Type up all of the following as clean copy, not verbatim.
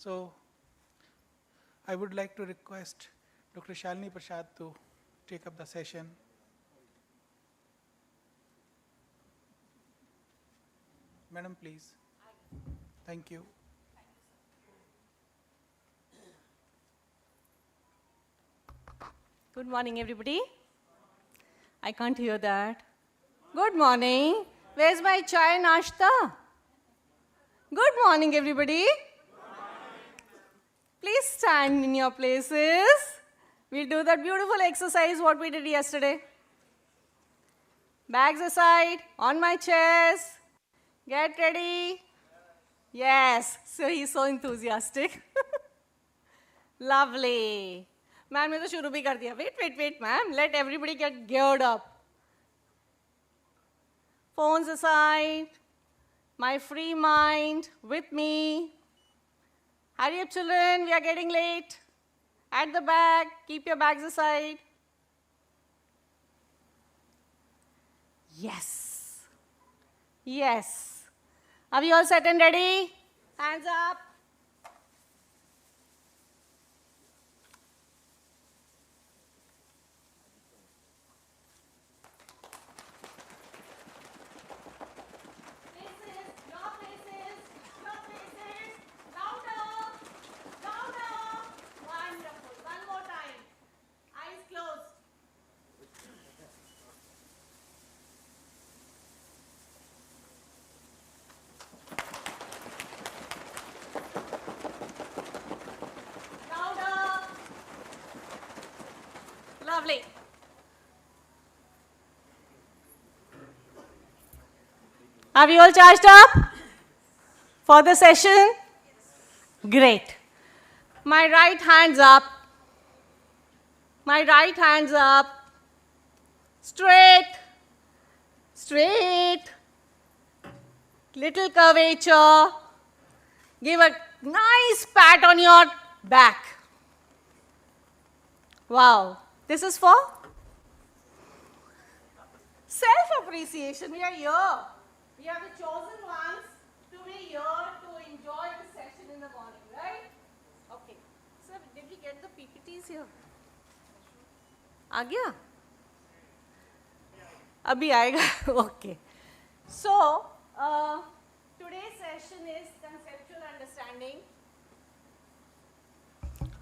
So I would like to request Dr. Shalini Prasad to take up the session. Madam, please. Thank you. Good morning, everybody. I can't hear that. Good morning. Where's my chai nashta? Good morning, everybody. Please stand in your places. We'll do that beautiful exercise what we did yesterday. Bags aside, on my chairs. Get ready. Yes, so he's so enthusiastic. Lovely. Ma'am ने तो शुरू भी कर दिया. Wait, ma'am. Let everybody get geared up. Phones aside. My free mind with me. Hurry up, children. We are getting late. At the back. Keep your bags aside. Yes. Yes. Are we all set and ready? Hands up. Lovely. Are we all charged up for the session? Yes. Great. My right hand's up. My right hand's up. Straight. Straight. Little curvature. Give a nice pat on your back. Wow. This is for self-appreciation. We are here. We are the chosen ones to be here to enjoy the session in the morning, right? Okay. Sir, did we get the PPTs here? आ गया? अभी आएगा. Okay. So, today's session is conceptual understanding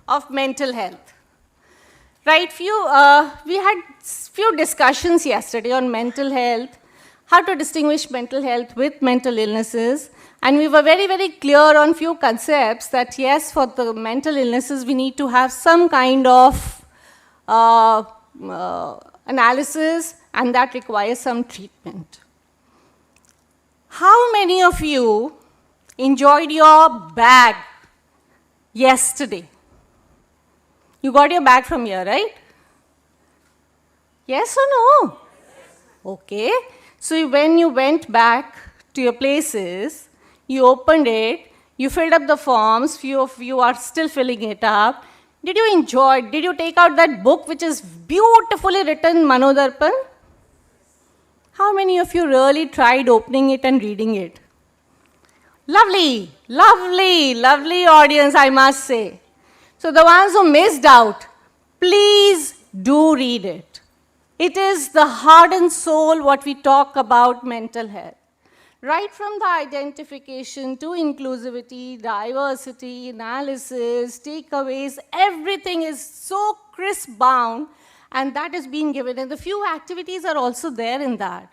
of mental health. Right, we had few discussions yesterday on mental health, how to distinguish mental health with mental illnesses, and we were very, very clear on few concepts that yes, for the mental illnesses, we need to have some kind of analysis, and that requires some treatment. How many of you enjoyed your bag yesterday? You got your bag from here, right? Yes or no? Okay. So when you went back to your places, you opened it, you filled up the forms, few of you are still filling it up. Did you enjoy it? Did you take out that book which is beautifully written, MANODARPAN? How many of you really tried opening it and reading it? Lovely, lovely, lovely audience, I must say. So the ones who missed out, please do read it. It is the heart and soul what we talk about mental health. Right from the identification to inclusivity, diversity, analysis, takeaways, everything is so crisp bound, and that is being given. And the few activities are also there in that.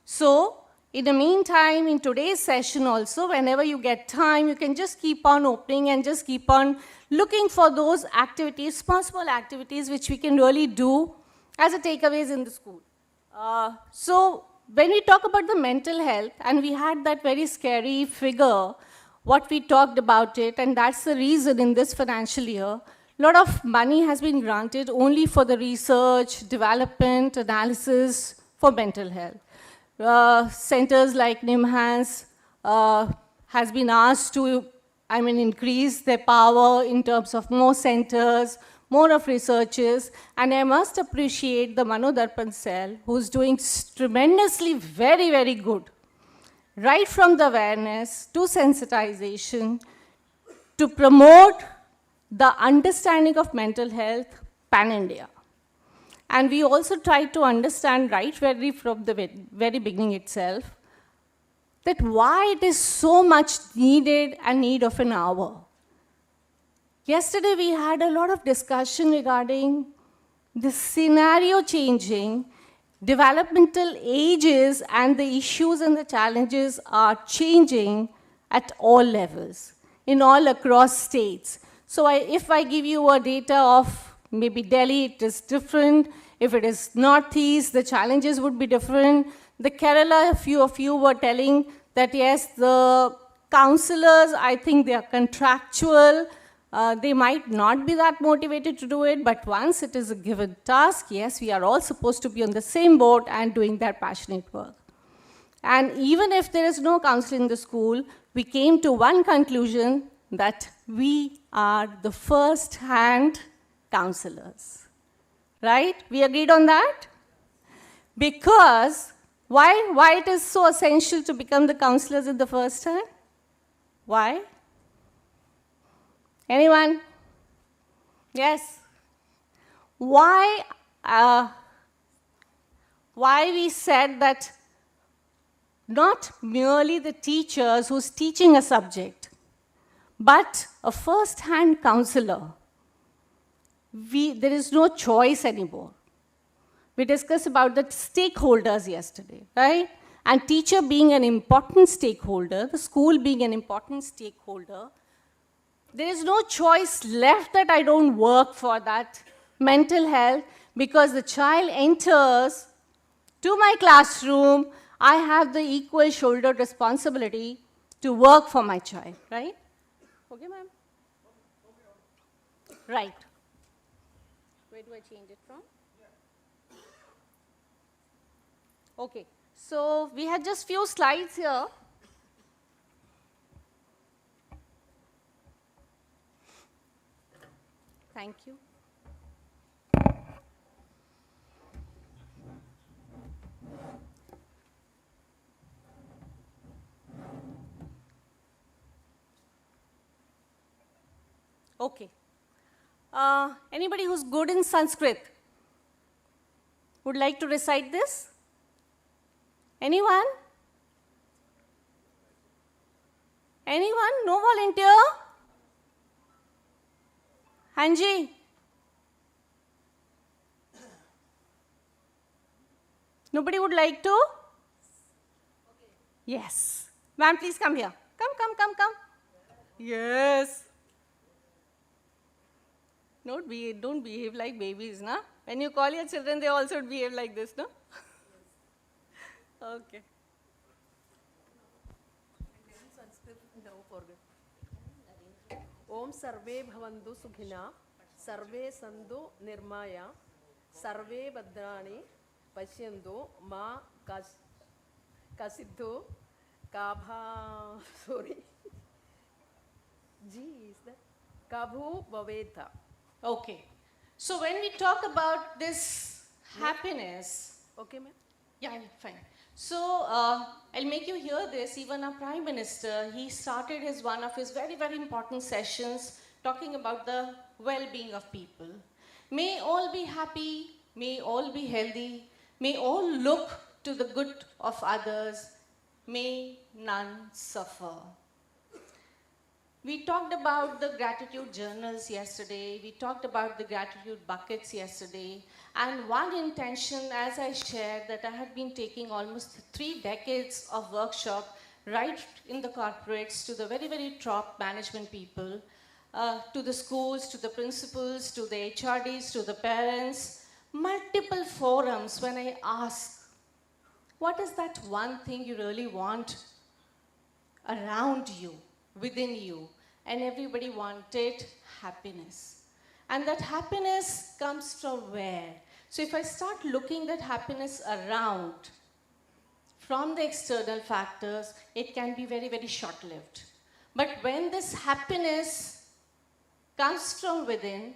So, in the meantime, in today's session also, whenever you get time, you can just keep on opening and just keep on looking for those activities, small activities which we can really do as a takeaways in the school. So when we talk about the mental health, and we had that very scary figure, what we talked about it, and that's the reason in this financial year, a lot of money has been granted only for the research, development, analysis for mental health. Centers like NIMHANS has been asked to increase their power in terms of more centers, more of researchers, and I must appreciate the MANODARPAN cell, who's doing tremendously very, very good. Right from the awareness to sensitization to promote the understanding of mental health pan-India. And we also tried to understand right from the very beginning itself that why it is so much needed and need of an hour. Yesterday we had a lot of discussion regarding the scenario changing, developmental ages and the issues and the challenges are changing at all levels, in all across states. So if I give you a data of maybe Delhi, it is different. If it is Northeast, the challenges would be different. The Kerala, a few of you were telling that yes, the counselors, I think they are contractual. They might not be that motivated to do it, but once it is a given task, yes, we are all supposed to be on the same boat and doing that passionate work. And even if there is no counselor in the school, we came to one conclusion that we are the first-hand counselors. Right? We agreed on that? Because why it is so essential to become the counselors in the first hand? Why? Anyone? Yes? Why we said that not merely the teachers who's teaching a subject, but a first-hand counselor. There is no choice anymore. We discussed about the stakeholders yesterday, right? And teacher being an important stakeholder, the school being an important stakeholder, there is no choice left that I don't work for that mental health because the child enters to my classroom, I have the equal shouldered responsibility to work for my child, right? Okay, ma'am? Right. Where do I change it from? Okay, so we had just few slides here. Thank you. Okay. Anybody who's good in Sanskrit would like to recite this? Anyone? Anyone? No volunteer? Hanji? Nobody would like to? Okay. Yes. Ma'am, please come here. Come. Yes. Don't behave like babies, na? When you call your children, they also behave like this, no? Okay. ओम सर्वे भवन्तु सुखिना सर्वे सन्तु निर्माया सर्वे भद्राणि पश्यन्तु मा कसिद्धु काभा sorry G is that kabhu bhaveta. Okay. So when we talk about this happiness, Okay, ma'am? yeah, fine. So I'll make you hear this. Even our Prime Minister, he started one of his very, very important sessions talking about the well-being of people. May all be happy, may all be healthy, may all look to the good of others, may none suffer. We talked about the gratitude journals yesterday, we talked about the gratitude buckets yesterday, and one intention, as I shared, that I had been taking almost 3 decades of workshop right in the corporates to the very, very top management people, to the schools, to the principals, to the HRDs, to the parents, multiple forums when I ask, what is that one thing you really want around you, within you? And everybody wanted happiness. And that happiness comes from where? So if I start looking at happiness around, from the external factors, it can be very, very short-lived. But when this happiness comes from within,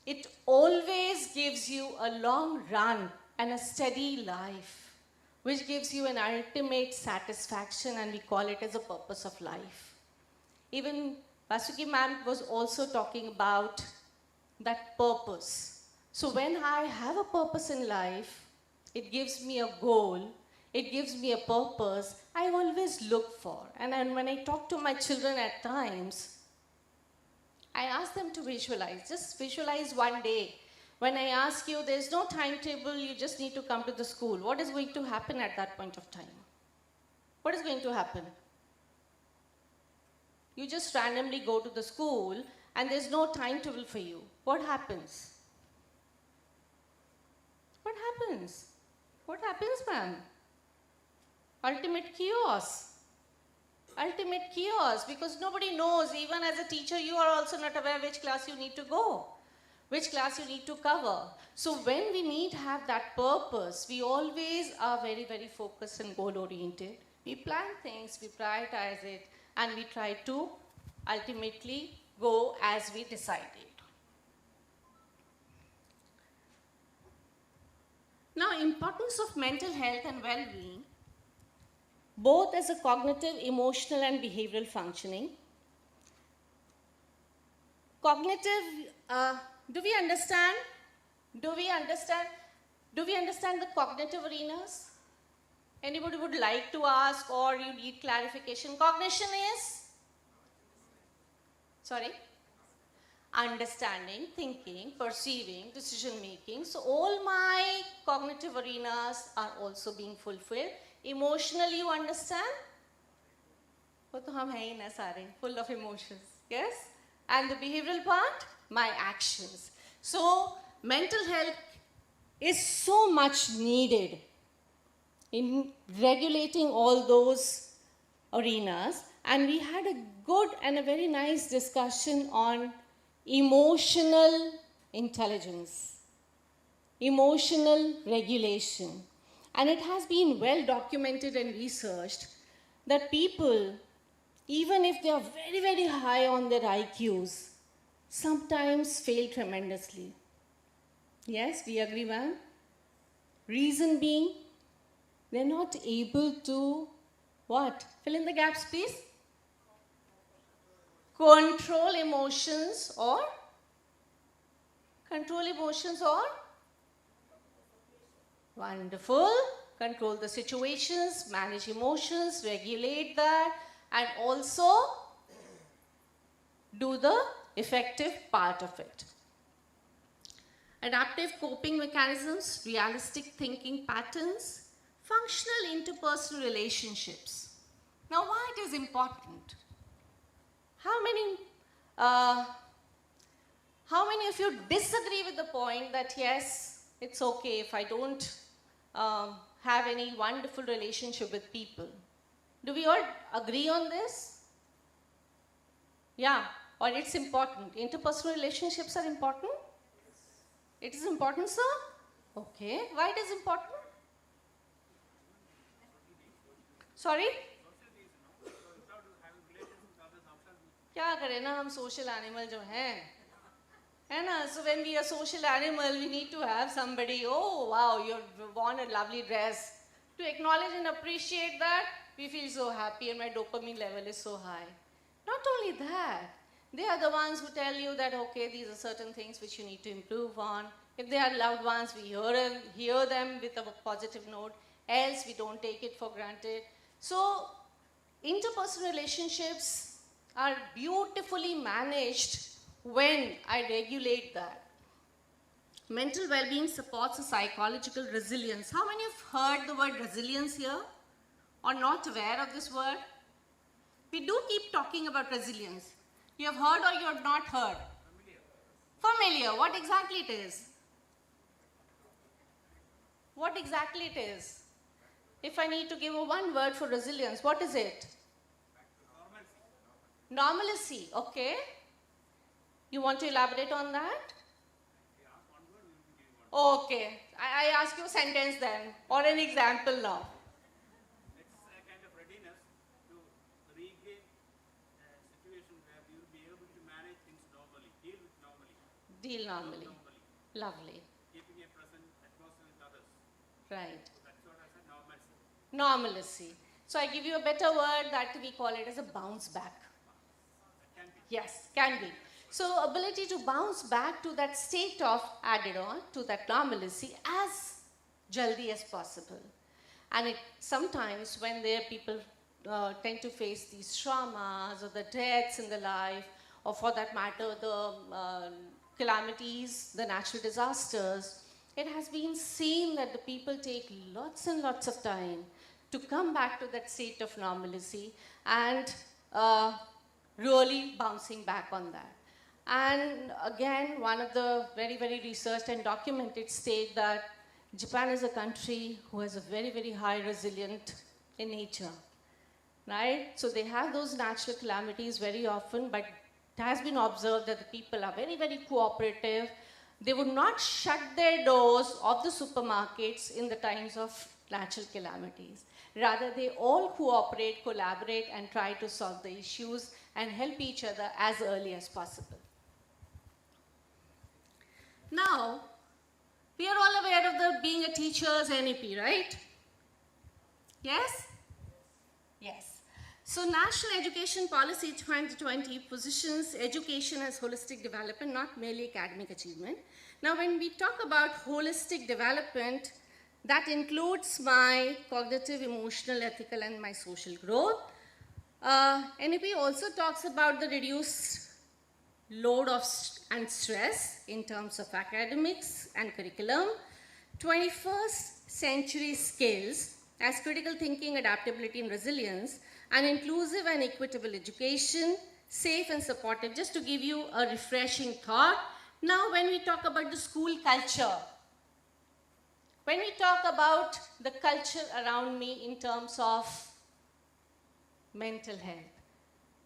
it always gives you a long run and a steady life, which gives you an ultimate satisfaction, and we call it as a purpose of life. Even Vasuki ma'am was also talking about that purpose. So when I have a purpose in life, it gives me a goal, it gives me a purpose, I always look for. And then when I talk to my children at times, I ask them to visualize. Just visualize one day. When I ask you, there's no timetable, you just need to come to the school. What is going to happen at that point of time? What is going to happen? You just randomly go to the school and there's no timetable for you. What happens? What happens? What happens, ma'am? Ultimate chaos. Ultimate chaos, because nobody knows. Even as a teacher, you are also not aware which class you need to go, which class you need to cover. So when we need to have that purpose, we always are very, very focused and goal-oriented. We plan things, we prioritize it, and we try to ultimately go as we decided. Now, importance of mental health and well-being, both as a cognitive, emotional, and behavioral functioning. Cognitive, do we understand? Do we understand the cognitive arenas? Anybody would like to ask, or you need clarification? Cognition is? Sorry? Understanding, thinking, perceiving, decision making. So all my cognitive arenas are also being fulfilled. Emotionally, you understand? वो तो हम हैं ही ना सारे, full of emotions. Yes? And the behavioral part? My actions. So mental health is so much needed in regulating all those arenas. And we had a good and a very nice discussion on emotional intelligence, emotional regulation. And it has been well documented and researched that people, even if they are very, very high on their IQs, sometimes fail tremendously. Yes, we agree, ma'am? Reason being, they're not able to, what? Fill in the gaps, please. Control emotions or? Control emotions or? Wonderful. Control the situations, manage emotions, regulate that, and also do the effective part of it. Adaptive coping mechanisms, realistic thinking patterns, functional interpersonal relationships. Now, why it is important? How many of you disagree with the point that yes, it's okay if I don't have any wonderful relationship with people? Do we all agree on this? Yeah, or it's important. Interpersonal relationships are important? It is important, sir? Okay, why it is important? Sorry? क्या करें ना हम social animal जो हैं, है ना? So when we are social animal, we need to have somebody, oh wow, you've worn a lovely dress. To acknowledge and appreciate that, we feel so happy and my dopamine level is so high. Not only that, they are the ones who tell you that, okay, these are certain things which you need to improve on. If they are loved ones, we hear them with a positive note, else we don't take it for granted. So interpersonal relationships are beautifully managed when I regulate that. Mental well-being supports a psychological resilience. How many have heard the word resilience here? Or not aware of this word? We do keep talking about resilience. You have heard or you have not heard? Familiar. What exactly it is? What exactly it is? If I need to give a one word for resilience, what is it? Normalcy. Okay. You want to elaborate on that? Okay. I ask you a sentence then, or an example now. It's a kind of readiness to regain a situation where you will be able to manage things normally, deal with normally. Deal normally. Lovely. Keeping a present atmosphere with others. Right. So that's what I said, normalcy. Normalcy. So I give you a better word that we call it as a bounce back. That can be Yes, can be. So ability to bounce back to that state of added on, to that normalcy as jaldi as possible. And it, sometimes when their people tend to face these traumas or the deaths in the life, or for that matter, the calamities, the natural disasters, it has been seen that the people take lots and lots of time to come back to that state of normalcy and really bouncing back on that. And again, one of the very, very researched and documented state that Japan is a country who has a very, very high resilient in nature, right? So they have those natural calamities very often, but it has been observed that the people are very, very cooperative. They would not shut their doors of the supermarkets in the times of natural calamities. Rather, they all cooperate, collaborate, and try to solve the issues and help each other as early as possible. Now, we are all aware of the being a teacher's NEP, right? Yes? Yes. So National Education Policy 2020 positions education as holistic development, not merely academic achievement. Now, when we talk about holistic development, that includes my cognitive, emotional, ethical, and my social growth. NEP also talks about the reduced load of and stress in terms of academics and curriculum, 21st century skills as critical thinking, adaptability, and resilience, and inclusive and equitable education, safe and supportive. Just to give you a refreshing thought, now when we talk about the school culture, when we talk about the culture around me in terms of mental health,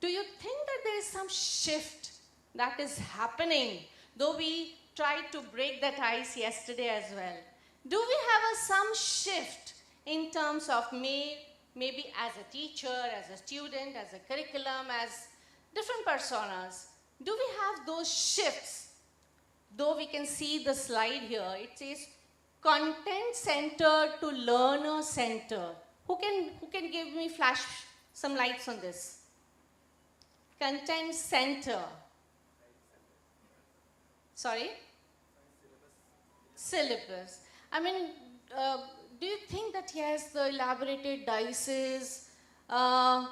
do you think that there is some shift that is happening, though we tried to break that ice yesterday as well? Do we have some shift in terms of maybe as a teacher, as a student, as a curriculum, as different personas? Do we have those shifts? Though we can see the slide here, it says content-centered to learner-centered. Who can give me some lights on this? Content-centered. Sorry? Syllabus. I mean, do you think that yes, the elaborated dices and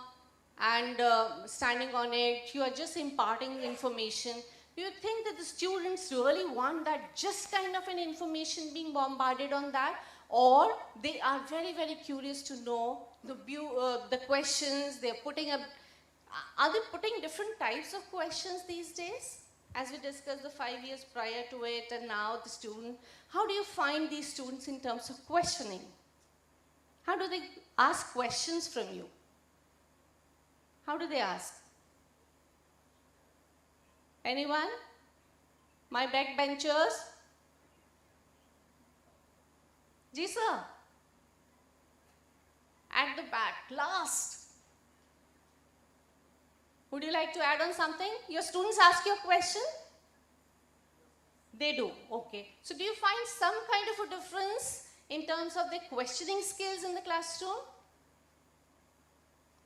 standing on it, you are just imparting information? Do you think that the students really want that just kind of an information being bombarded on that? Or they are very, very curious to know the questions they're putting up? Are they putting different types of questions these days? As we discussed the 5 years prior to it and now the student, how do you find these students in terms of questioning? How do they ask questions from you? How do they ask? Anyone? My backbenchers? Ji sir? At the back, last. Would you like to add on something? Your students ask you a question? They do, okay. So do you find some kind of a difference in terms of their questioning skills in the classroom?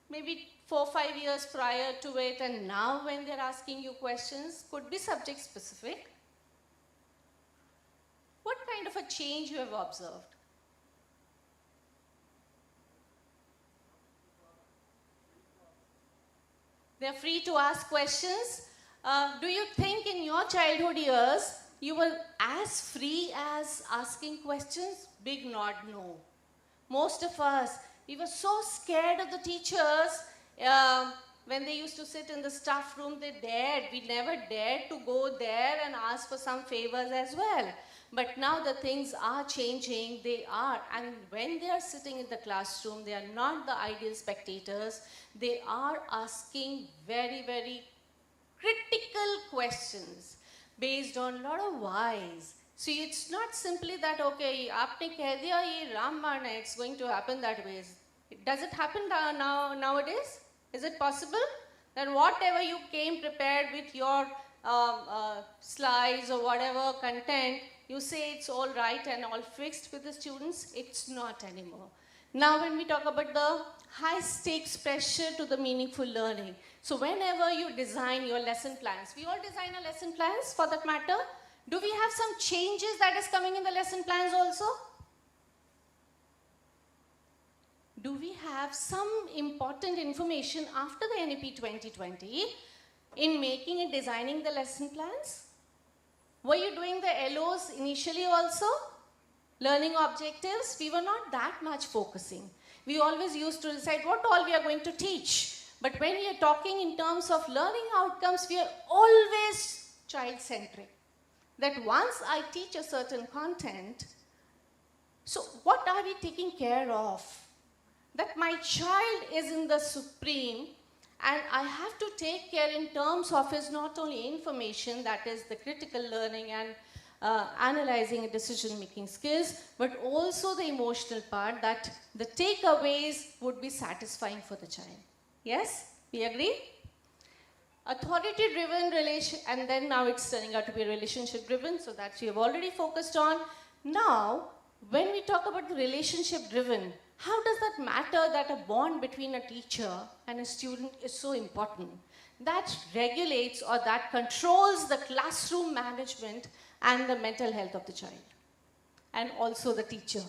Maybe 4 or 5 years prior to it and now when they're asking you questions, could be subject specific. What kind of a change you have observed? They're free to ask questions. Do you think in your childhood years, you were as free as asking questions? Big nod, no. Most of us, we were so scared of the teachers. When they used to sit in the staff room, we never dared to go there and ask for some favors as well. But now the things are changing, and when they are sitting in the classroom, they are not the ideal spectators. They are asking very, very critical questions based on a lot of whys. See, it's not simply that, okay, aapne keh diya ye Ramayana, it's going to happen that way. Does it happen nowadays? Is it possible that whatever you came prepared with your slides or whatever content, you say it's all right and all fixed with the students? It's not anymore. Now when we talk about the high stakes pressure to the meaningful learning. So whenever you design your lesson plans, we all design our lesson plans for that matter. Do we have some changes that is coming in the lesson plans also? Do we have some important information after the NEP 2020 in making and designing the lesson plans? Were you doing the LOs initially also? Learning objectives? We were not that much focusing. We always used to decide what all we are going to teach. But when we are talking in terms of learning outcomes, we are always child-centric. That once I teach a certain content, so what are we taking care of? That my child is in the supreme, and I have to take care in terms of his not only information, that is the critical learning and analyzing and decision-making skills, but also the emotional part, that the takeaways would be satisfying for the child. Yes? We agree? Authority-driven relation, and then now it's turning out to be relationship-driven, so that we have already focused on. Now, when we talk about the relationship-driven, how does that matter that a bond between a teacher and a student is so important? That regulates or that controls the classroom management and the mental health of the child, and also the teacher.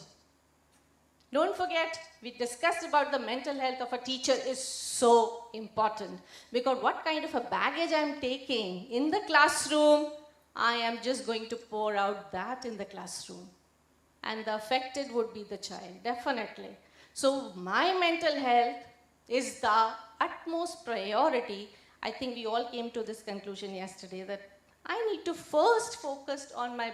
Don't forget, we discussed about the mental health of a teacher is so important, because what kind of a baggage I'm taking in the classroom, I am just going to pour out that in the classroom. And the affected would be the child, definitely. So my mental health is the utmost priority. I think we all came to this conclusion yesterday, that I need to first focus on my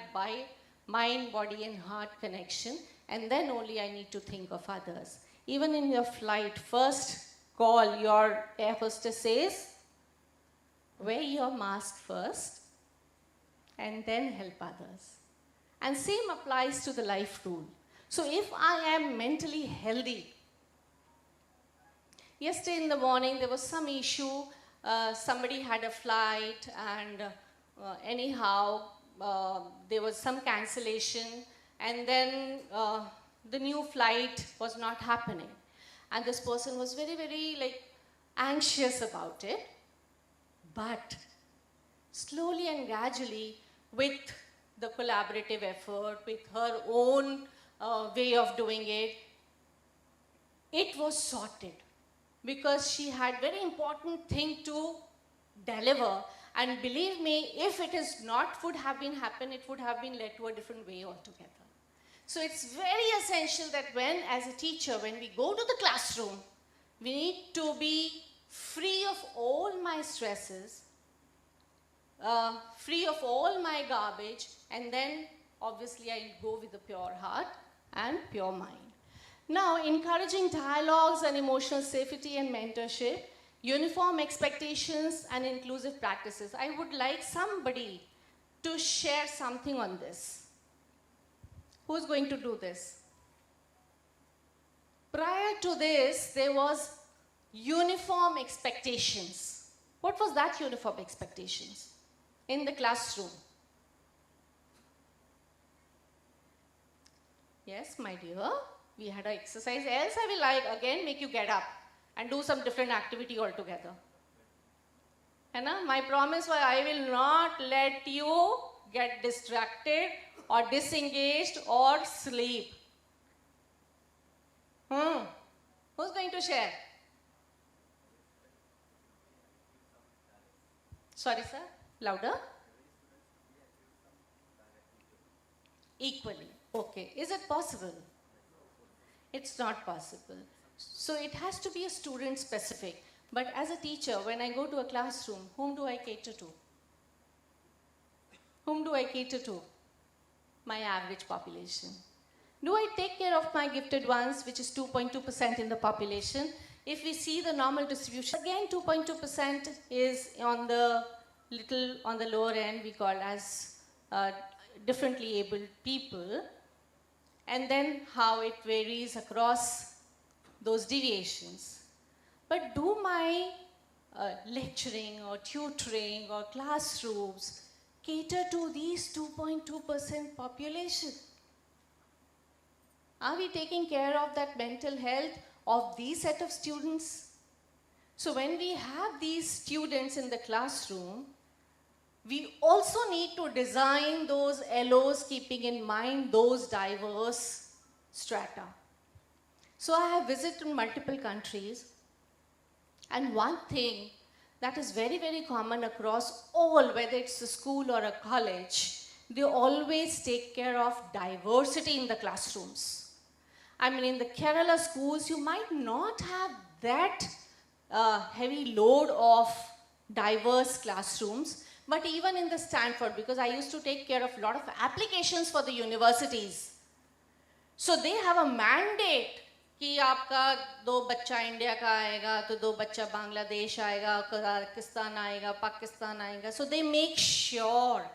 mind, body and heart connection, and then only I need to think of others. Even in your flight, first call your air hostess says, wear your mask first and then help others. And same applies to the life rule. So if I am mentally healthy, yesterday in the morning there was some issue, somebody had a flight, and anyhow there was some cancellation, and then the new flight was not happening, and this person was very, very anxious about it. But slowly and gradually, with the collaborative effort, with her own way of doing it, it was sorted, because she had very important thing to deliver. And believe me, if it is not would have been happen, it would have been led to a different way altogether. So it's very essential that when, as a teacher, when we go to the classroom, we need to be free of all my stresses, free of all my garbage, and then obviously I go with a pure heart and pure mind. Now, encouraging dialogues and emotional safety and mentorship, uniform expectations and inclusive practices. I would like somebody to share something on this. Who's going to do this? Prior to this, there was uniform expectations. What was that uniform expectations in the classroom? Yes, my dear, we had an exercise, else I will again make you get up and do some different activity altogether. My promise was I will not let you get distracted or disengaged or sleep. Who's going to share? Sorry, sir. Louder. Equally. Okay. Is it possible? It's not possible. So it has to be a student specific. But as a teacher, when I go to a classroom, whom do I cater to? Whom do I cater to? My average population. Do I take care of my gifted ones, which is 2.2% in the population? If we see the normal distribution, again 2.2% is on the lower end, we call as differently abled people. And then how it varies across those deviations. But do my lecturing or tutoring or classrooms cater to these 2.2% population? Are we taking care of that mental health, of these set of students. So when we have these students in the classroom, we also need to design those LOs keeping in mind those diverse strata. So I have visited multiple countries, and one thing that is very, very common across all, whether it's a school or a college, they always take care of diversity in the classrooms. I mean, in the Kerala schools, you might not have that heavy load of diverse classrooms, but even in the Stanford, because I used to take care of a lot of applications for the universities. So they have a mandate कि आपका 2 बच्चा India का आएगा तो 2 बच्चा बांग्लादेश आएगा, Kazakhstan आएगा, पाकिस्तान आएगा. So they make sure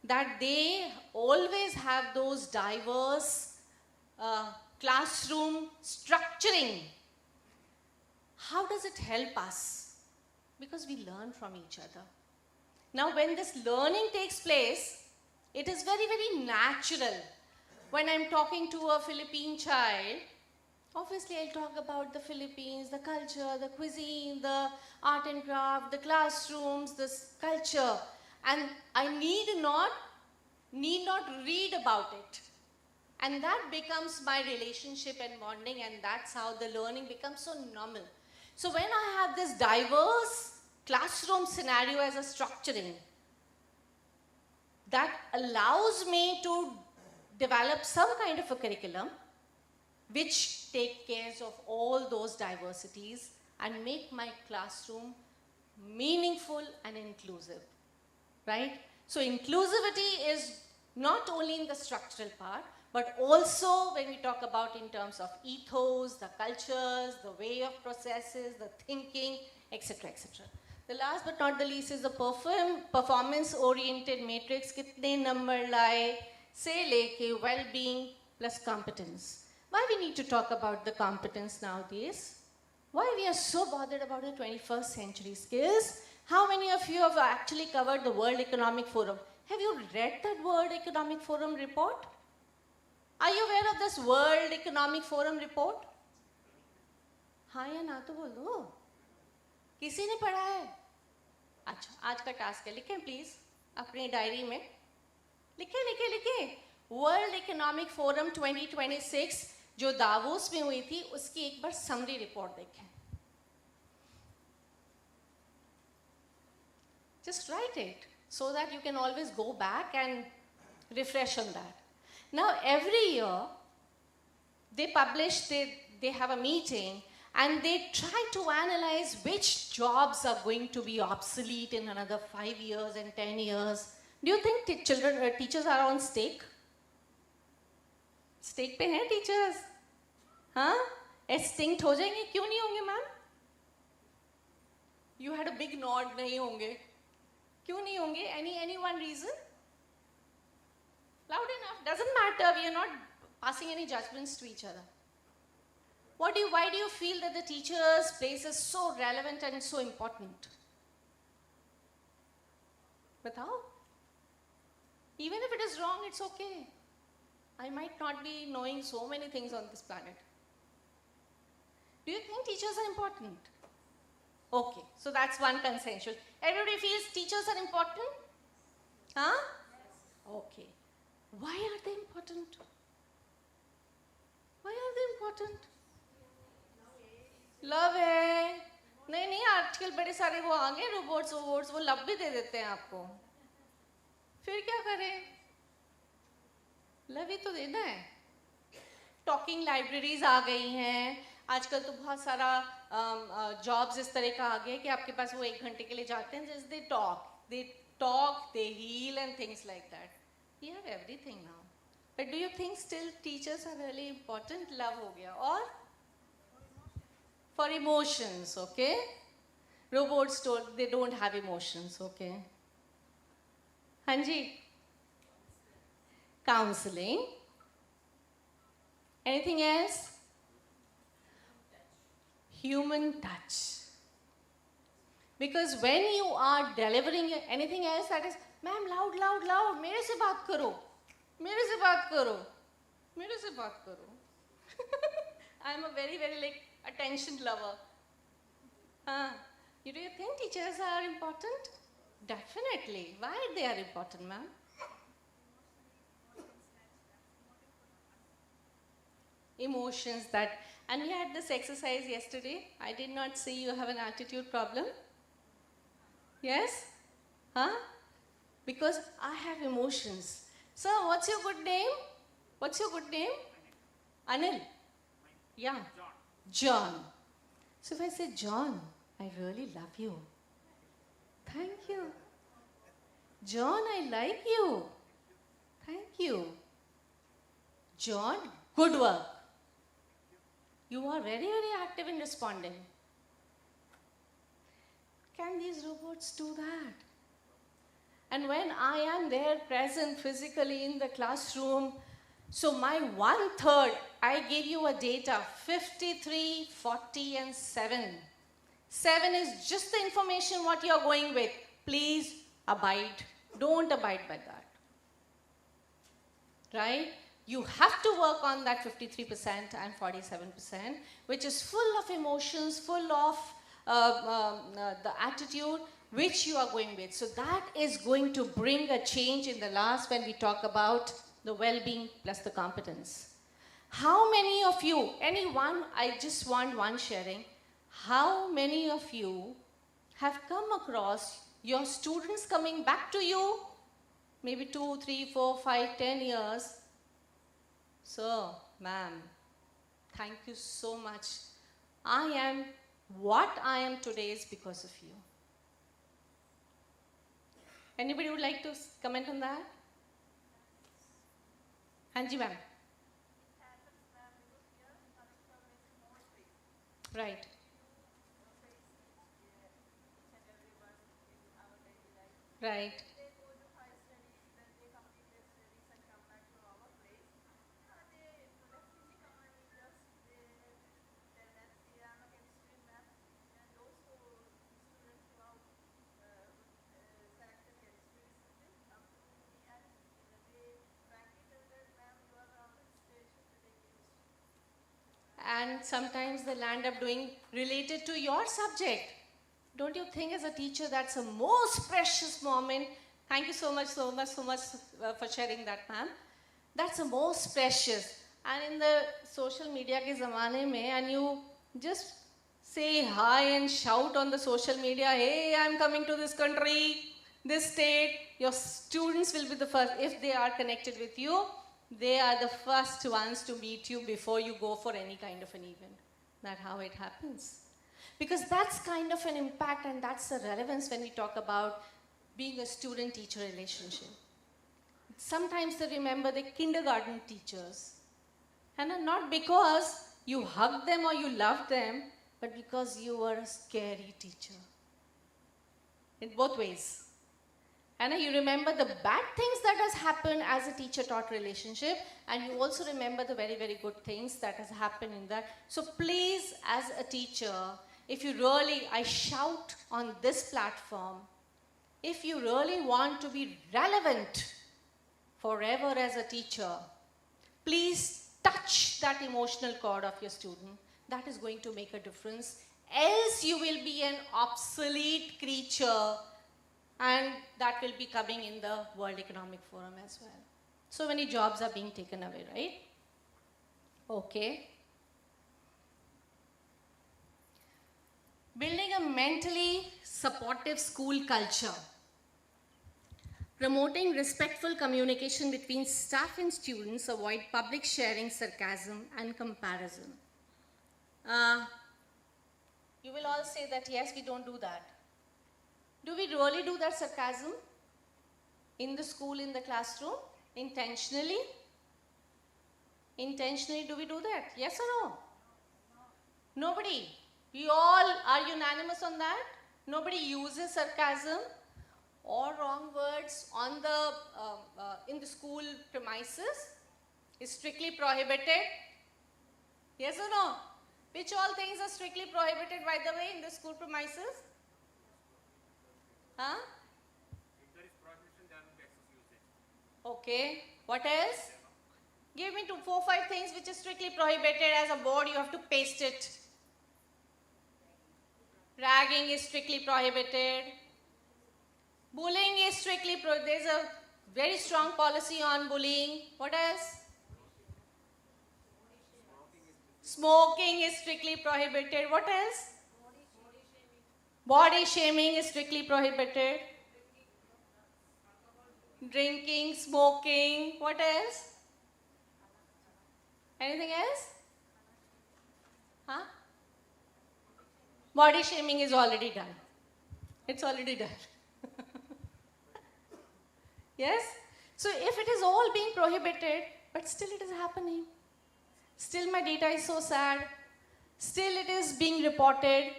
that they always have those diverse classroom structuring. How does it help us? Because we learn from each other. Now when this learning takes place, it is very, very natural. When I'm talking to a Philippine child, obviously I'll talk about the Philippines, the culture, the cuisine, the art and craft, the classrooms, the culture. And I need not read about it. And that becomes my relationship and bonding, and that's how the learning becomes so normal. So when I have this diverse classroom scenario as a structuring, that allows me to develop some kind of a curriculum which take care of all those diversities and make my classroom meaningful and inclusive, right? So inclusivity is not only in the structural part, but also when we talk about in terms of ethos, the cultures, the way of processes, the thinking, etc., etc. The last but not the least is the performance-oriented matrix. Kitne number laye se leke well-being plus competence. Why we need to talk about the competence nowadays? Why we are so bothered about the 21st century skills? How many of you have actually covered the World Economic Forum? Have you read that World Economic Forum report? Are you aware of this World Economic Forum report? हाँ या ना तो बोल दो. किसी ने पढ़ा है? अच्छा, आज का टास्क है, लिखें प्लीज अपनी डायरी में. लिखें. वर्ल्ड इकोनॉमिक फोरम 2026 जो दावोस में हुई थी, उसकी एक बार समरी रिपोर्ट देखें. Just write it so that you can always go back and refresh on that. Now every year they publish, they have a meeting and they try to analyze which jobs are going to be obsolete in another 5 years and 10 years. Do you think teachers are on stake? Stake पे हैं teachers? हाँ? Extinct हो जाएंगे? क्यों नहीं होंगे ma'am? You had a big nod, नहीं होंगे. क्यों नहीं होंगे? Any one reason? Loud enough. Doesn't matter. We are not passing any judgments to each other. Why do you feel that the teacher's place is so relevant and so important? Batao. Even if it is wrong, it's okay. I might not be knowing so many things on this planet. Do you think teachers are important? Okay, so that's one consensual. Everybody feels teachers are important? Huh? Okay. Why are they important? Why are they important? Love है. नहीं आजकल बड़े सारे वो आ गए robots वो love भी दे देते हैं आपको. फिर क्या करें? लव ही तो देना है. टॉकिंग लाइब्रेरीज आ गई हैं. आजकल तो बहुत सारा जॉब्स इस तरह का आ गया कि आपके पास वो 1 घंटे के लिए जाते हैं. Just they talk, they heal and things like that. We have everything now. But do you think still teachers are really important? Love हो गया. और for emotions, okay? Robots they don't have emotions, okay? हाँ जी. Counseling. Anything else? Human touch. Because when you are delivering anything else that is, ma'am, loud, मेरे से बात करो. I'm a very, very like attention lover. Do you think teachers are important? Definitely. Why they are important, ma'am? Emotions that, and we had this exercise yesterday. I did not see you have an attitude problem. Yes? Huh? Because I have emotions. Sir, what's your good name? What's your good name? Anil. Yeah. John. So if I say, John, I really love you. Thank you. John, I like you. Thank you. John, good work. You are very, very active in responding. Can these robots do that? And when I am there present physically in the classroom, so my 1/3, I give you a data, 53, 40 and 7. 7 is just the information what you are going with. Please abide. Don't abide by that. Right? You have to work on that 53% and 47%, which is full of emotions, full of the attitude which you are going with. So that is going to bring a change in the last when we talk about the well-being plus the competence. How many of you, anyone, I just want one sharing, how many of you have come across your students coming back to you, maybe 2, 3, 4, 5, 10 years, sir, ma'am, thank you so much. I am what I am today is because of you. Anybody would like to comment on that? Hanji ma'am. Right. Right. And sometimes they'll end up doing related to your subject. Don't you think as a teacher that's a most precious moment? Thank you so much for sharing that, ma'am. That's the most precious. And in the social media ke zamane mein, and you just say hi and shout on the social media, hey, I'm coming to this country, this state, your students will be the first, if they are connected with you, they are the first ones to meet you before you go for any kind of an event. That's how it happens. Because that's kind of an impact and that's the relevance when we talk about being a student-teacher relationship. Sometimes they remember the kindergarten teachers. And not because you hugged them or you loved them, but because you were a scary teacher. In both ways. And you remember the bad things that has happened as a teacher-taught relationship, and you also remember the very, very good things that has happened in that. So please, as a teacher, if you really, I shout on this platform, if you really want to be relevant forever as a teacher, please touch that emotional chord of your student. That is going to make a difference. Else you will be an obsolete creature, and that will be coming in the World Economic Forum as well. So many jobs are being taken away, right? Okay. Building a mentally supportive school culture. Promoting respectful communication between staff and students, avoid public sharing, sarcasm, and comparison. You will all say that, yes, we don't do that. Do we really do that sarcasm in the school, in the classroom, intentionally? Intentionally, do we do that? Yes or no? Nobody. We all are unanimous on that. Nobody uses sarcasm or wrong words on the in the school premises. It's strictly prohibited. Yes or no? Which all things are strictly prohibited, by the way, in the school premises? Huh? If there is prohibition, there will be excess usage. Okay. What else? Give me 4, 5 things which is strictly prohibited. As a board, you have to paste it. Ragging is strictly prohibited. Bullying is strictly there's a very strong policy on bullying. What else? Smoking is strictly prohibited. What else? Body shaming is strictly prohibited. Drinking, smoking. What else? Anything else? Huh? Body shaming is already done. It's already done. Yes? So if it is all being prohibited, but still it is happening. Still my data is so sad. Still it is being reported.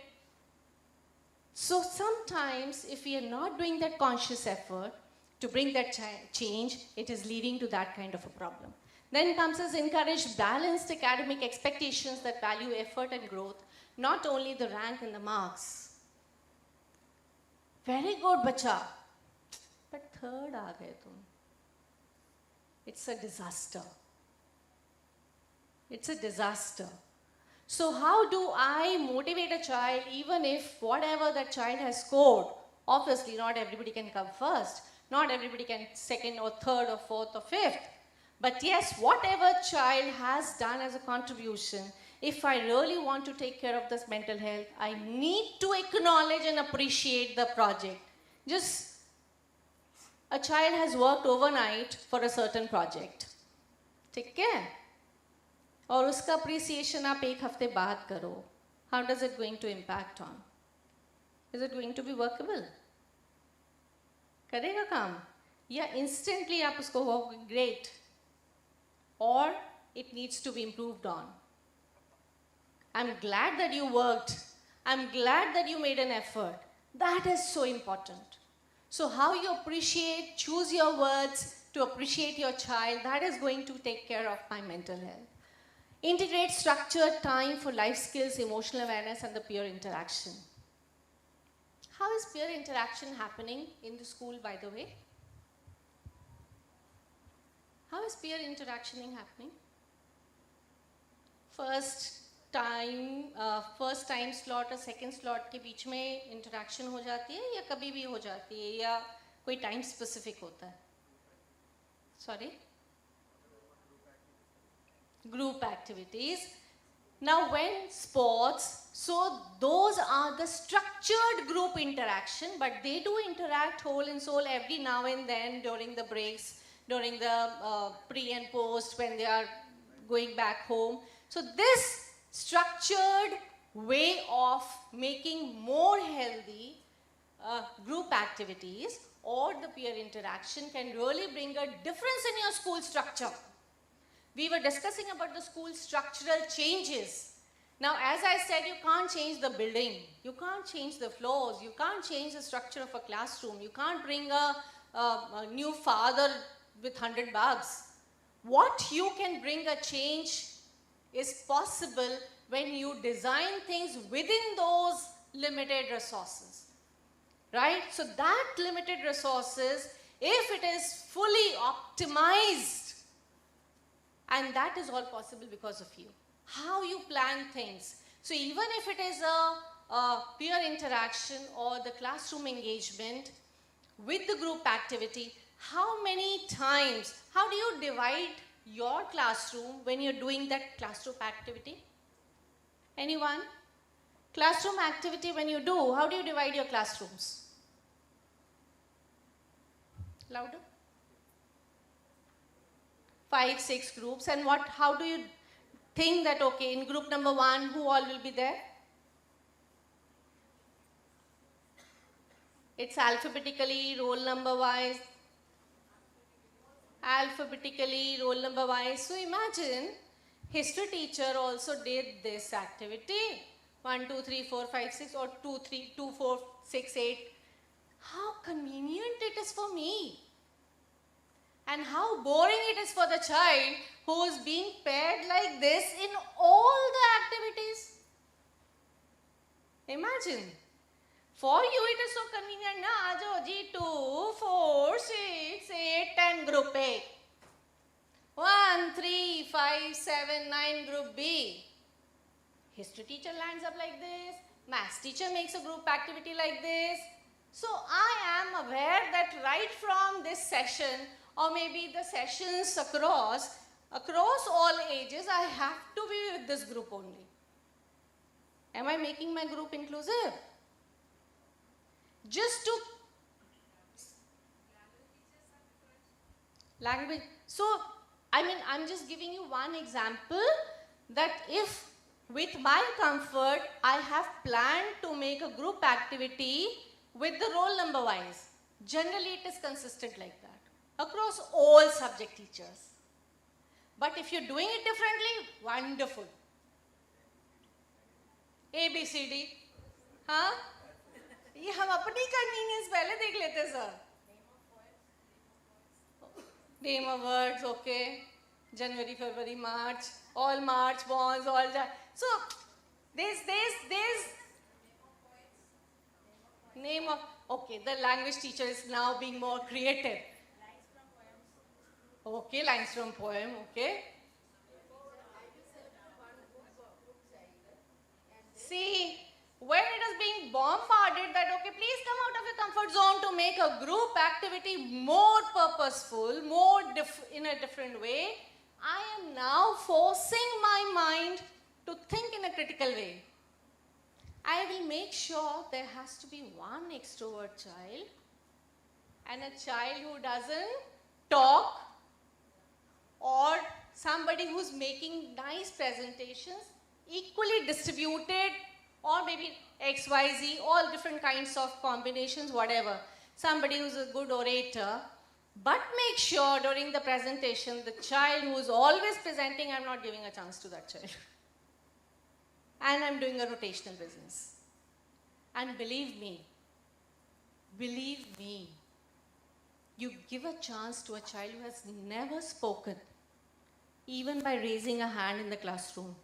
So sometimes if we are not doing that conscious effort to bring that change, it is leading to that kind of a problem. Then comes as encourage balanced academic expectations that value effort and growth, not only the rank and the marks. Very good, bacha. But third aa gaye tum. It's a disaster. It's a disaster. So how do I motivate a child even if whatever that child has scored, obviously not everybody can come first, not everybody can second or third or fourth or fifth. But yes, whatever child has done as a contribution, if I really want to take care of this mental health, I need to acknowledge and appreciate the project. Just a child has worked overnight for a certain project. ठीक है? और उसका appreciation आप एक हफ्ते बाद करो. How does it going to impact on? Is it going to be workable? करेगा काम? या instantly आप उसको वो great? Or it needs to be improved on. I'm glad that you worked. I'm glad that you made an effort. That is so important. So how you appreciate, choose your words to appreciate your child, that is going to take care of my mental health. Integrate structured time for life skills, emotional awareness, and the peer interaction. How is peer interaction happening in the school, by the way? How is peer interaction happening? First time slot और second slot के बीच में interaction हो जाती है या कभी भी हो जाती है या कोई time specific होता है? Sorry? Group activities. Now when sports, so those are the structured group interaction, but they do interact whole and soul every now and then during the breaks, during the pre and post when they are going back home. So this structured way of making more healthy group activities or the peer interaction can really bring a difference in your school structure. We were discussing about the school structural changes. Now, as I said, you can't change the building. You can't change the floors. You can't change the structure of a classroom. You can't bring a new father with 100 bugs. What you can bring a change is possible when you design things within those limited resources. Right? So that limited resources, if it is fully optimized, and that is all possible because of you. How you plan things. So even if it is a peer interaction or the classroom engagement with the group activity, how many times, how do you divide your classroom when you're doing that classroom activity? Anyone? Classroom activity when you do, how do you divide your classrooms? Louder? 5, 6 groups, and how do you think that, okay, in group number 1, who all will be there? It's alphabetically, roll number wise. Alphabetically, roll number wise. So imagine, history teacher also did this activity. 1, 2, 3, 4, 5, 6, or 2, 4, 6, 8. How convenient it is for me. And how boring it is for the child who is being paired like this in all the activities. Imagine. For you it is so convenient. Na, ajo, G2, 4, 6, 8, 10 group A. 1, 3, 5, 7, 9 group B. History teacher lands up like this. Maths teacher makes a group activity like this. So I am aware that right from this session or maybe the sessions across all ages, I have to be with this group only. Am I making my group inclusive? Just to language. So, I mean, I'm just giving you one example that if with my comfort, I have planned to make a group activity with the roll number wise. Generally, it is consistent like that across all subject teachers. But if you're doing it differently, wonderful. A, B, C, D. हाँ? ये हम अपनी convenience पहले देख लेते sir. Name of words, okay. January, February, March, all March, bonds, all that. So, there's name of, okay, the language teacher is now being more creative. Okay, lines from poem, okay. See, when it is being bombarded that, okay, please come out of your comfort zone to make a group activity more purposeful, more in a different way, I am now forcing my mind to think in a critical way. I will make sure there has to be one extrovert child and a child who doesn't talk, or somebody who's making nice presentations, equally distributed, or maybe X, Y, Z, all different kinds of combinations, whatever. Somebody who's a good orator, but make sure during the presentation, the child who's always presenting, I'm not giving a chance to that child. And I'm doing a rotational business. And believe me, you give a chance to a child who has never spoken, even by raising a hand in the classroom.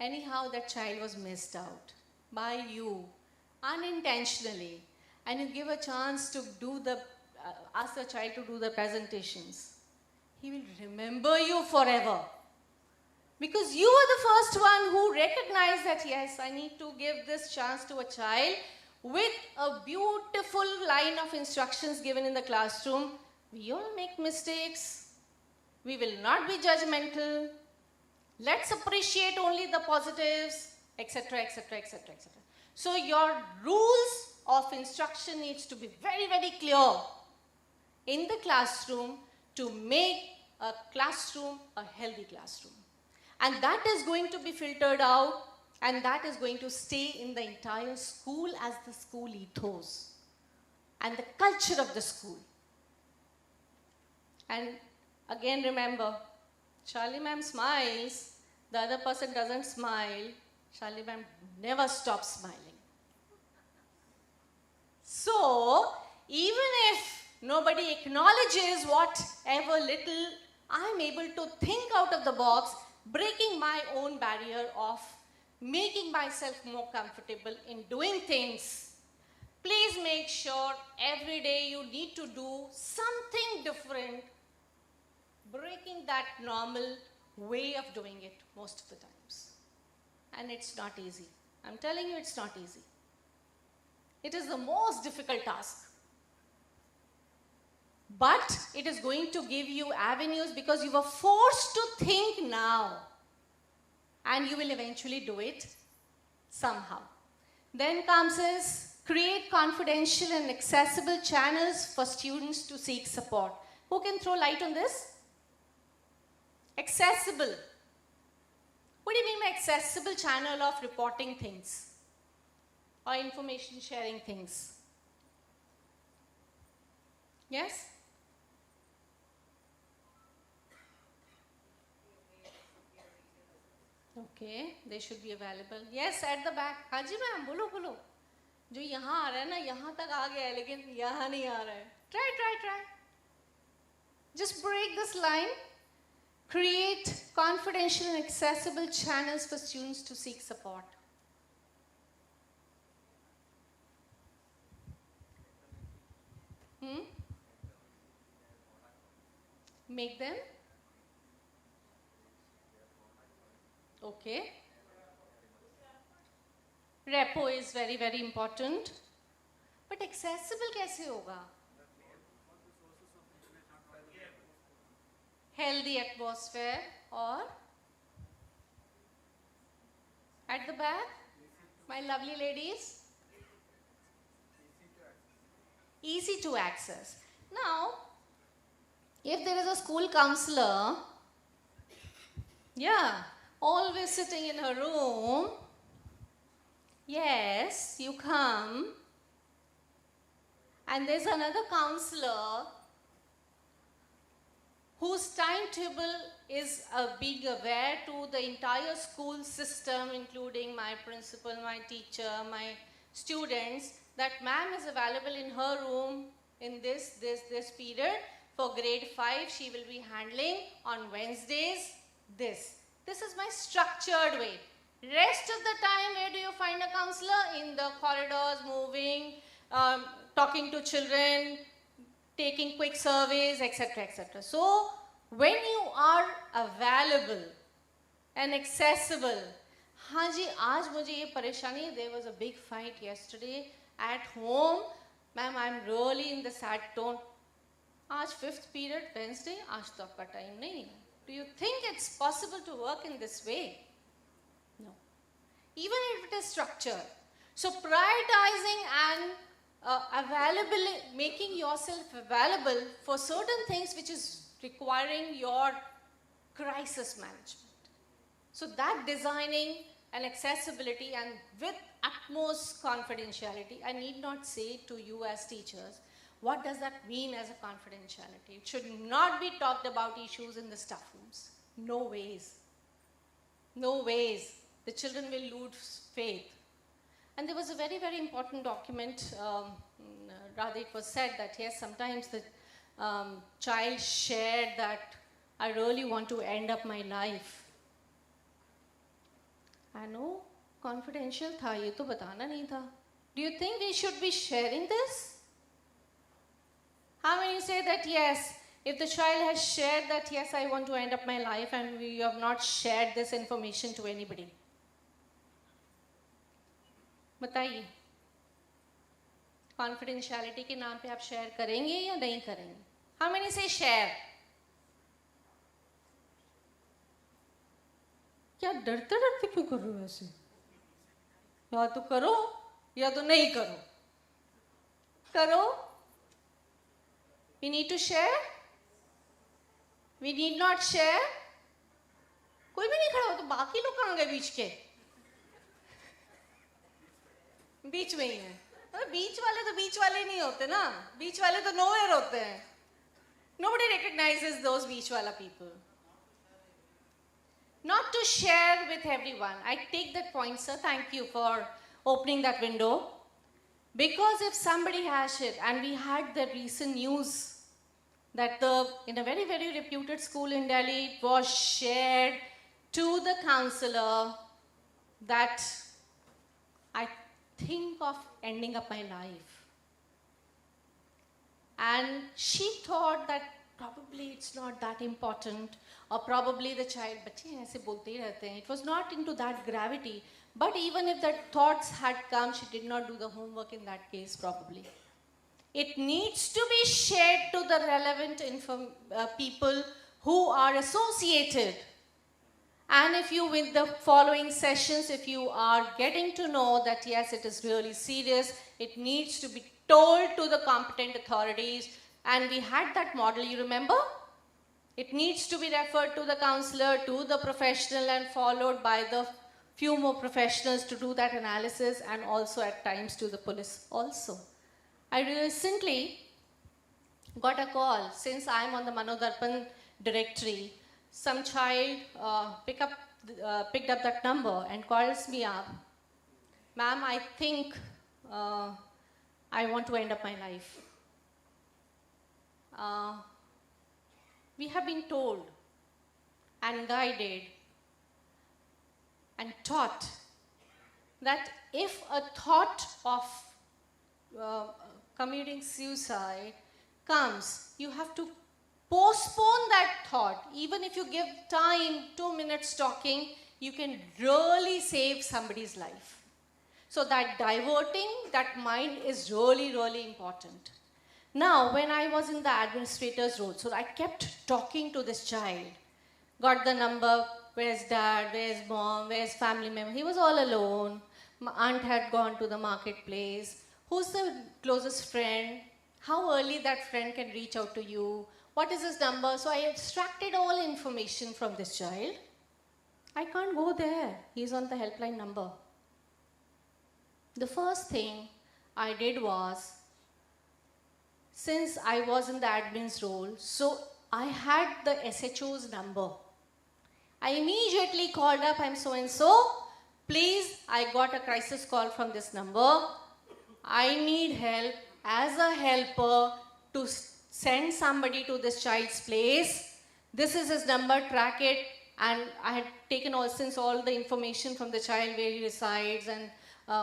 Anyhow, that child was missed out by you, unintentionally. And you give a chance to do ask the child to do the presentations. He will remember you forever. Because you were the first one who recognized that, yes, I need to give this chance to a child with a beautiful line of instructions given in the classroom. We all make mistakes. We will not be judgmental. Let's appreciate only the positives, etc., etc., etc., etc. So your rules of instruction needs to be very, very clear in the classroom to make a classroom a healthy classroom. And that is going to be filtered out, and that is going to stay in the entire school as the school ethos and the culture of the school. And again, remember, Charlie ma'am smiles, the other person doesn't smile, Charlie ma'am never stops smiling. So, even if nobody acknowledges whatever little I'm able to think out of the box, breaking my own barrier of making myself more comfortable in doing things, please make sure every day you need to do something different, breaking that normal way of doing it most of the times. And it's not easy. I'm telling you, it's not easy. It is the most difficult task. But it is going to give you avenues because you were forced to think now. And you will eventually do it somehow. Then comes is create confidential and accessible channels for students to seek support. Who can throw light on this? Accessible. What do you mean by accessible channel of reporting things or information sharing things? Yes? Okay, they should be available. Yes, at the back. हाँ जी ma'am, बोलो. जो यहाँ आ रहा है ना, यहाँ तक आ गया है, लेकिन यहाँ नहीं आ रहा है. Try. Just break this line. Create confidential and accessible channels for students to seek support. Make them? Okay. Repo is very, very important. But accessible कैसे होगा? Healthy atmosphere or at the back, my lovely ladies? Easy to access. Now, if there is a school counselor, yeah, always sitting in her room, yes, you come, and there's another counselor whose timetable is being aware to the entire school system, including my principal, my teacher, my students, that ma'am is available in her room in this period. For grade 5, she will be handling on Wednesdays this. This is my structured way. Rest of the time, where do you find a counselor? In the corridors, moving, talking to children, taking quick surveys, etc., etc. So, when you are available and accessible, हाँ जी आज मुझे ये परेशानी, there was a big fight yesterday at home, ma'am I'm really in the sad tone. आज 5th period Wednesday, आज तो आपका time नहीं है. Do you think it's possible to work in this way? No. Even if it is structured. So prioritizing and making yourself available for certain things which is requiring your crisis management. So that designing and accessibility and with utmost confidentiality, I need not say to you as teachers, what does that mean as a confidentiality? It should not be talked about issues in the staff rooms. No ways. No ways. The children will lose faith. And there was a very, very important document, rather it was said that yes, sometimes the child shared that I really want to end up my life. I know, confidential था, ये तो बताना नहीं था. Do you think we should be sharing this? How many say that yes, if the child has shared that yes, I want to end up my life and we have not shared this information to anybody? बताइए, confidentiality के नाम पे आप share करेंगे या नहीं करेंगे? How many say share? क्या डरते डरते क्यों कर रहे हो ऐसे? या तो करो या तो नहीं करो. करो. We need to share. We need not share. कोई भी नहीं खड़ा हो तो बाकी लोग कहाँ गए बीच के? बीच में ही है. बीच वाले नहीं होते ना. बीच वाले तो nowhere होते हैं. Nobody recognizes those beach wala people. Not to share with everyone. I take that point, sir. Thank you for opening that window. Because if somebody has it, and we had the recent news that in a very, very reputed school in Delhi, it was shared to the counselor that I think of ending up my life. And she thought that probably it's not that important, or probably the child, बच्चे ऐसे बोलते ही रहते हैं. It was not into that gravity. But even if that thoughts had come, she did not do the homework in that case probably. It needs to be shared to the relevant people who are associated. And if you, with the following sessions, if you are getting to know that yes, it is really serious, it needs to be told to the competent authorities. And we had that model, you remember? It needs to be referred to the counselor, to the professional, and followed by the few more professionals to do that analysis, and also at times to the police also. I recently got a call, since I am on the MANODARPAN directory. Some child picked up that number and calls me up. Ma'am, I think I want to end up my life. We have been told and guided and taught that if a thought of committing suicide comes, you have to postpone that thought. Even if you give time, 2 minutes talking, you can really save somebody's life. So that diverting that mind is really, really important. Now, when I was in the administrator's role, so I kept talking to this child. Got the number, where's dad, where's mom, where's family member. He was all alone. My aunt had gone to the marketplace. Who's the closest friend? How early that friend can reach out to you? What is his number? So I extracted all information from this child. I can't go there. He's on the helpline number. The first thing I did was, since I was in the admin's role, so I had the SHO's number. I immediately called up, I'm so and so. Please, I got a crisis call from this number. I need help as a helper to send somebody to this child's place. This is his number, track it. And I had taken all the information from the child, where he resides and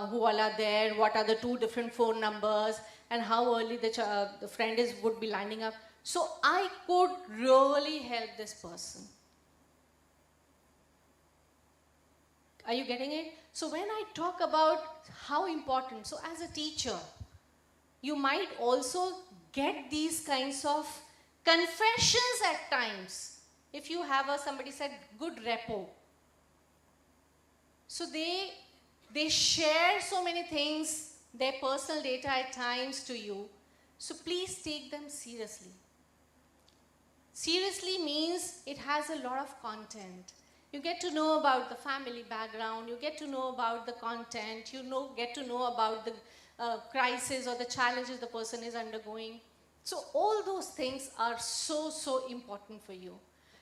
who all are there, what are the 2 different phone numbers, and how early the friend would be lining up. So I could really help this person. Are you getting it? So when I talk about how important, so as a teacher, you might also get these kinds of confessions at times. If you have somebody said good repo. So they share so many things, their personal data at times to you. So please take them seriously. Seriously means it has a lot of content. You get to know about the family background, you get to know about the content, get to know about the crisis or the challenges the person is undergoing. So all those things are so, so important for you.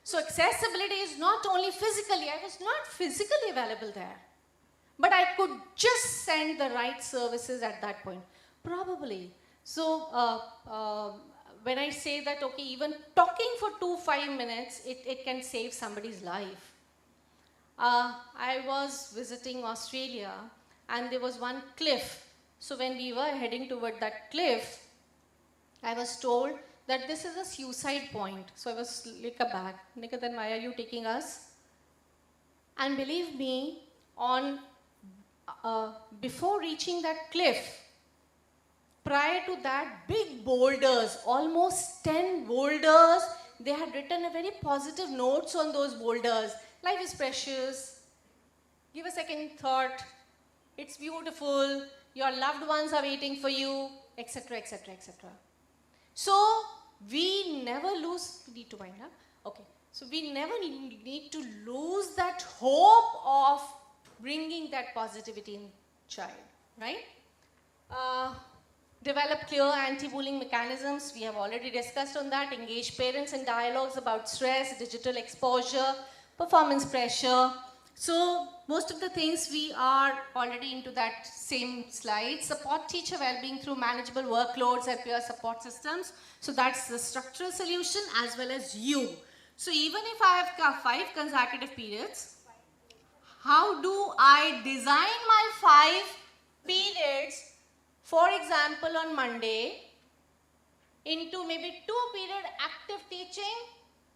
So accessibility is not only physically, I was not physically available there, but I could just send the right services at that point, probably. So when I say that, okay, even talking for 2-5 minutes, it can save somebody's life. I was visiting Australia and there was one cliff. So when we were heading toward that cliff, I was told that this is a suicide point. So I was like a bag. Nika, then why are you taking us? And believe me, before reaching that cliff, prior to that, big boulders, almost 10 boulders, they had written a very positive notes on those boulders. Life is precious. Give a second thought. It's beautiful. Your loved ones are waiting for you, etc., etc., etc. So we never lose. We need to wind up. Okay. So we never need to lose that hope of bringing that positivity in child, right? Develop clear anti-bullying mechanisms. We have already discussed on that. Engage parents in dialogues about stress, digital exposure, performance pressure. So most of the things we are already into that same slide. Support teacher well-being through manageable workloads and peer support systems. So that's the structural solution as well as you. So even if I have 5 consecutive periods, how do I design my 5 periods, for example on Monday, into maybe 2 period active teaching,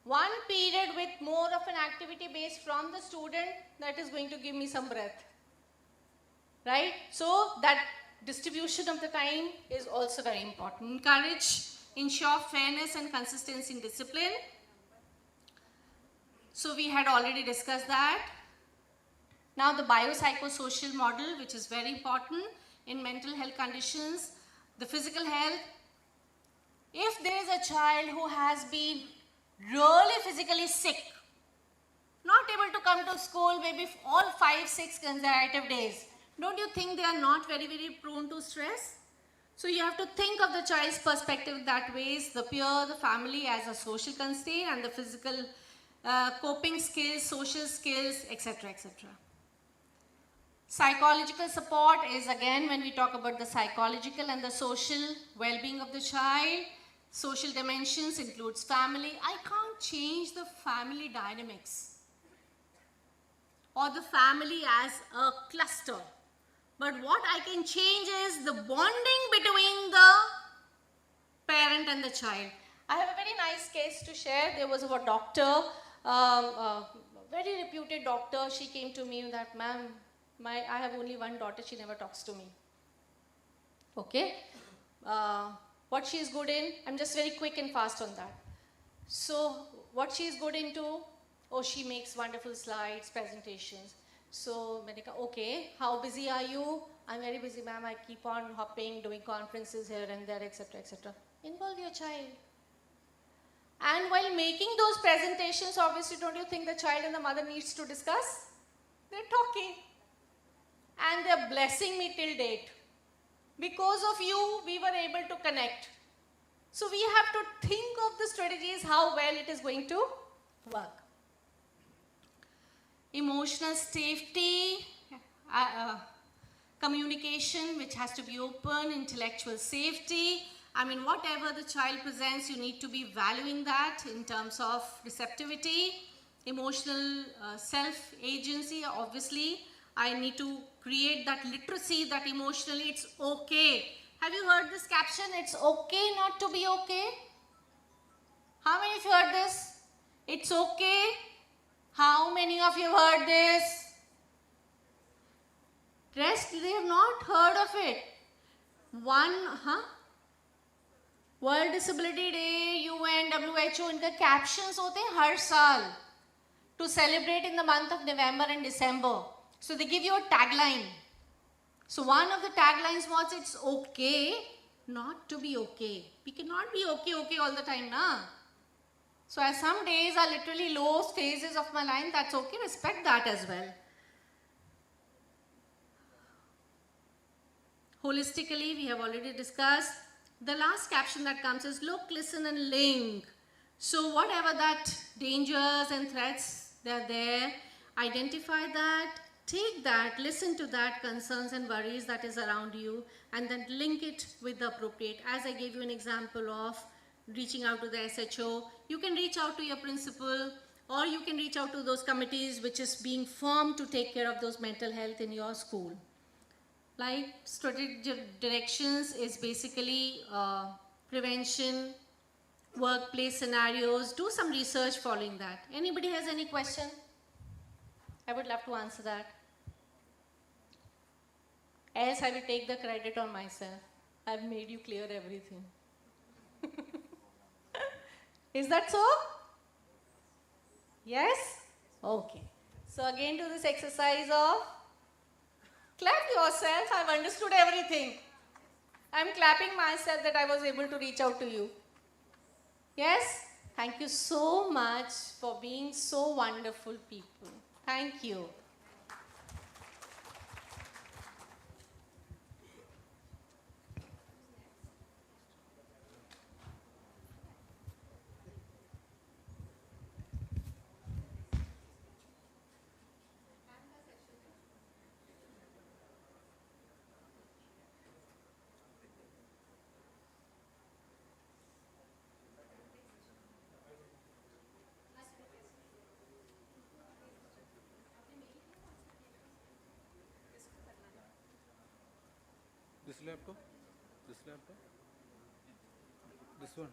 1 period with more of an activity base from the student that is going to give me some breath, right? So that distribution of the time is also very important. Encourage, ensure fairness and consistency in discipline. So we had already discussed that. Now the biopsychosocial model, which is very important in mental health conditions, the physical health. If there is a child who has been really physically sick, not able to come to school maybe all 5-6 consecutive days, don't you think they are not very, very prone to stress? So you have to think of the child's perspective that ways, the peer, the family as a social constraint and the physical coping skills, social skills, etc., etc. Psychological support is again when we talk about the psychological and the social well-being of the child. Social dimensions includes family. I can't change the family dynamics or the family as a cluster. But what I can change is the bonding between the parent and the child. I have a very nice case to share. There was a doctor, very reputed doctor. She came to me that, ma'am, I have only one daughter, she never talks to me. Okay? What she is good in, I'm just very quick and fast on that. So, what she is good into, oh, she makes wonderful slides, presentations. So, okay, how busy are you? I'm very busy, ma'am. I keep on hopping, doing conferences here and there, etc., etc. Involve your child. And while making those presentations, obviously, don't you think the child and the mother needs to discuss? They're talking. And they're blessing me till date. Because of you, we were able to connect. So we have to think of the strategies, how well it is going to work. Emotional safety, communication, which has to be open, intellectual safety. I mean, whatever the child presents, you need to be valuing that in terms of receptivity, emotional self-agency. Obviously, I need to create that literacy that emotionally it's okay. Have you heard this caption? It's okay not to be okay. How many of you heard this? It's okay. How many of you have heard this? Rest, they have not heard of it. World Disability Day, UN, WHO, इनका captions होते हैं हर साल to celebrate in the month of November and December. So they give you a tagline. So one of the taglines was, it's okay not to be okay. We cannot be okay all the time, na? So as some days are literally low phases of my life, that's okay, respect that as well. Holistically, we have already discussed. The last caption that comes is look, listen and link. So whatever that dangers and threats that are there, identify that, take that, listen to that concerns and worries that is around you, and then link it with the appropriate. As I gave you an example of reaching out to the SHO, you can reach out to your principal, or you can reach out to those committees which is being formed to take care of those mental health in your school. Like strategic directions is basically prevention, workplace scenarios. Do some research following that. Anybody has any question? I would love to answer that. Else I will take the credit on myself. I've made you clear everything. Is that so? Yes? Okay. So again do this exercise of clap yourself. I've understood everything. I'm clapping myself that I was able to reach out to you. Yes? Thank you so much for being so wonderful people. Thank you. This laptop? This one?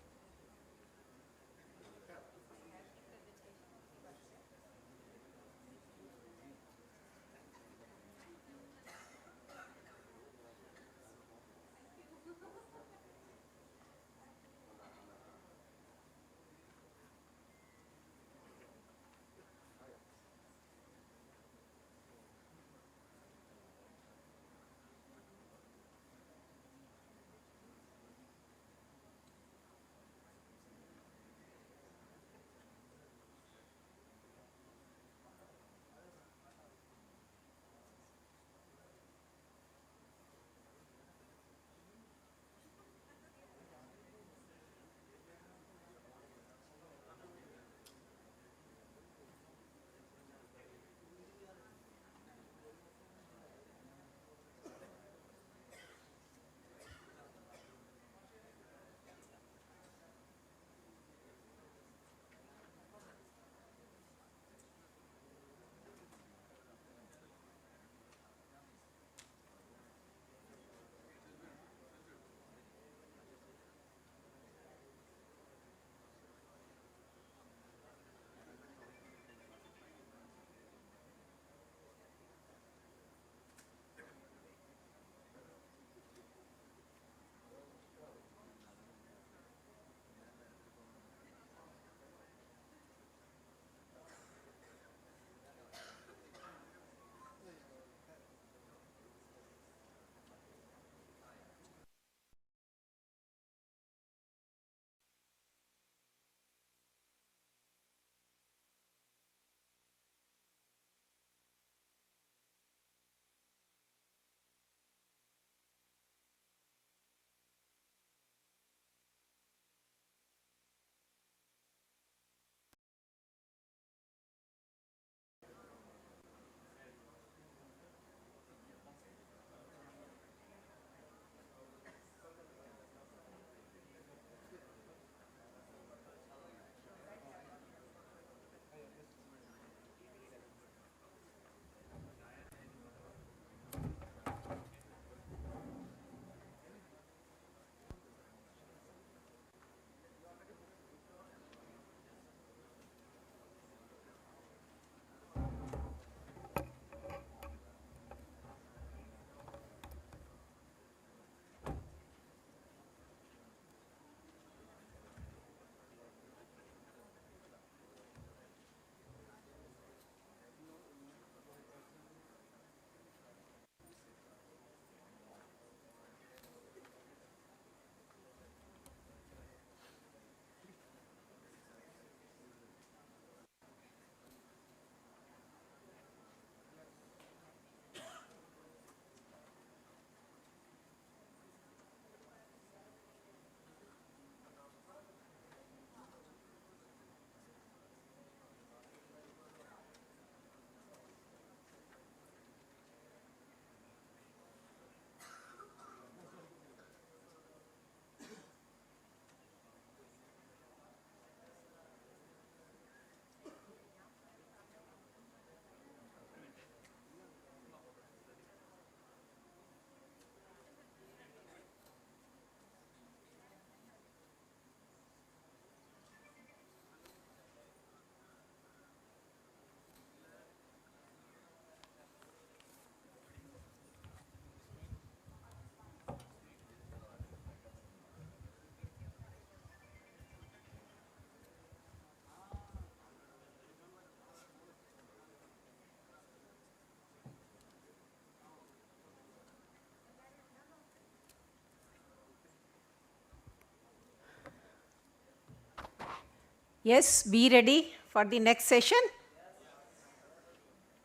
Yes, be ready for the next session.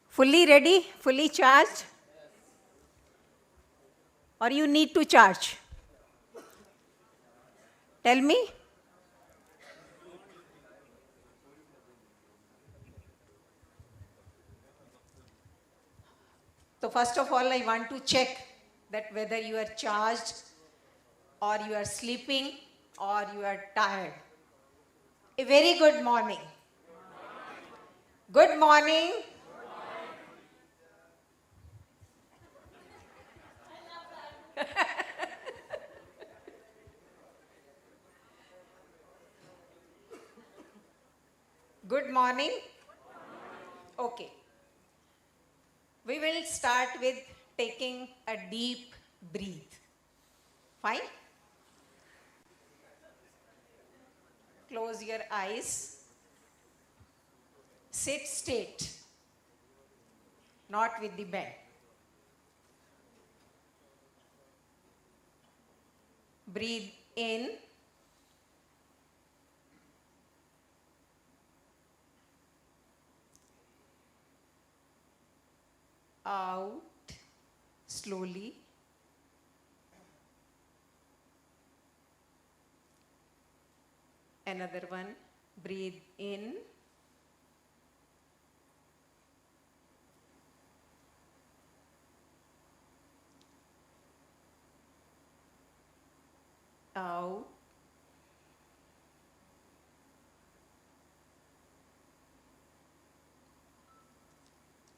Fully ready, fully charged? Or you need to charge? Tell me. So first of all, I want to check that whether you are charged or you are sleeping or you are tired. A very good morning. Good morning. Good morning. Okay. We will start with taking a deep breath. Fine? Close your eyes. Sit straight, not with the bend. Breathe in. Out slowly. Another one. Breathe in. Out.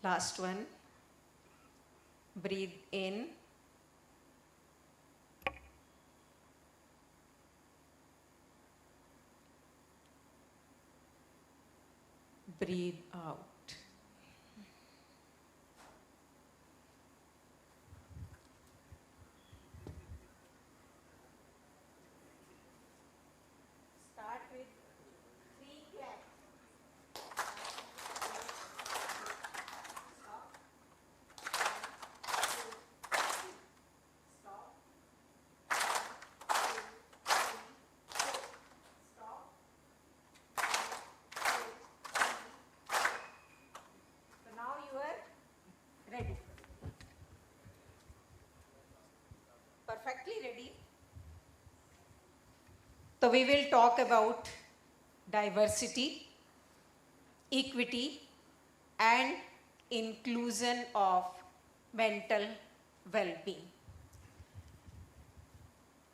Last one. Breathe in. Breathe out. Start with 3 claps. So now you are ready. Perfectly ready. So we will talk about diversity, equity, and inclusion of mental well-being.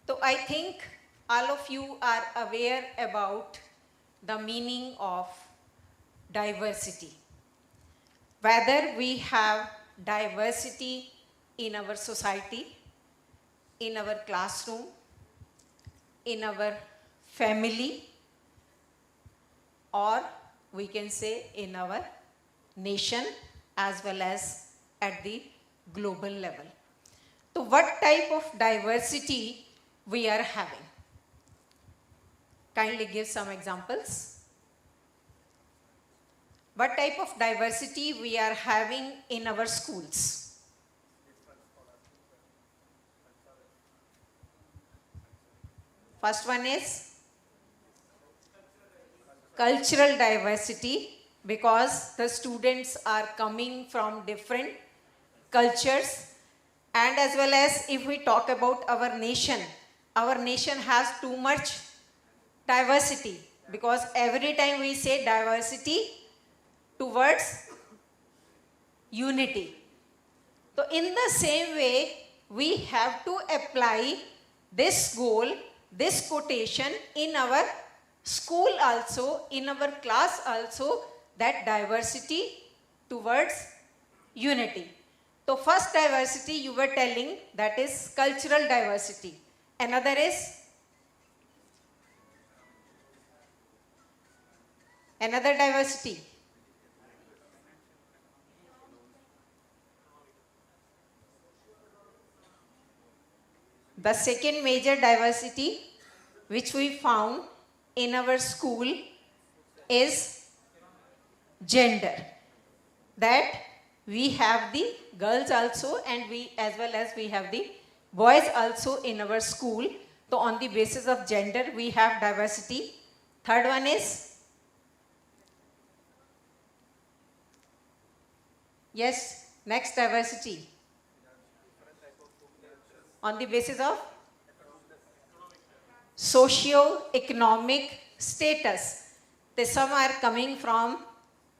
So I think all of you are aware about the meaning of diversity. Whether we have diversity in our society, in our classroom, in our family, or we can say in our nation as well as at the global level. So what type of diversity we are having? Kindly give some examples. What type of diversity we are having in our schools? First one is cultural diversity, because the students are coming from different cultures, and as well as if we talk about our nation has too much diversity, because every time we say diversity towards unity. So in the same way, we have to apply this goal, this quotation in our school also, in our class also, that diversity towards unity. So first diversity you were telling, that is cultural diversity. Another is another diversity. The second major diversity which we found in our school is gender. That we have the girls also, and we as well as we have the boys also in our school. So on the basis of gender we have diversity. Third one is Yes, next diversity. On the basis of socio-economic status. Some are coming from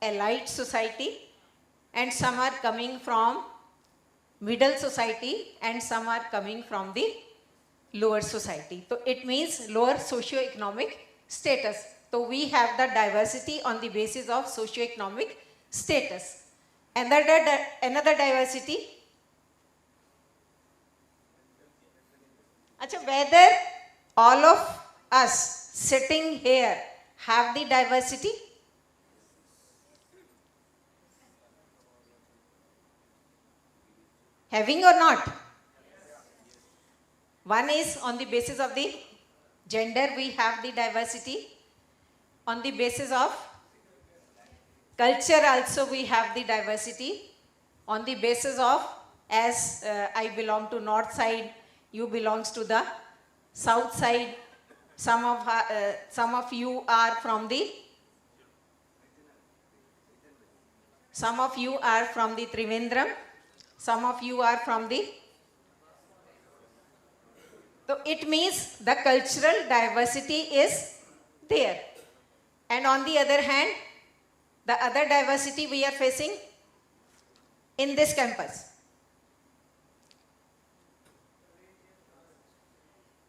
elite society and some are coming from middle society and some are coming from the lower society. So it means lower socio-economic status. So we have the diversity on the basis of socio-economic status. Another diversity. Achha, whether all of us sitting here have the diversity? Having or not? One is on the basis of the gender, we have the diversity. On the basis of culture also we have the diversity. On the basis of, as I belong to north side, you belongs to the south side. Some of you are from the Trivandrum. Some of you are from the. So it means the cultural diversity is there. And on the other hand, the other diversity we are facing in this campus.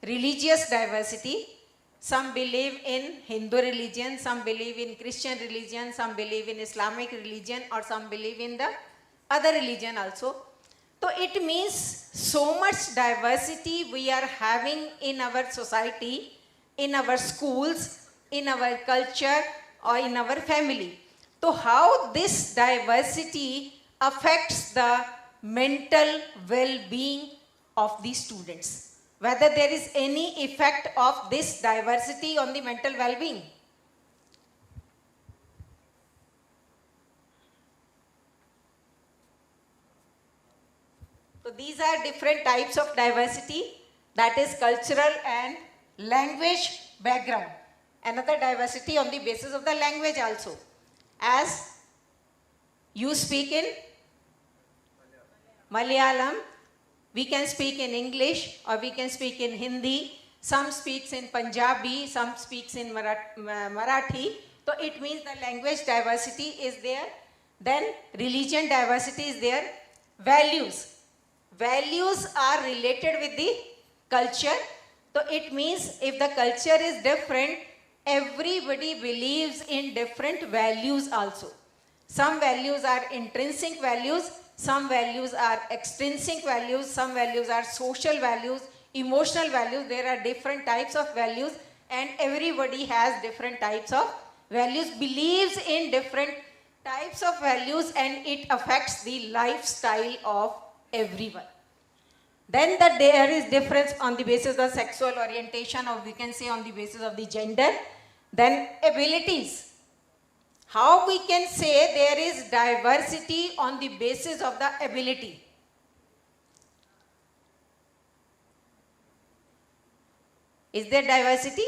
Religious diversity. Some believe in Hindu religion, some believe in Christian religion, some believe in Islamic religion, or some believe in the other religion also. So it means so much diversity we are having in our society, in our schools, in our culture, or in our family. So how this diversity affects the mental well-being of the students? Whether there is any effect of this diversity on the mental well-being? So these are different types of diversity, that is cultural and language background. Another diversity on the basis of the language also. As you speak in Malayalam, we can speak in English or we can speak in Hindi. Some speaks in Punjabi, some speaks in Marathi. So it means the language diversity is there. Then religion diversity is there. Values. Values are related with the culture. So it means if the culture is different, everybody believes in different values also. Some values are intrinsic values, some values are extrinsic values, some values are social values, emotional values. There are different types of values and everybody has different types of values, believes in different types of values, and it affects the lifestyle of everyone. Then there is difference on the basis of sexual orientation, or we can say on the basis of the gender. Then abilities. How we can say there is diversity on the basis of the ability? Is there diversity?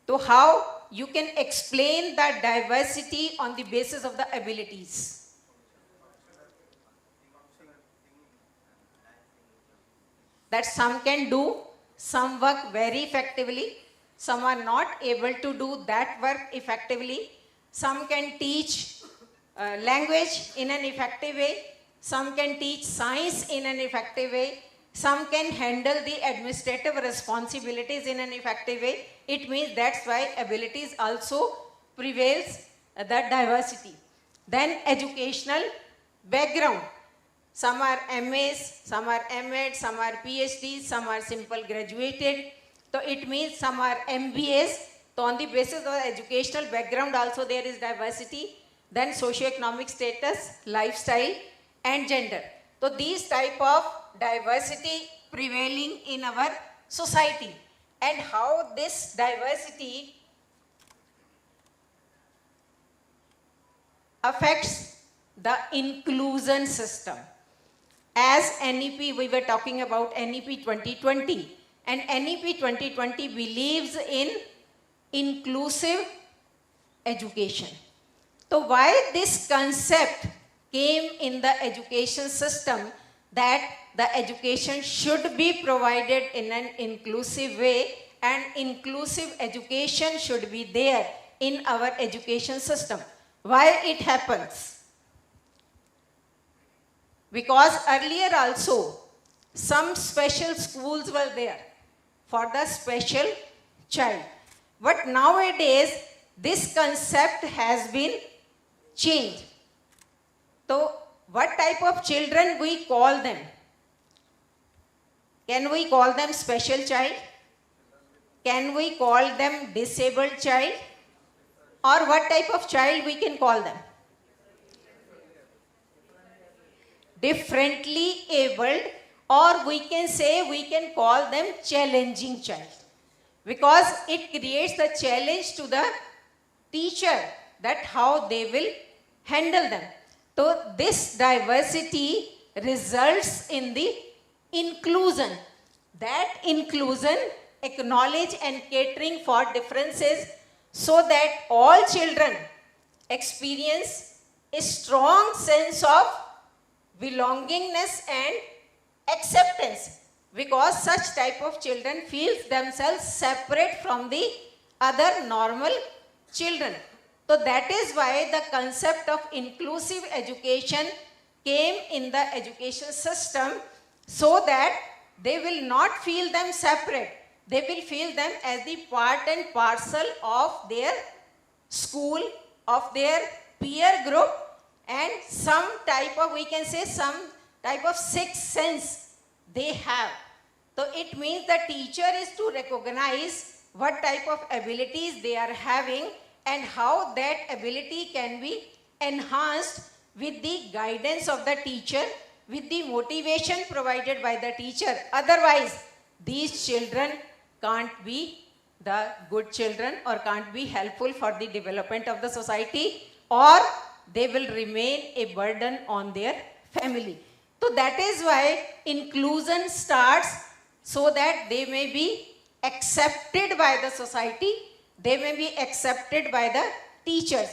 So how you can explain the diversity on the basis of the abilities? That some can do some work very effectively, some are not able to do that work effectively. Some can teach language in an effective way. Some can teach science in an effective way. Some can handle the administrative responsibilities in an effective way. It means that's why abilities also prevails the diversity. Then educational background. Some are MAs, some are MEd, some are PhDs, some are simple graduated. So it means some are MBAs. So on the basis of educational background also there is diversity. Then socio-economic status, lifestyle and gender. So these type of diversity prevailing in our society, and how this diversity affects the inclusion system. As NEP, we were talking about NEP 2020, and NEP 2020 believes in inclusive education. So why this concept came in the education system that the education should be provided in an inclusive way and inclusive education should be there in our education system. Why it happens? Because earlier also some special schools were there for the special child. But nowadays this concept has been changed. So what type of children we call them? Can we call them special child? Can we call them disabled child? Or what type of child we can call them? Differently abled, or we can say we can call them challenging child. Because it creates the challenge to the teacher that how they will handle them. So this diversity results in the inclusion. That inclusion acknowledge and catering for differences so that all children experience a strong sense of belongingness and acceptance, because such type of children feel themselves separate from the other normal children. So that is why the concept of inclusive education came in the education system, so that they will not feel them separate. They will feel them as the part and parcel of their school, of their peer group, and some type of, we can say, some type of sixth sense they have. So it means the teacher is to recognize what type of abilities they are having and how that ability can be enhanced with the guidance of the teacher, with the motivation provided by the teacher. Otherwise, these children can't be the good children or can't be helpful for the development of the society, or they will remain a burden on their family. So that is why inclusion starts, so that they may be accepted by the society, they may be accepted by the teachers.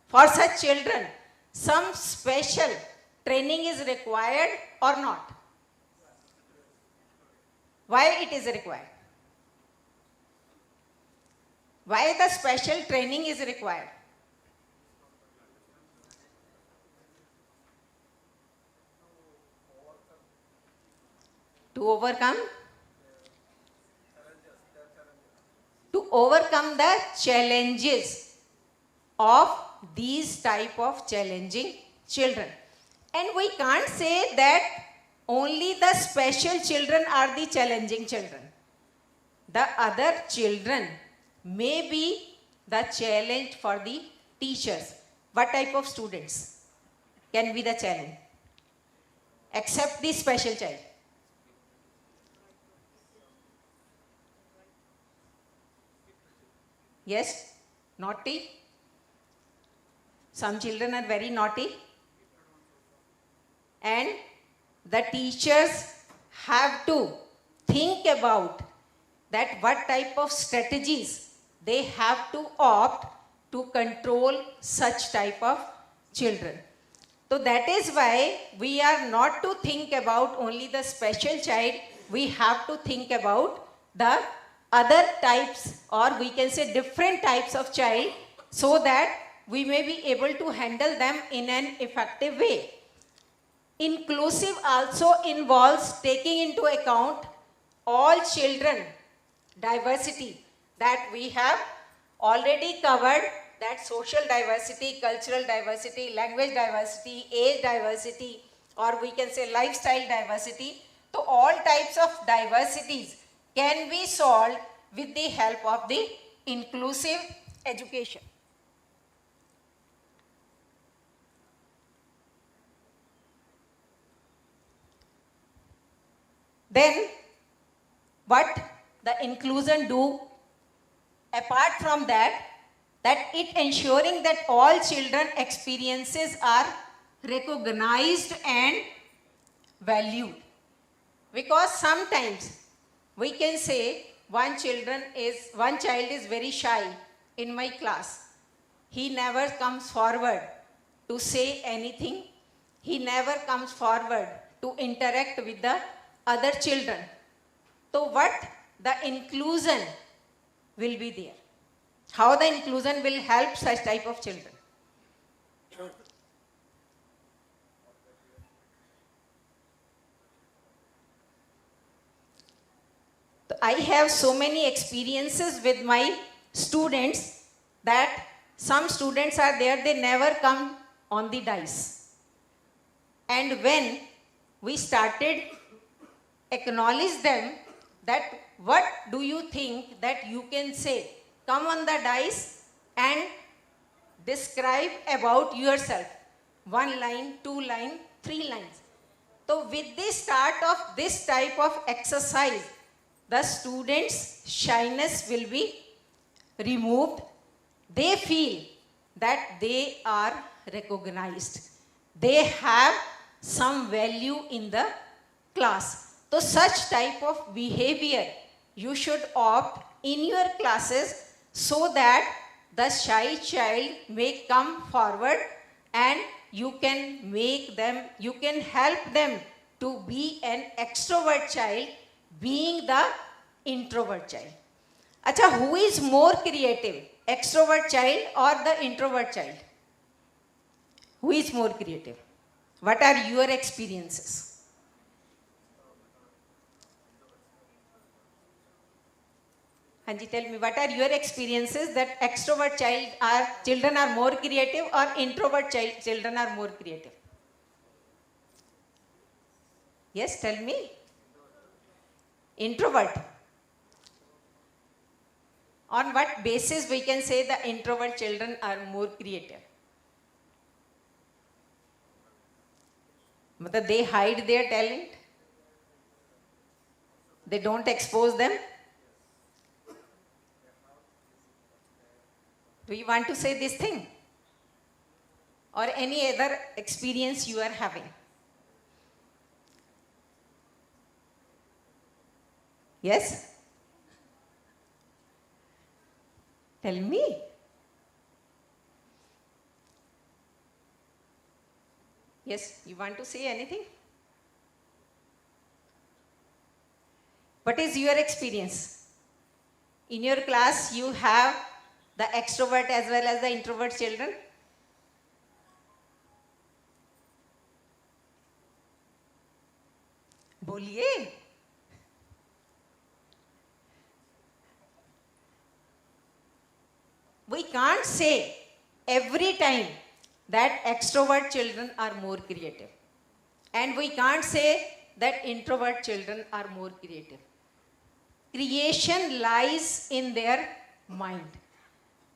For such children, some special training is required or not? Why it is required? Why the special training is required? To overcome the challenges of these type of challenging children. And we can't say that only the special children are the challenging children. The other children may be the challenge for the teachers. What type of students can be the challenge? Except the special child. Yes? Naughty? Some children are very naughty. And the teachers have to think about that what type of strategies they have to opt to control such type of children. So that is why we are not to think about only the special child, we have to think about the other types, or we can say different types of child, so that we may be able to handle them in an effective way. Inclusive also involves taking into account all children diversity that we have already covered, that social diversity, cultural diversity, language diversity, age diversity, or we can say lifestyle diversity. So all types of diversities can be solved with the help of the inclusive education. Then what the inclusion do? Apart from that it ensuring that all children experiences are recognized and valued. Because sometimes we can say one child is very shy in my class, he never comes forward to say anything. He never comes forward to interact with the other children. So what the inclusion will be there? How the inclusion will help such type of children? I have so many experiences with my students that some students are there, they never come on the dice. And when we started acknowledge them that what do you think that you can say, come on the dice and describe about yourself. 1 line, 2 line, 3 lines. So with the start of this type of exercise, the students' shyness will be removed. They feel that they are recognized. They have some value in the class. So such type of behavior you should opt in your classes so that the shy child may come forward and you can make them, you can help them to be an extrovert child being the introvert child. Acha, who is more creative, extrovert child or the introvert child? Who is more creative? What are your experiences? Hanji, tell me, what are your experiences that extrovert children are more creative or introvert children are more creative? Yes, tell me. Introvert. On what basis we can say the introvert children are more creative? Matlab they hide their talent. They don't expose them. Do you want to say this thing? Or any other experience you are having? Yes? Tell me. Yes, you want to say anything? What is your experience? In your class, you have the extrovert as well as the introvert children? बोलिए. We can't say every time that extrovert children are more creative. And we can't say that introvert children are more creative. Creation lies in their mind.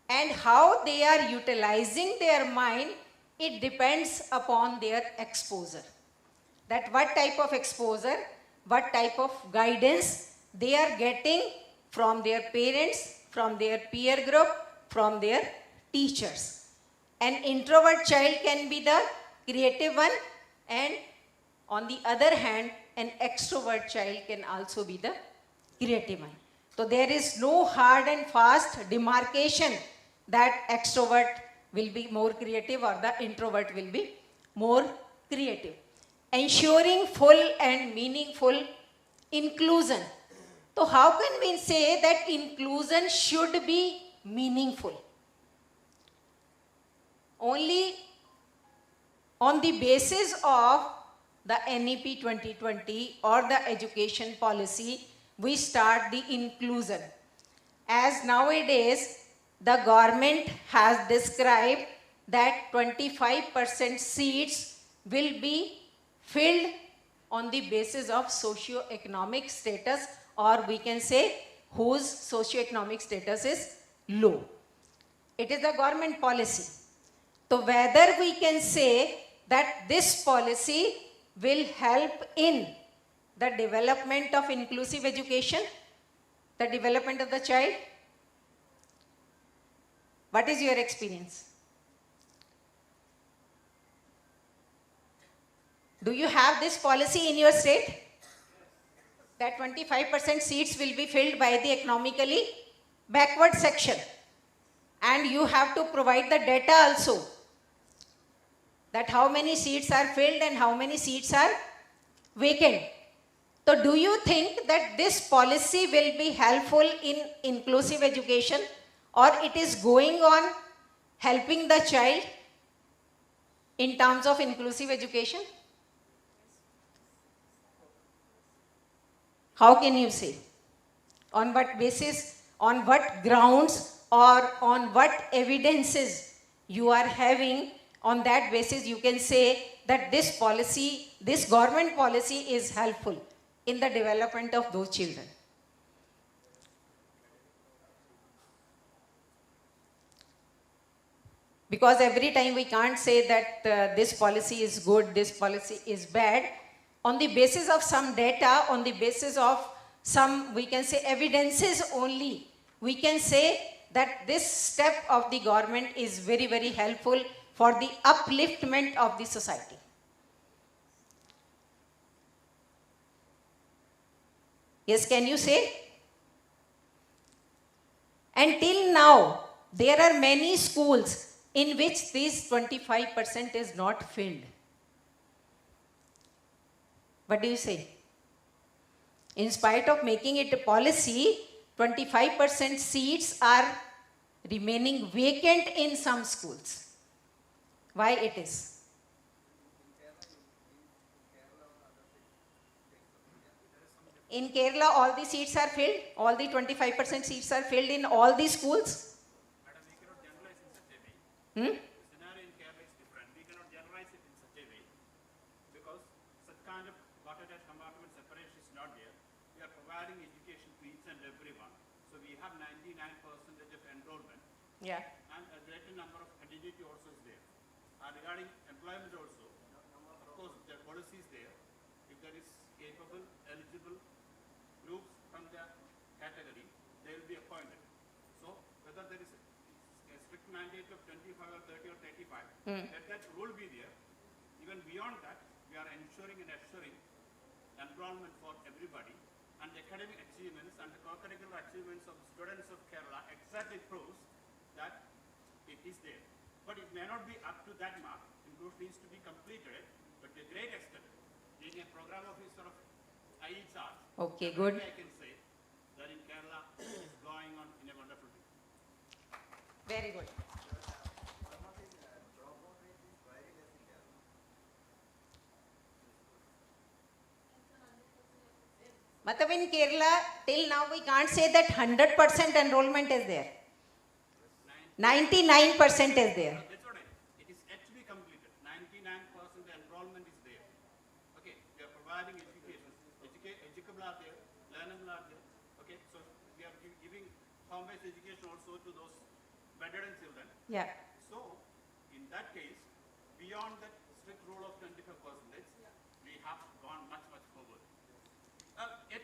And how they are utilizing their mind, it depends upon their exposure. That what type of exposure, what type of guidance they are getting from their parents, from their peer group, from their teachers. An introvert child can be the creative one, and on the other hand, an extrovert child can also be the creative one. So there is no hard and fast demarcation that extrovert will be more creative or the introvert will be more creative. Ensuring full and meaningful inclusion. So how can we say that inclusion should be meaningful? Only on the basis of the NEP 2020 or the education policy, we start the inclusion. As nowadays, the government has described that 25% seats will be filled on the basis of socio-economic status, or we can say whose socio-economic status is low. It is the government policy. So whether we can say that this policy will help in the development of inclusive education, the development of the child? What is your experience? Do you have this policy in your state? That 25% seats will be filled by the economically backward section. and you have to provide the data also, that how many seats are filled and how many seats are vacant. So do you think that this policy will be helpful in inclusive education, or it is going on helping the child in terms of inclusive education? How can you say? On what basis, on what grounds, or on what evidences you are having? On that basis you can say that this policy, this government policy is helpful in the development of those children. Because every time we can't say that this policy is good, this policy is bad. On the basis of some data, on the basis of some, we can say, evidences only, we can say that this step of the government is very, very helpful for the upliftment of the society. Yes, can you say? Until now, there are many schools in which this 25% is not filled. What do you say? In spite of making it a policy, 25% seats are remaining vacant in some schools. Why it is? In Kerala, all the seats are filled? All the 25% seats are filled in all the schools? Madam, we cannot generalize in such a way. Hmm? The scenario in Kerala is different. We cannot generalize it in such a way because such kind of watertight compartment separation is not there. We are providing education to each and everyone. So we have 99% of enrollment, Yeah. and a greater number of candidate also is there. Regarding employment also, of course, the policy is there. If there is capable, eligible groups from the category, they will be appointed. So whether there is a strict mandate of 25 or 30 or 35, let that rule be there. Even beyond that, we are ensuring and assuring enrollment for everybody, and the academic achievements and the co-curricular achievements of students of Kerala exactly proves that it is there. But it may not be up to that mark. Inclusion needs to be completed, but to a great extent. Being a program officer of IHR, Okay, good. I can say that in Kerala it is going on in a wonderful way. Very good. Matlab in Kerala, till now we can't say that 100% enrollment is there. 99% is there. That's what it is yet to be completed. 99% enrollment is there. Okay, we are providing education. Educable are there, learnable are there. Okay, so we are giving home-based education also to those bedridden children. Yeah. So, in that case, beyond that strict rule of 25%, we have gone much, much forward. Yet,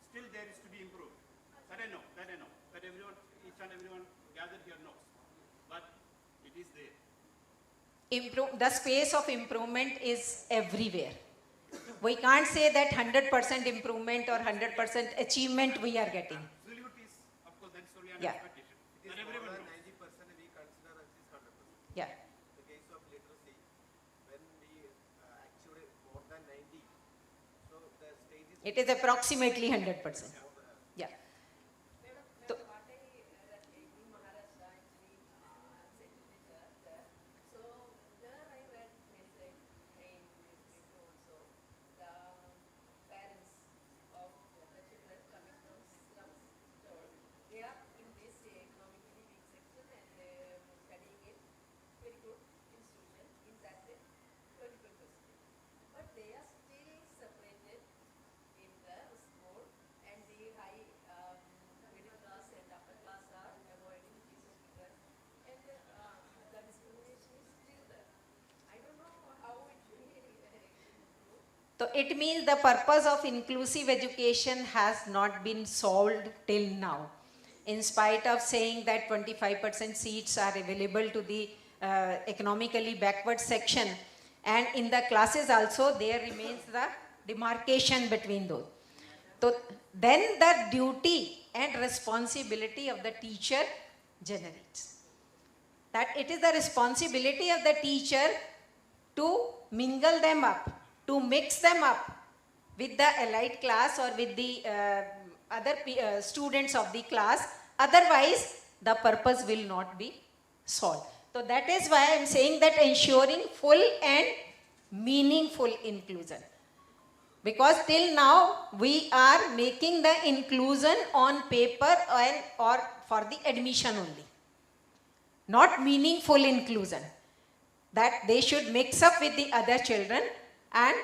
still there is to be improved. That I know, that everyone, each and everyone gathered here knows. But it is there. The space of improvement is everywhere. We can't say that 100% improvement or 100% achievement we are getting. Absolute is, of course, that is only an Yeah. expectation. But everyone knows. 90% we consider as is 100%. Yeah. The case of literacy, when we actually more than 90, so the stage is It is approximately 100%. Yeah. So, So it means the purpose of inclusive education has not been solved till now. In spite of saying that 25% seats are available to the economically backward section, and in the classes also there remains the demarcation between those. So then the duty and responsibility of the teacher generates. that it is the responsibility of the teacher to mingle them up, to mix them up with the elite class or with the other students of the class. Otherwise, the purpose will not be solved. So that is why I am saying that ensuring full and meaningful inclusion. Because till now, we are making the inclusion on paper or for the admission only. Not meaningful inclusion. That they should mix up with the other children and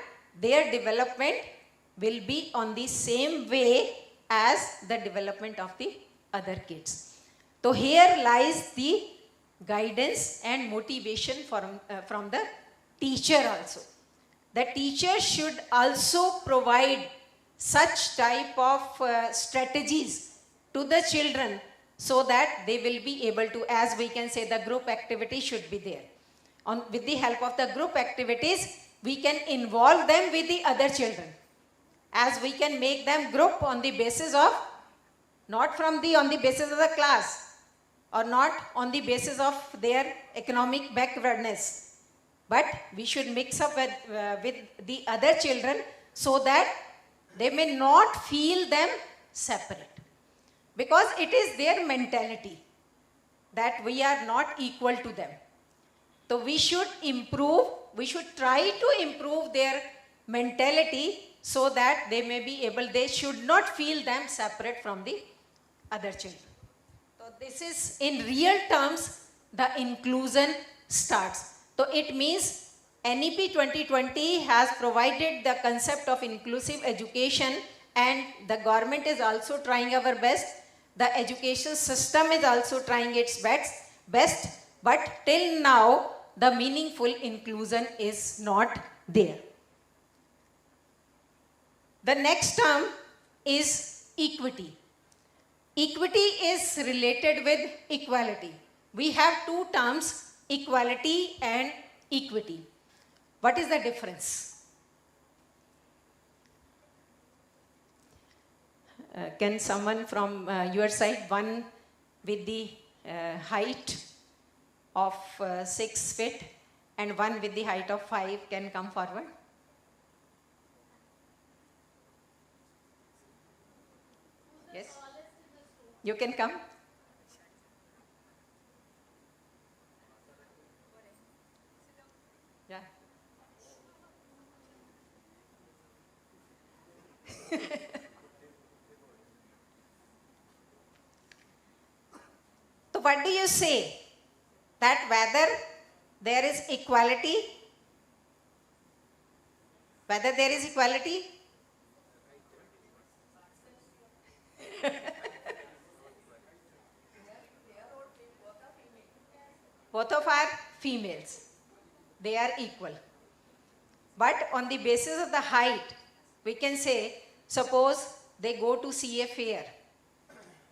their development will be on the same way as the development of the other kids. So here lies the guidance and motivation from the teacher also. The teacher should also provide such type of strategies to the children so that they will be able to, as we can say, the group activity should be there. With the help of the group activities, we can involve them with the other children. As we can make them group on the basis of, not on the basis of the class or not on the basis of their economic backwardness, but we should mix up with the other children so that they may not feel them separate. Because it is their mentality that we are not equal to them. So we should improve, we should try to improve their mentality so that they may be able, they should not feel them separate from the other children. So this is, in real terms, the inclusion starts. So it means NEP 2020 has provided the concept of inclusive education, and the government is also trying our best. The education system is also trying its best, but till now the meaningful inclusion is not there. The next term is equity. Equity is related with equality. We have two terms, equality and equity. What is the difference? Can someone from your side, one with the height of 6 feet and one with the height of 5, can come forward? Yes? You can come. Yeah. So what do you say? That whether there is equality? Whether there is equality? Both of are females. They are equal. But on the basis of the height, we can say, suppose they go to see a fair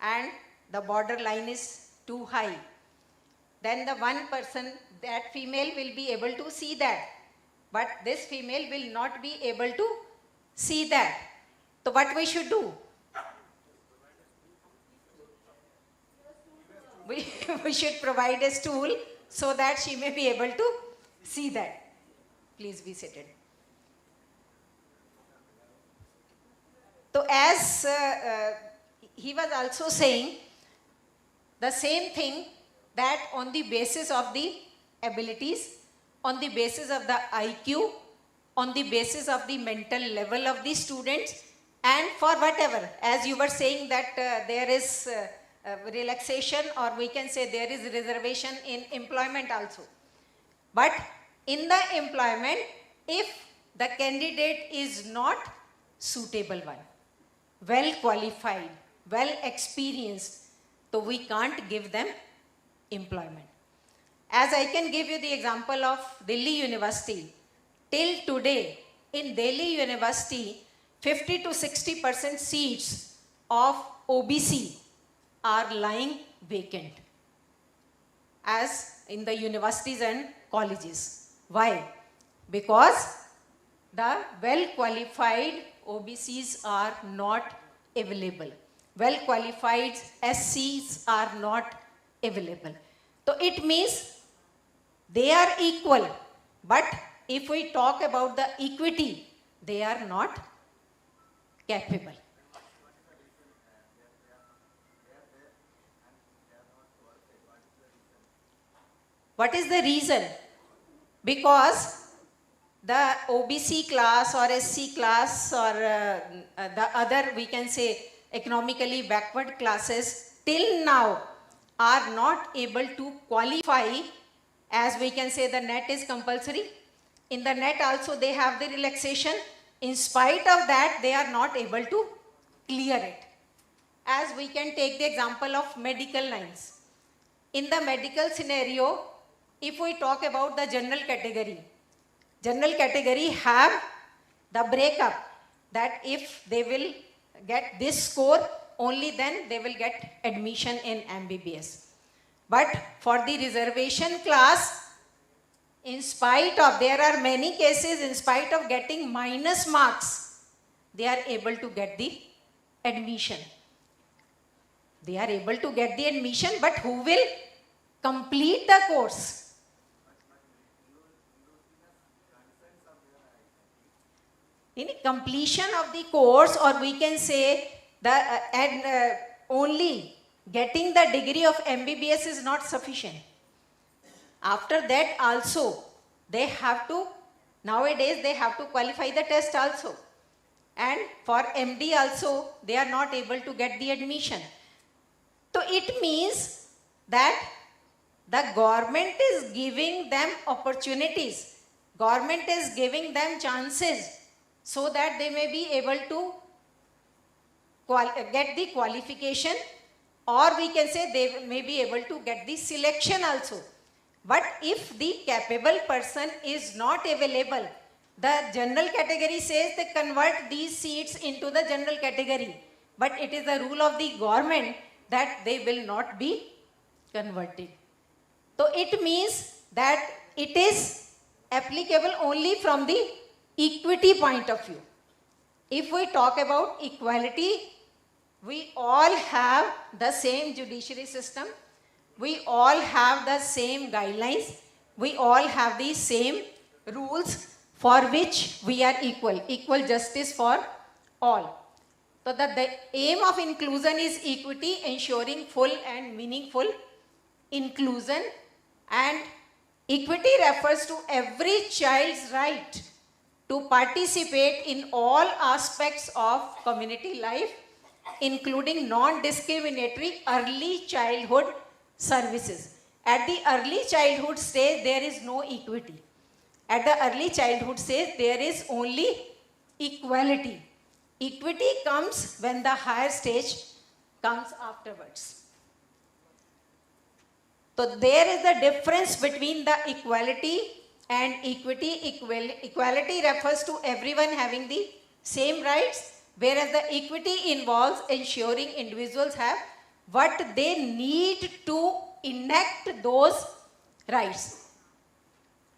and the border line is too high. Then the one person, that female will be able to see that. But this female will not be able to see that. So what we should do? We should provide a stool so that she may be able to see that. Please be seated. So as he was also saying, the same thing, that on the basis of the abilities, on the basis of the IQ, on the basis of the mental level of the students, and for whatever, as you were saying that there is relaxation, or we can say there is reservation in employment also. But in the employment, if the candidate is not suitable one, well qualified, well experienced, so we can't give them employment. As I can give you the example of Delhi University. Till today, in Delhi University, 50 to 60% seats of OBC are lying vacant as in the universities and colleges. Why? Because the well-qualified OBCs are not available. Well-qualified SCs are not available. So it means they are equal, but if we talk about the equity, they are not capable. What is the reason? Because the OBC class or SC class or the other, we can say, economically backward classes till now are not able to qualify, as we can say the net is compulsory. In the net also they have the relaxation. In spite of that, they are not able to clear it. As we can take the example of medical lines. In the medical scenario, if we talk about the general category have the breakup that if they will get this score, only then they will get admission in MBBS. But for the reservation class, in spite of, there are many cases, in spite of getting minus marks, they are able to get the admission. They are able to get the admission, but who will complete the course? In completion of the course, or we can say the only getting the degree of MBBS is not sufficient. After that also, they have to, nowadays they have to qualify the test also. And for MD also, they are not able to get the admission. So it means that the government is giving them opportunities. Government is giving them chances so that they may be able to get the qualification, or we can say they may be able to get the selection also. But if the capable person is not available, the general category says they convert these seats into the general category. But it is the rule of the government that they will not be converted. So it means that it is applicable only from the equity point of view. If we talk about equality, we all have the same judiciary system. We all have the same guidelines. We all have the same rules for which we are equal. Equal justice for all. So the aim of inclusion is equity, ensuring full and meaningful inclusion, and equity refers to every child's right to participate in all aspects of community life, including non-discriminatory early childhood services. At the early childhood stage, there is no equity. At the early childhood stage, there is only equality. Equity comes when the higher stage comes afterwards. So there is a difference between the equality and equity. Equality refers to everyone having the same rights, whereas the equity involves ensuring individuals have what they need to enact those rights.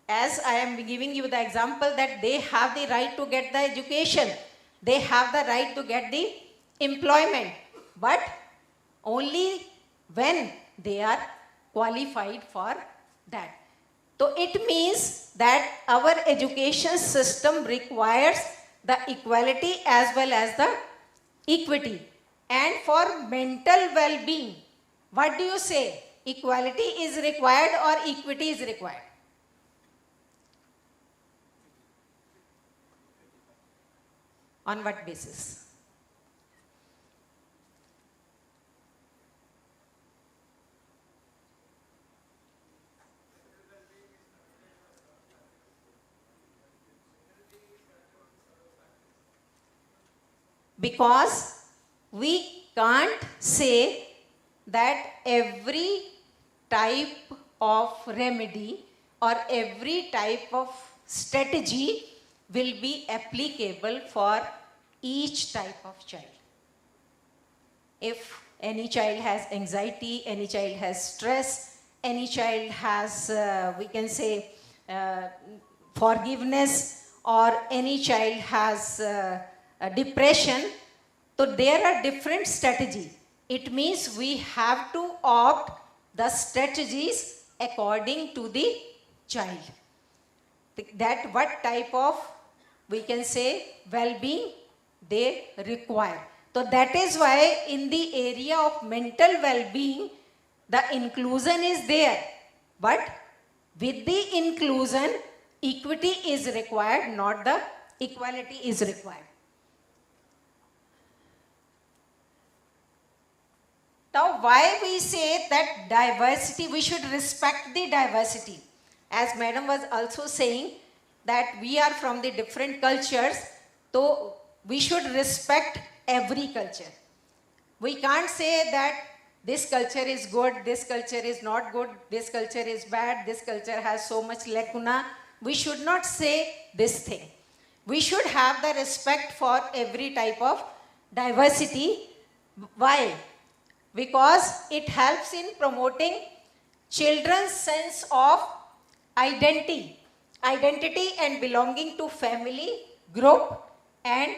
As I am giving you the example that they have the right to get the education, they have the right to get the employment, but only when they are qualified for that. So it means that our education system requires the equality as well as the equity. And for mental well-being, what do you say? Equality is required or equity is required? On what basis? Because we can't say that every type of remedy or every type of strategy will be applicable for each type of child. If any child has anxiety, any child has stress, any child has, we can say, forgiveness, or any child has depression, so there are different strategies. It means we have to opt the strategies according to the child. That what type of, we can say, well-being they require. So that is why in the area of mental well-being, the inclusion is there. But with the inclusion, equity is required, not the equality is required. Now, why we say that diversity, we should respect the diversity. As madam was also saying that we are from the different cultures, so we should respect every culture. We can't say that this culture is good, this culture is not good, this culture is bad, this culture has so much lacuna. We should not say this thing. We should have the respect for every type of diversity. Why? Because it helps in promoting children's sense of identity and belonging to family, group and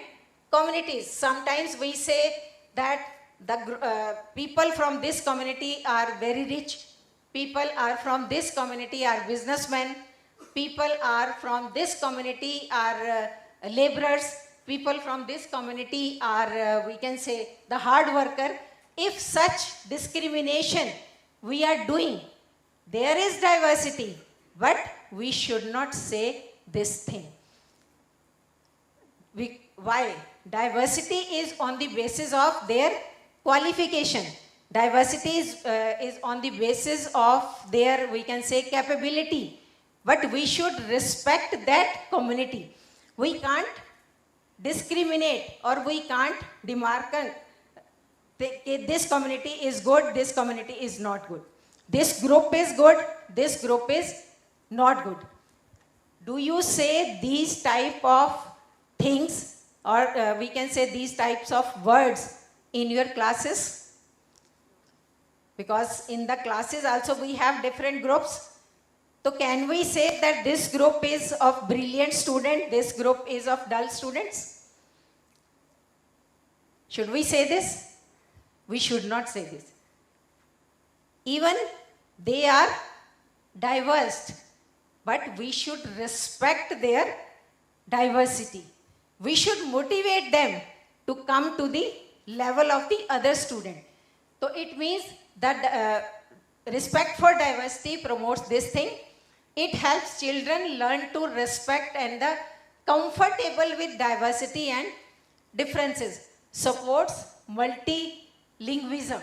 communities. Sometimes we say that the people from this community are very rich, people are from this community are businessmen, people are from this community are laborers, people from this community are, we can say, the hard worker. If such discrimination we are doing, there is diversity, but we should not say this thing. Why? Diversity is on the basis of their qualification. Diversity is on the basis of their, we can say, capability. But we should respect that community. We can't discriminate or we can't demarcate. This community is good, this community is not good. This group is good, this group is not good. Do you say these type of things, or we can say these types of words in your classes? Because in the classes also we have different groups. So can we say that this group is of brilliant students, this group is of dull students? Should we say this? We should not say this. Even they are diverse, but we should respect their diversity. We should motivate them to come to the level of the other student. So it means that respect for diversity promotes this thing. It helps children learn to respect and the comfortable with diversity and differences. Supports multilingualism.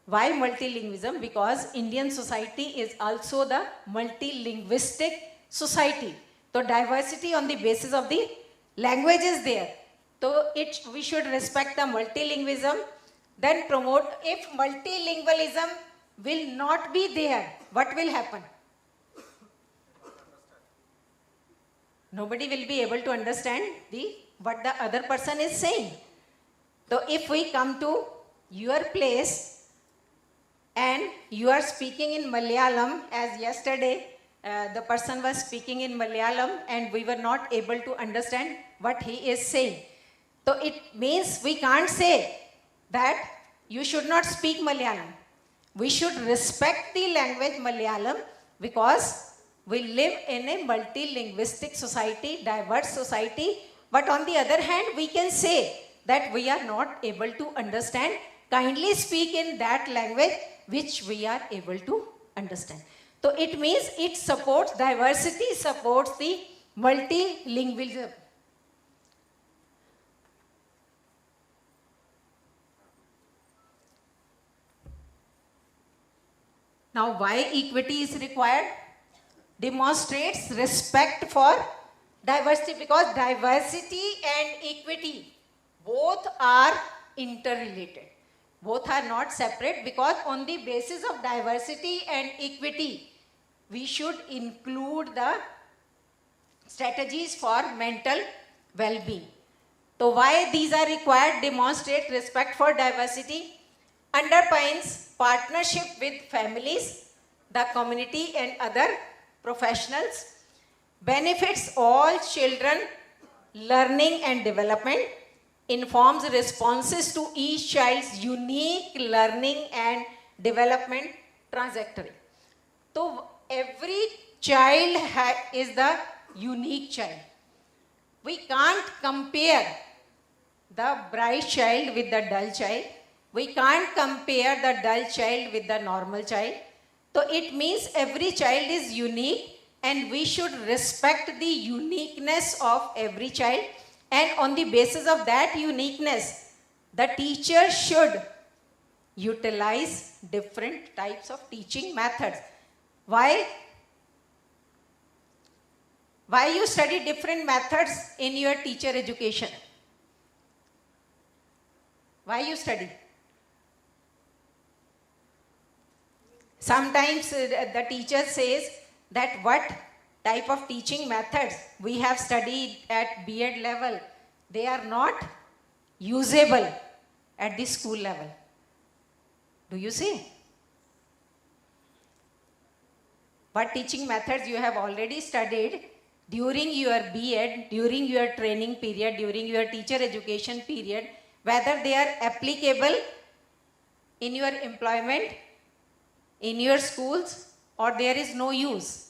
Why multilingualism? Because Indian society is also the multilinguistic society. So diversity on the basis of the language is there. So we should respect the multilingualism, then promote. If multilingualism will not be there, what will happen? Nobody will be able to understand what the other person is saying. So if we come to your place and you are speaking in Malayalam, as yesterday the person was speaking in Malayalam and we were not able to understand what he is saying. So it means we can't say that you should not speak Malayalam. We should respect the language Malayalam because we live in a multilinguistic society, diverse society. But on the other hand, we can say that we are not able to understand. Kindly speak in that language which we are able to understand. So it means it supports diversity, supports the multilingualism. Now, why equity is required? Demonstrates respect for diversity, because diversity and equity both are interrelated. Both are not separate, because on the basis of diversity and equity, we should include the strategies for mental well-being. So why these are required? Demonstrate respect for diversity, underpins partnership with families, the community and other professionals, benefits all children learning and development, informs responses to each child's unique learning and development trajectory. So every child is the unique child. We can't compare the bright child with the dull child. We can't compare the dull child with the normal child. So it means every child is unique and we should respect the uniqueness of every child, and on the basis of that uniqueness, the teacher should utilize different types of teaching methods. Why? Why you study different methods in your teacher education? Why you study? Sometimes the teacher says that what type of teaching methods we have studied at B.Ed level, they are not usable at the school level. Do you see? What teaching methods you have already studied during your B.Ed, during your training period, during your teacher education period, whether they are applicable in your employment, in your schools, or there is no use.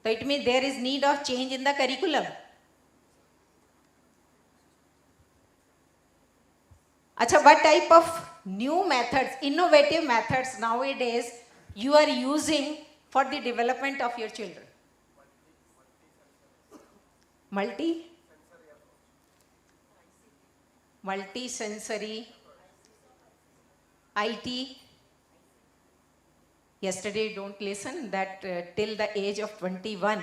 So it means there is need of change in the curriculum. Acha, what type of new methods, innovative methods nowadays you are using for the development of your children? Multi-sensory, IT. Yesterday, don't listen that till the age of 21,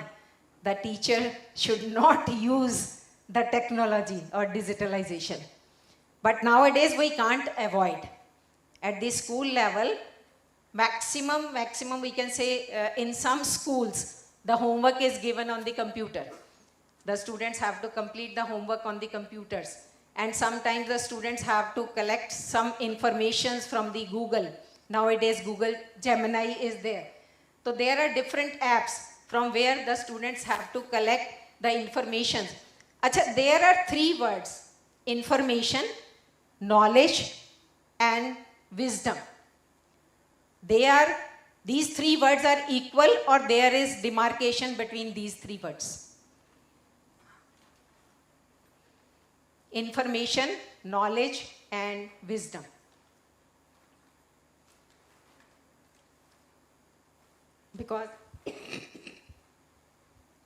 the teacher should not use the technology or digitalization. But nowadays we can't avoid. At the school level, maximum we can say in some schools, the homework is given on the computer. The students have to complete the homework on the computers. And sometimes the students have to collect some informations from the Google. Nowadays, Google Gemini is there. So there are different apps from where the students have to collect the information. Achha, there are three words: information, knowledge, and wisdom. These three words are equal, or there is demarcation between these three words? Information, knowledge, and wisdom. Because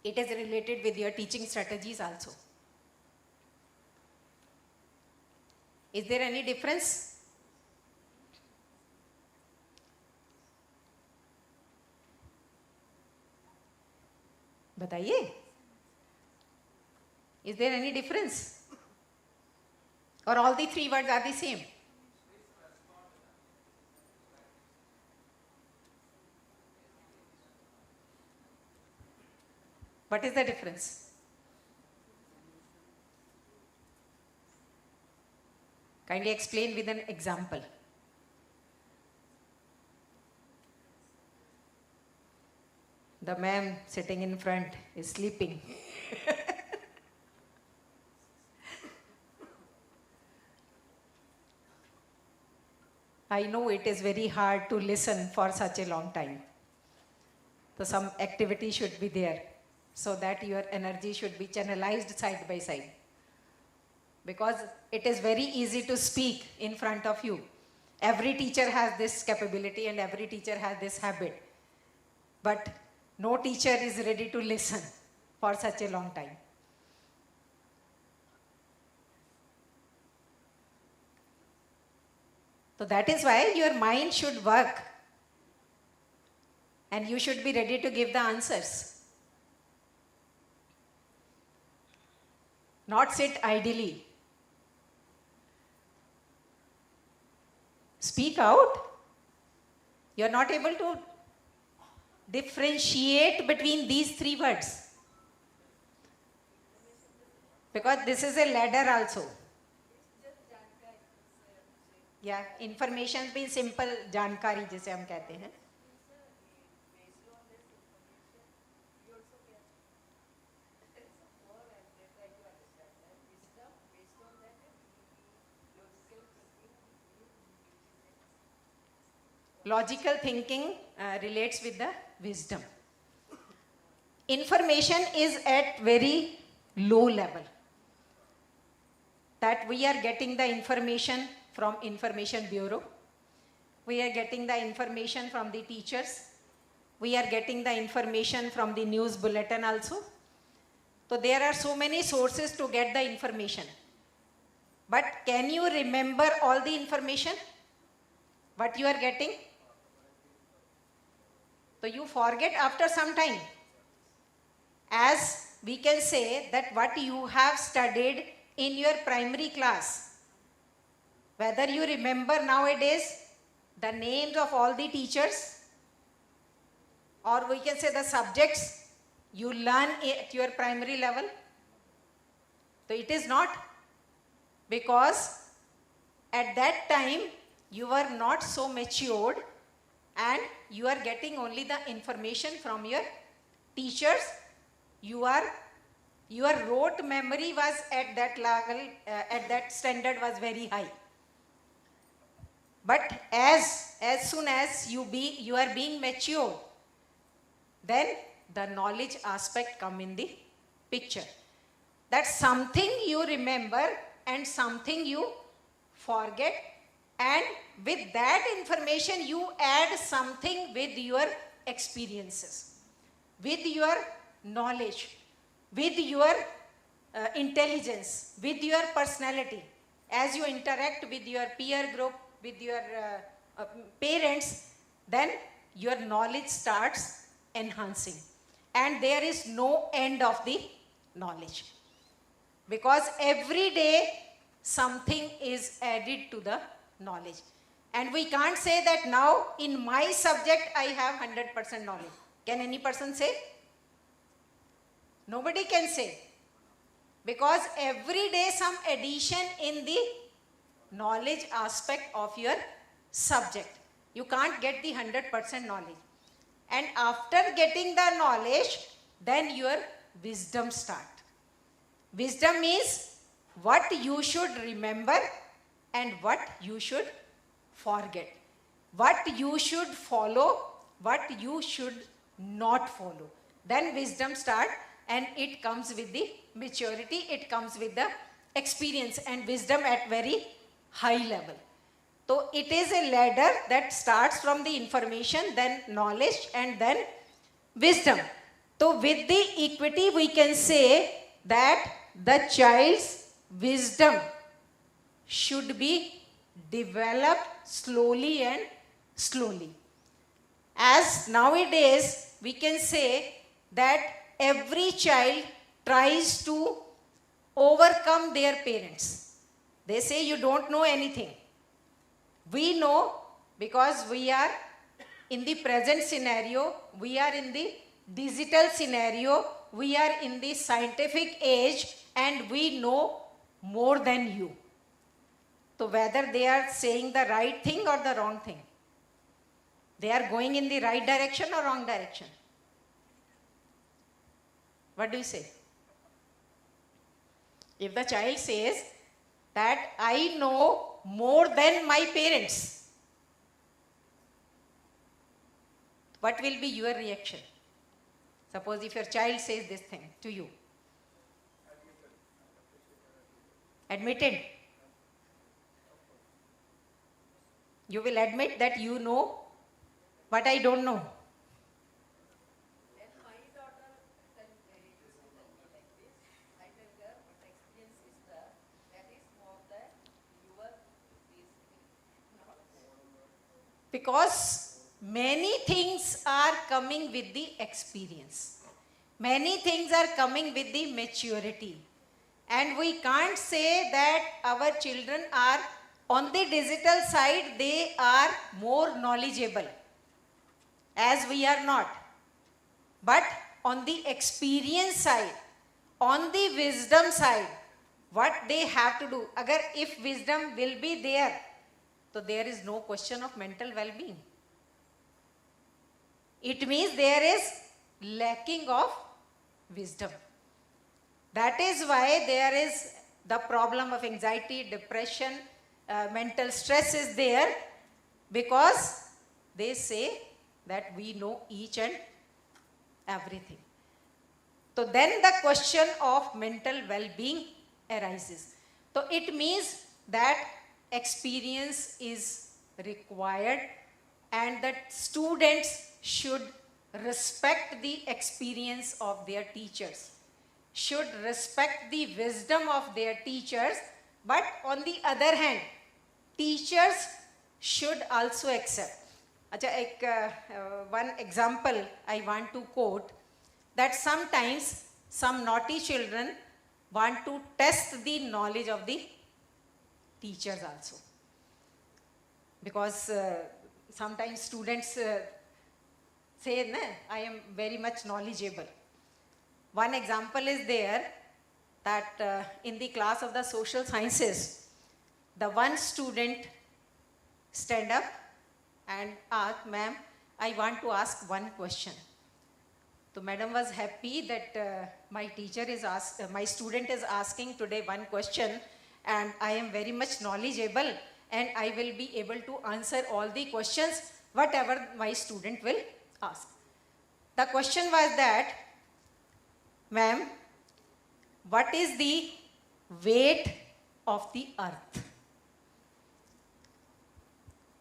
it is related with your teaching strategies also. Is there any difference? Bataiye. Is there any difference? Or all the three words are the same? What is the difference? Kindly explain with an example. The ma'am sitting in front is sleeping. I know it is very hard to listen for such a long time. So some activity should be there so that your energy should be channelized side by side. Because it is very easy to speak in front of you. Every teacher has this capability and every teacher has this habit. But no teacher is ready to listen for such a long time. So that is why your mind should work and you should be ready to give the answers. Not sit idly. Speak out. You are not able to differentiate between these three words. Because this is a ladder also. Yeah, information भी simple जानकारी जिसे हम कहते हैं. logical thinking relates with the wisdom. Information is at very low level. That we are getting the information from Information Bureau. We are getting the information from the teachers. We are getting the information from the news bulletin also. So there are so many sources to get the information. But can you remember all the information? What you are getting? So you forget after some time. As we can say that what you have studied in your primary class, whether you remember nowadays the names of all the teachers, or we can say the subjects you learn at your primary level. So it is not, because at that time you are not so matured and you are getting only the information from your teachers. Your rote memory was at that level, at that standard was very high. But as soon as you are being mature, then the knowledge aspect come in the picture. That's something you remember and something you forget, and with that information you add something with your experiences, with your knowledge, with your intelligence, with your personality. As you interact with your peer group, with your parents, then your knowledge starts enhancing. And there is no end of the knowledge. Because every day something is added to the knowledge. And we can't say that now in my subject I have 100% knowledge. Can any person say? Nobody can say. Because every day some addition in the knowledge aspect of your subject. You can't get the 100% knowledge. And after getting the knowledge, then your wisdom starts. Wisdom means what you should remember and what you should forget. What you should follow, what you should not follow. Then wisdom starts, and it comes with the maturity, it comes with the experience and wisdom at very high level. So it is a ladder that starts from the information, then knowledge, and then wisdom. So with the equity we can say that the child's wisdom should be developed slowly and slowly. As nowadays we can say that every child tries to overcome their parents. They say you don't know anything. We know, because we are in the present scenario, we are in the digital scenario, we are in the scientific age, and we know more than you. So whether they are saying the right thing or the wrong thing, they are going in the right direction or wrong direction. What do you say? If the child says that I know more than my parents, what will be your reaction? Suppose if your child says this thing to you. Admitted. You will admit that you know what I don't know. Because many things are coming with the experience. Many things are coming with the maturity. And we can't say that our children are on the digital side, they are more knowledgeable, as we are not. But on the experience side, on the wisdom side, what they have to do, if wisdom will be there, so there is no question of mental well-being. It means there is lacking of wisdom. That is why there is the problem of anxiety, depression, mental stress is there, because they say that we know each and everything. So then the question of mental well-being arises. So it means that experience is required and that students should respect the experience of their teachers, should respect the wisdom of their teachers, but on the other hand, teachers should also accept. One example I want to quote, that sometimes some naughty children want to test the knowledge of the teachers also. Because sometimes students say, I am very much knowledgeable. One example is there that in the class of the social sciences, the one student stand up and ask, ma'am, I want to ask one question. So madam was happy that my student is asking today one question, and I am very much knowledgeable and I will be able to answer all the questions whatever my student will ask. The question was that, ma'am, what is the weight of the earth?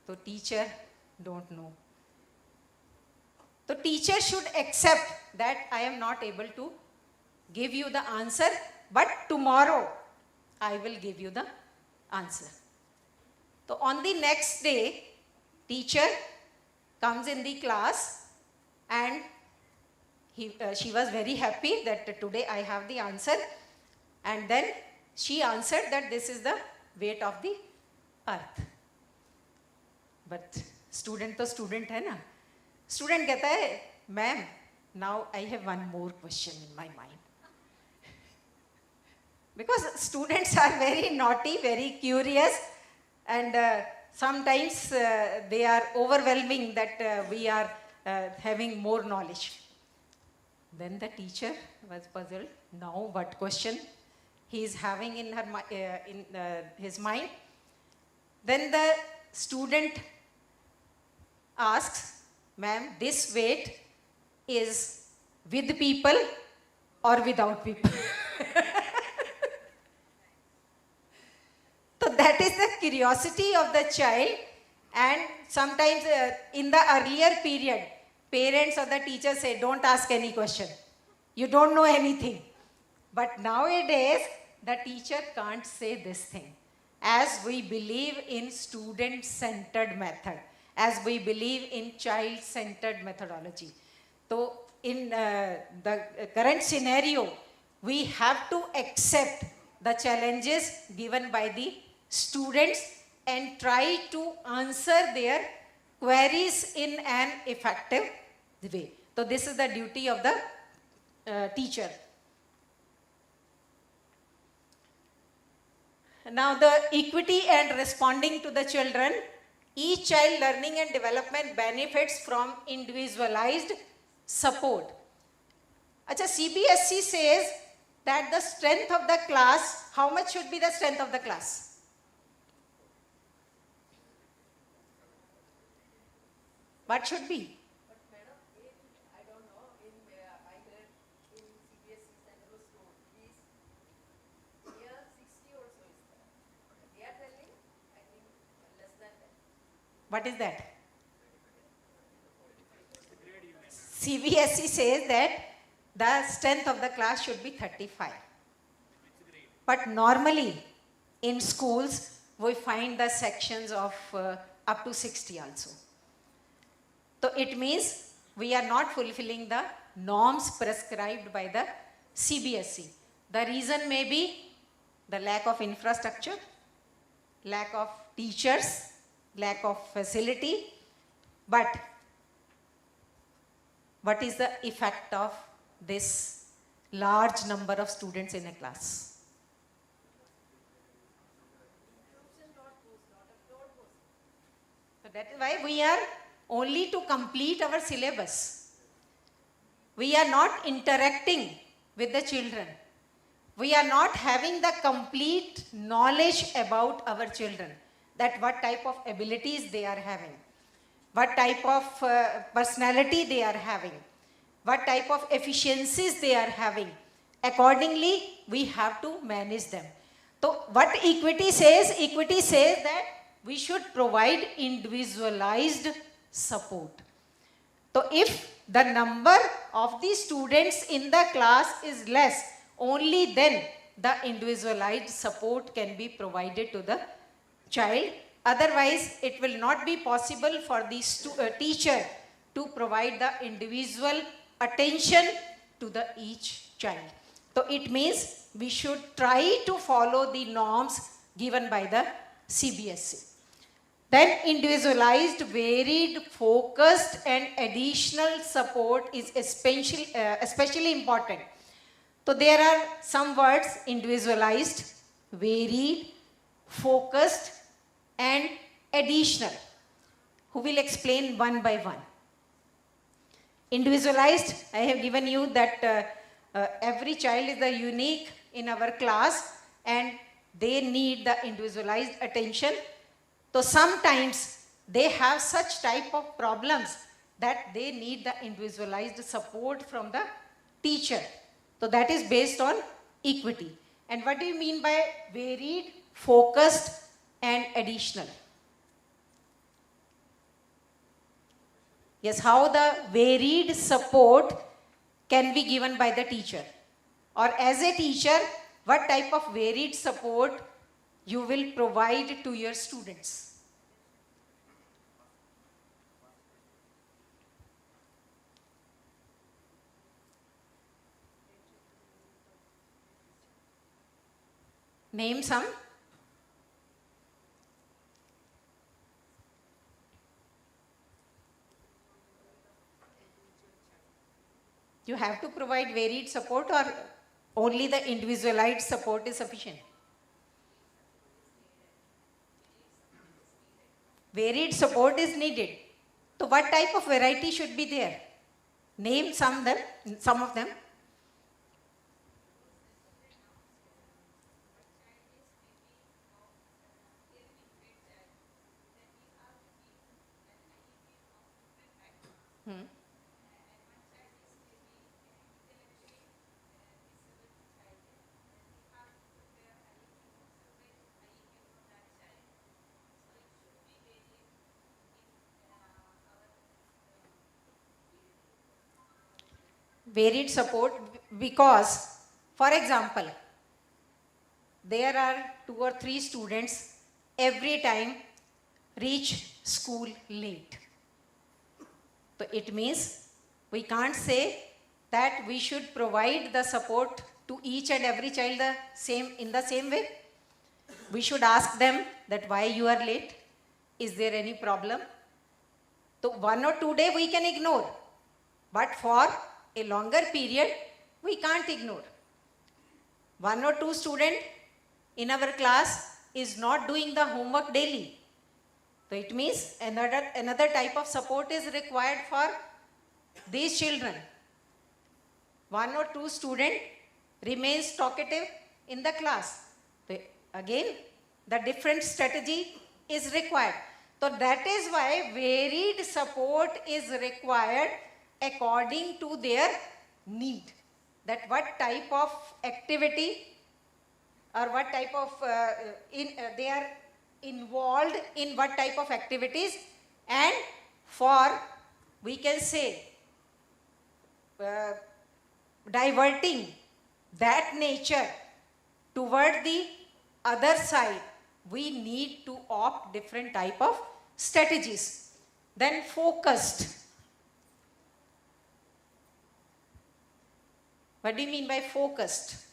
So teacher don't know. So teacher should accept that I am not able to give you the answer, but tomorrow I will give you the answer. So on the next day, teacher comes in the class and she was very happy that today I have the answer, and then she answered that this is the weight of the earth. But student to student hai na? Student कहता है, ma'am, now I have one more question in my mind. Because students are very naughty, very curious, and sometimes they are overwhelming that we are having more knowledge. Then the teacher was puzzled. Now what question he is having in his mind? Then the student asks, ma'am, this weight is with people or without people? So that is the curiosity of the child, and sometimes in the earlier period, parents or the teachers say, don't ask any question. You don't know anything. But nowadays, the teacher can't say this thing. As we believe in student-centered method, as we believe in child-centered methodology. So in the current scenario, we have to accept the challenges given by the students and try to answer their queries in an effective way. So this is the duty of the teacher. Now the equity and responding to the children. Each child learning and development benefits from individualized support. Acha, CBSE says that the strength of the class, how much should be the strength of the class? What should be? But madam, I don't know, I read in CBSE syllabus note, is here 60 or so is there. They are telling, I think, less than that. What is that? CBSE says that the strength of the class should be 35. But normally in schools we find the sections of up to 60 also. So it means we are not fulfilling the norms prescribed by the CBSE. The reason may be the lack of infrastructure, lack of teachers, lack of facility, but what is the effect of this large number of students in a class? So that is why we are only to complete our syllabus. We are not interacting with the children. We are not having the complete knowledge about our children, that what type of abilities they are having. what type of personality they are having, what type of efficiencies they are having. Accordingly, we have to manage them. So what equity says that we should provide individualized support. So if the number of the students in the class is less, only then the individualized support can be provided to the child. Otherwise, it will not be possible for the teacher to provide the individual attention to the each child. So it means we should try to follow the norms given by the CBSE. Then individualized, varied, focused and additional support is especially important. So there are some words: individualized, varied, focused and additional. Who will explain one by one? Individualized, I have given you that every child is unique in our class and they need the individualized attention. So sometimes they have such type of problems that they need the individualized support from the teacher. So that is based on equity. And what do you mean by varied, focused and additional? Yes, how the varied support can be given by the teacher, or as a teacher, what type of varied support you will provide to your students. Name some. You have to provide varied support, or only the individualized support is sufficient? Varied support is needed. So what type of variety should be there? Name some of them. Varied support, because for example, there are 2 or 3 students every time reach school late. So it means we can't say that we should provide the support to each and every child in the same way. We should ask them that why you are late, is there any problem? So 1 or 2 days we can ignore, but for a longer period we can't ignore. 1 or 2 student in our class is not doing the homework daily. So it means another type of support is required for these children. 1 or 2 student remains talkative in the class. So again, the different strategy is required. So that is why varied support is required according to their need. That what type of activity or what type of they are involved in what type of activities, and for, we can say, diverting that nature toward the other side, we need to opt different type of strategies. Then focused. What do you mean by focused?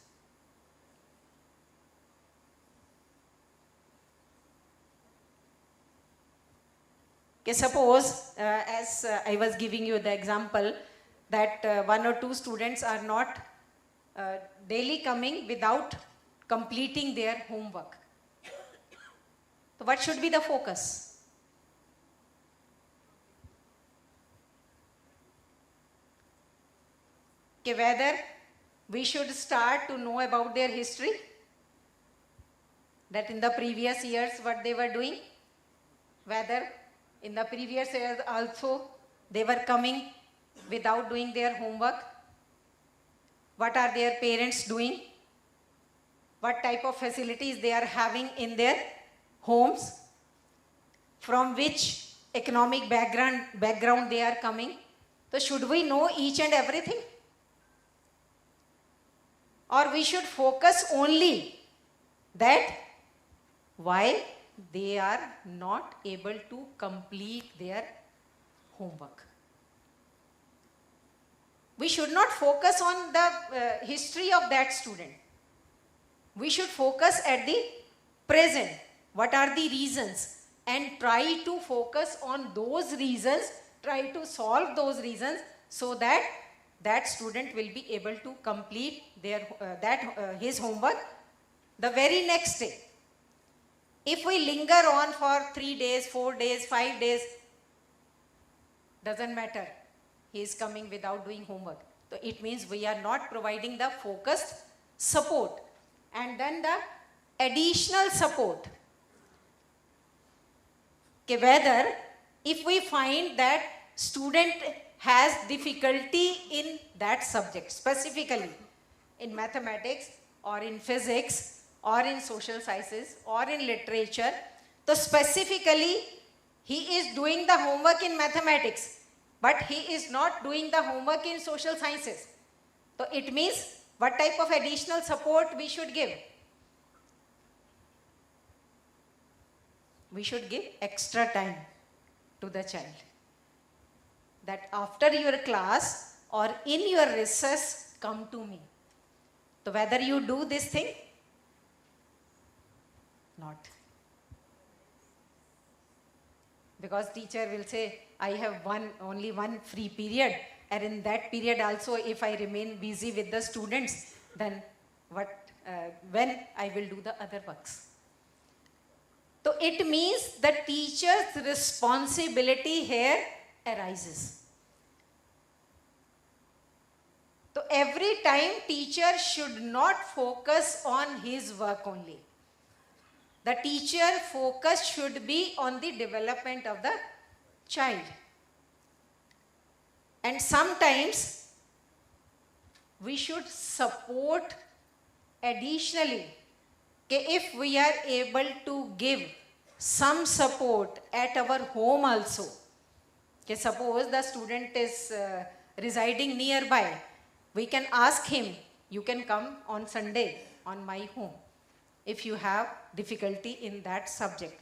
Okay, suppose, as I was giving you the example, that 1 or 2 students are not daily coming without completing their homework. So what should be the focus? Okay, whether we should start to know about their history, that in the previous years what they were doing, whether In the previous years also, they were coming without doing their homework. What are their parents doing? What type of facilities they are having in their homes? From which economic background they are coming? So should we know each and everything? Or we should focus only that why they are not able to complete their homework? We should not focus on the history of that student. We should focus at the present. What are the reasons? And try to focus on those reasons, try to solve those reasons so that that student will be able to complete their, his homework the very next day. If we linger on for 3 days, 4 days, 5 days, doesn't matter. He is coming without doing homework. So it means we are not providing the focused support. And then the additional support. Okay, whether if we find that student has difficulty in that subject, specifically in mathematics or in physics or in social sciences or in literature, so specifically he is doing the homework in mathematics, but he is not doing the homework in social sciences. So it means what type of additional support we should give? We should give extra time to the child. That after your class or in your recess, come to me. So whether you do this thing, not. Because teacher will say, I have only one free period, and in that period also if I remain busy with the students, then when I will do the other works. So it means the teacher's responsibility here arises. So every time teacher should not focus on his work only. The teacher focus should be on the development of the child. And sometimes we should support additionally. Okay, if we are able to give some support at our home also. Okay, suppose the student is residing nearby. We can ask him, you can come on Sunday on my home if you have difficulty in that subject.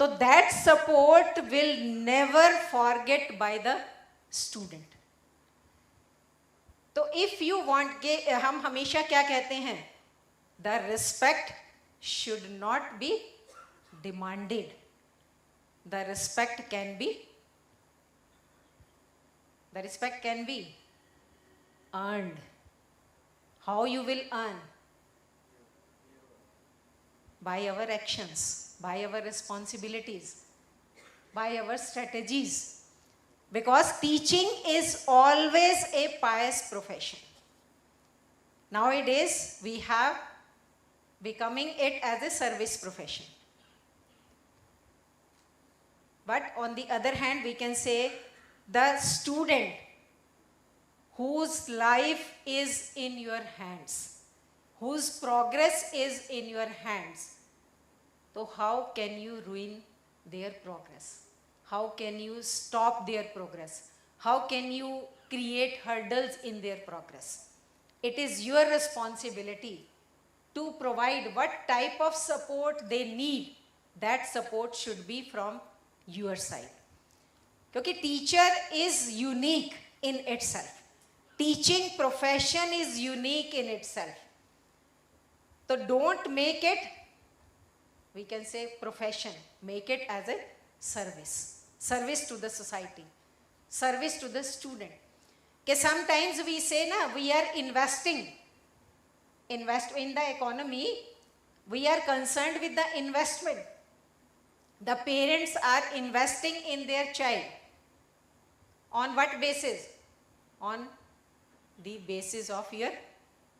So that support will never forget by the student. तो if you want के हम हमेशा क्या कहते हैं? The respect should not be demanded. The respect can be earned. How you will earn? By our actions, by our responsibilities, by our strategies. Because teaching is always a pious profession. Nowadays, we have becoming it as a service profession. But on the other hand, we can say the student whose life is in your hands, whose progress is in your hands. So how can you ruin their progress? How can you stop their progress? How can you create hurdles in their progress? It is your responsibility to provide what type of support they need. That support should be from your side. Because teacher is unique in itself. Teaching profession is unique in itself. So don't make it, we can say profession, make it as a service. Service to the society, service to the student. Because sometimes we say, we are invest in the economy, we are concerned with the investment. The parents are investing in their child. On what basis? On the basis of your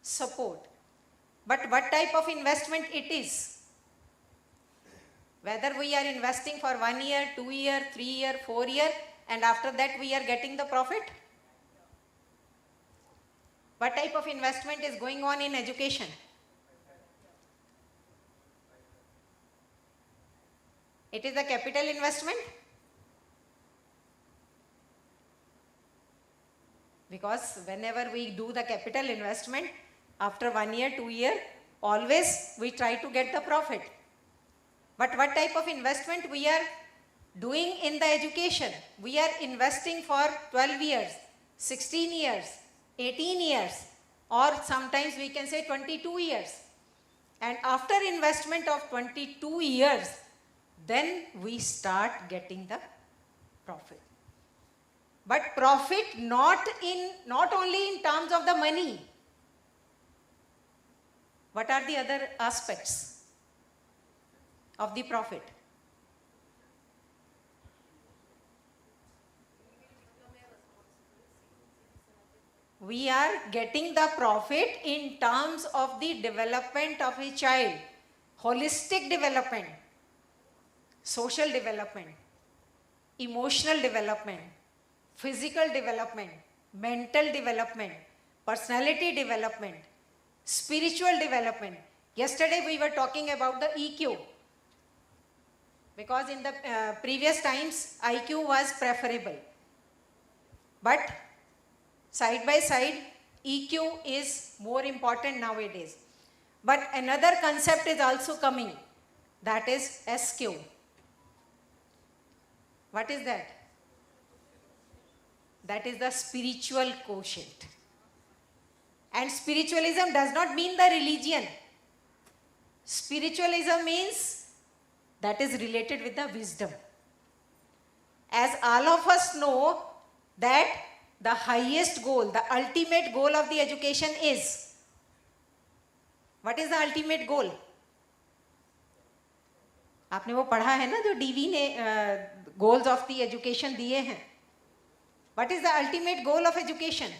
support. But what type of investment it is? Whether we are investing for 1 year, 2 year, 3 year, 4 year, and after that we are getting the profit. What type of investment is going on in education? It is a capital investment. Because whenever we do the capital investment, after 1 year, 2 year, always we try to get the profit. But what type of investment we are doing in the education? We are investing for 12 years, 16 years, 18 years, or sometimes we can say 22 years. And after investment of 22 years, then we start getting the profit. But profit not only in terms of the money. What are the other aspects of the profit? We are getting the profit in terms of the development of a child, holistic development, social development, emotional development, physical development, mental development, personality development, spiritual development. Yesterday we were talking about the EQ, because in the previous times IQ was preferable, but side by side EQ is more important nowadays. But another concept is also coming, that is SQ. What is that? That is the spiritual quotient. And spiritualism does not mean the religion. Spiritualism means that is related with the wisdom. As all of us know that the highest goal, the ultimate goal of the education is, what is the ultimate goal? आपने वो पढ़ा है ना जो DV ने goals of the education दिए हैं. What is the ultimate goal of education?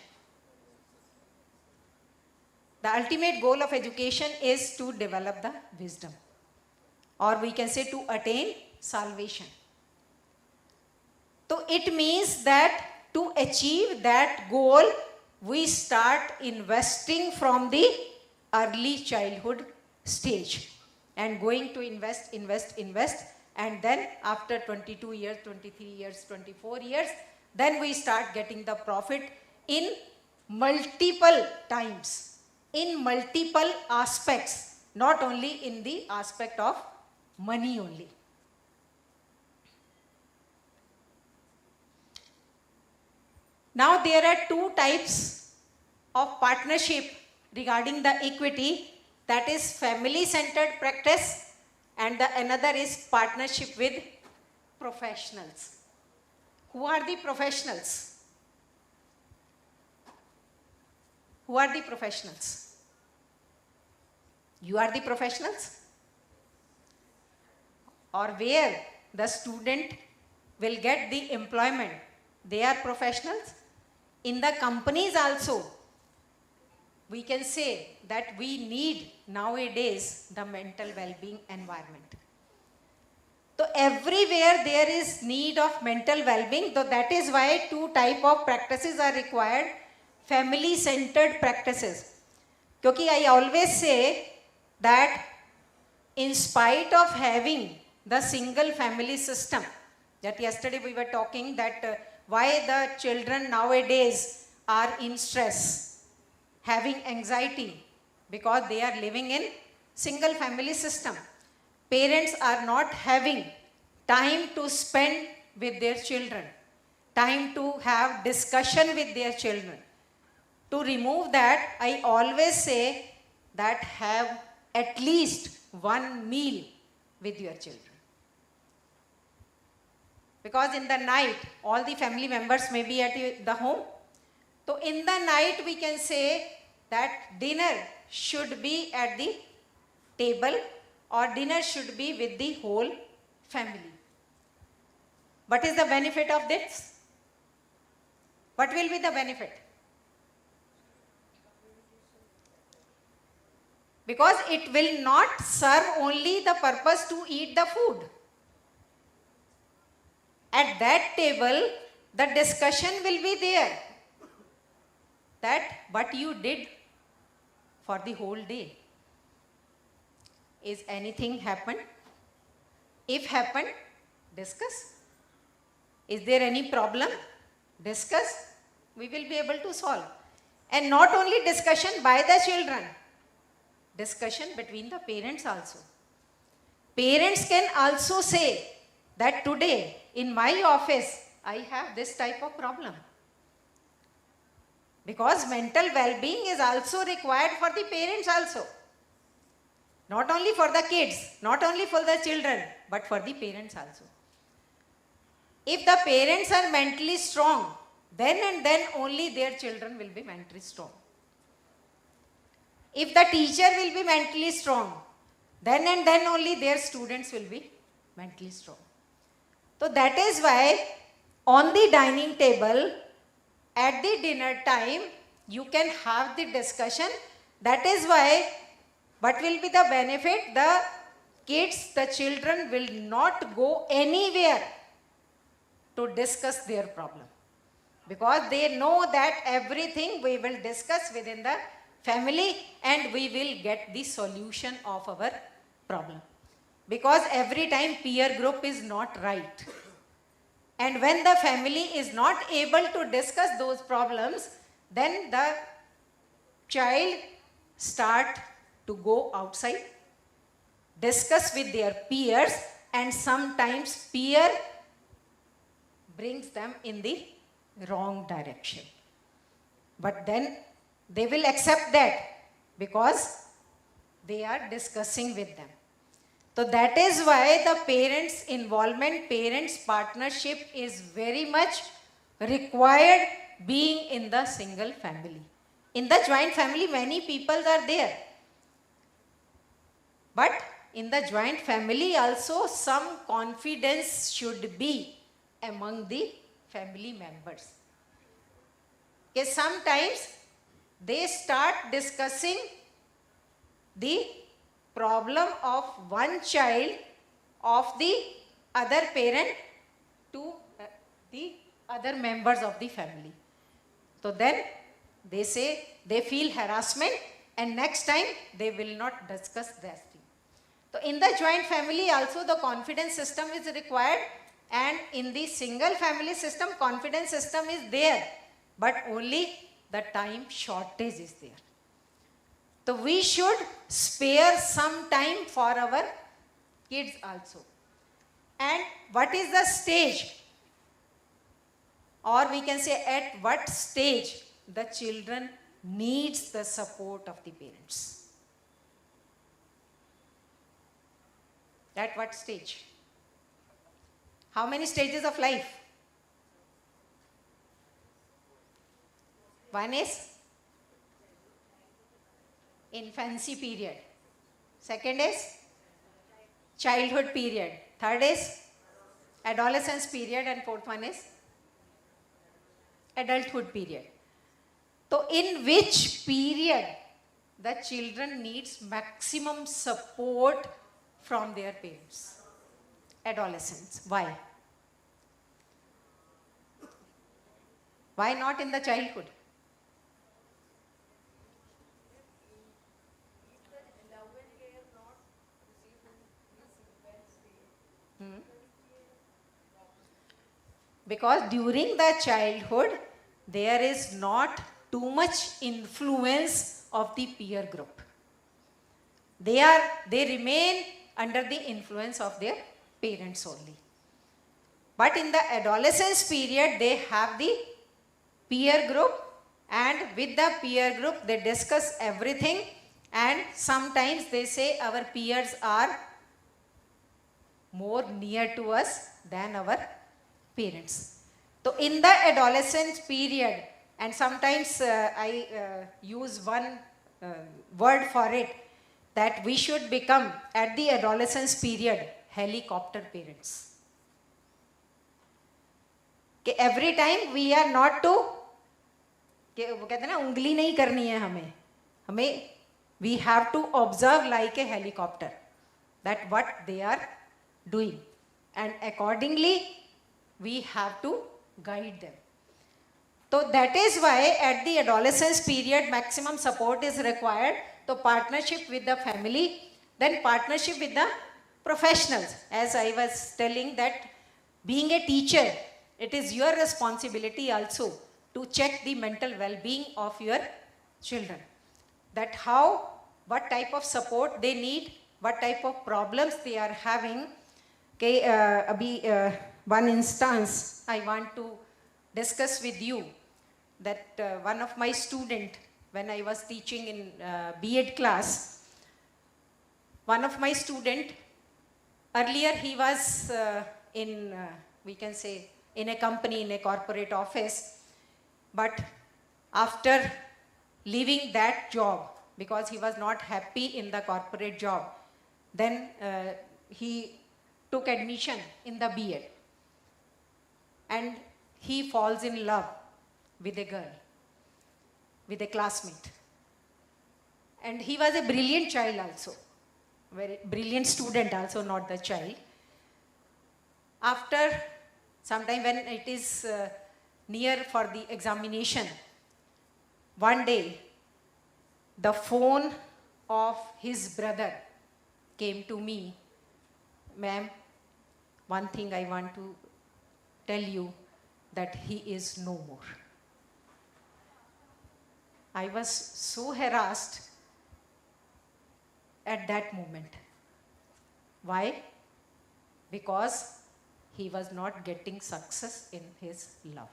The ultimate goal of education is to develop the wisdom, or we can say to attain salvation. So it means that to achieve that goal, we start investing from the early childhood stage and going to invest, and then after 22 years, 23 years, 24 years, then we start getting the profit in multiple times, in multiple aspects, not only in the aspect of money only. Now there are two types of partnership regarding the equity, that is family-centered practice, and the another is partnership with professionals. Who are the professionals? Who are the professionals? You are the professionals? Or where the student will get the employment, they are professionals. In the companies also, we can say that we need nowadays the mental well-being environment. So everywhere there is need of mental well-being, so that is why two type of practices are required, family-centered practices. Because I always say that in spite of having the single family system, that yesterday we were talking that why the children nowadays are in stress, having anxiety, because they are living in single family system. Parents are not having time to spend with their children, time to have discussion with their children. To remove that, I always say that have at least one meal with your children. Because in the night, all the family members may be at the home. So in the night, we can say that dinner should be at the table, or dinner should be with the whole family. What is the benefit of this? What will be the benefit? because it will not serve only the purpose to eat the food. At that table, the discussion will be there that what you did for the whole day. Is anything happened? If happened, discuss. Is there any problem? Discuss. We will be able to solve. And not only discussion by the children, discussion between the parents also. Parents can also say that today in my office I have this type of problem. Because mental well-being is also required for the parents also. Not only for the kids, not only for the children, but for the parents also. If the parents are mentally strong, then and then only their children will be mentally strong. If the teacher will be mentally strong, then and then only their students will be mentally strong. So that is why on the dining table, at the dinner time, you can have the discussion. That is why what will be the benefit? The kids, the children will not go anywhere to discuss their problem. Because they know that everything we will discuss within the family and we will get the solution of our problem. Because every time peer group is not right. And when the family is not able to discuss those problems, then the child start to go outside, discuss with their peers, and sometimes peer brings them in the wrong direction. But then they will accept that because they are discussing with them. So that is why the parents' involvement, parents' partnership is very much required being in the single family. In the joint family, many people are there. But in the joint family also, some confidence should be among the family members. Okay, sometimes they start discussing the problem of one child of the other parent to the other members of the family. So then they say they feel harassment and next time they will not discuss that thing. So in the joint family also the confidence system is required, and in the single family system confidence system is there, but only the time shortage is there. So we should spare some time for our kids also. And what is the stage, or we can say at what stage the children needs the support of the parents? At what stage? How many stages of life? One is infancy period. Second is childhood period. Third is adolescence period, and fourth one is adulthood period. So in which period the children needs maximum support from their parents? Adolescence. Why? Why not in the childhood? Because during the childhood, there is not too much influence of the peer group. They remain under the influence of their parents only. But in the adolescence period, they have the peer group, and with the peer group, they discuss everything, and sometimes they say our peers are more near to us than our parents. So in the adolescence period, and sometimes I use one word for it, that we should become at the adolescence period helicopter parents. कि every time we are not to, कि वो कहते हैं ना उंगली नहीं करनी है हमें We have to observe like a helicopter that what they are doing, and accordingly we have to guide them. So that is why at the adolescence period maximum support is required. So partnership with the family, then partnership with the professionals. As I was telling that being a teacher, it is your responsibility also to check the mental well-being of your children. That how, what type of support they need, what type of problems they are having. Okay, one instance I want to discuss with you, that one of my student, when I was teaching in B.Ed class, one of my student, earlier he was in, we can say, in a company, in a corporate office, but after leaving that job, because he was not happy in the corporate job, then he took admission in the B.Ed, and he falls in love with a girl, with a classmate. And he was a brilliant child also, very brilliant student also, not the child. After some time, when it is near for the examination, one day the phone of his brother came to me. Ma'am, one thing I want to tell you, that he is no more. I was so harassed at that moment. Why? Because he was not getting success in his love.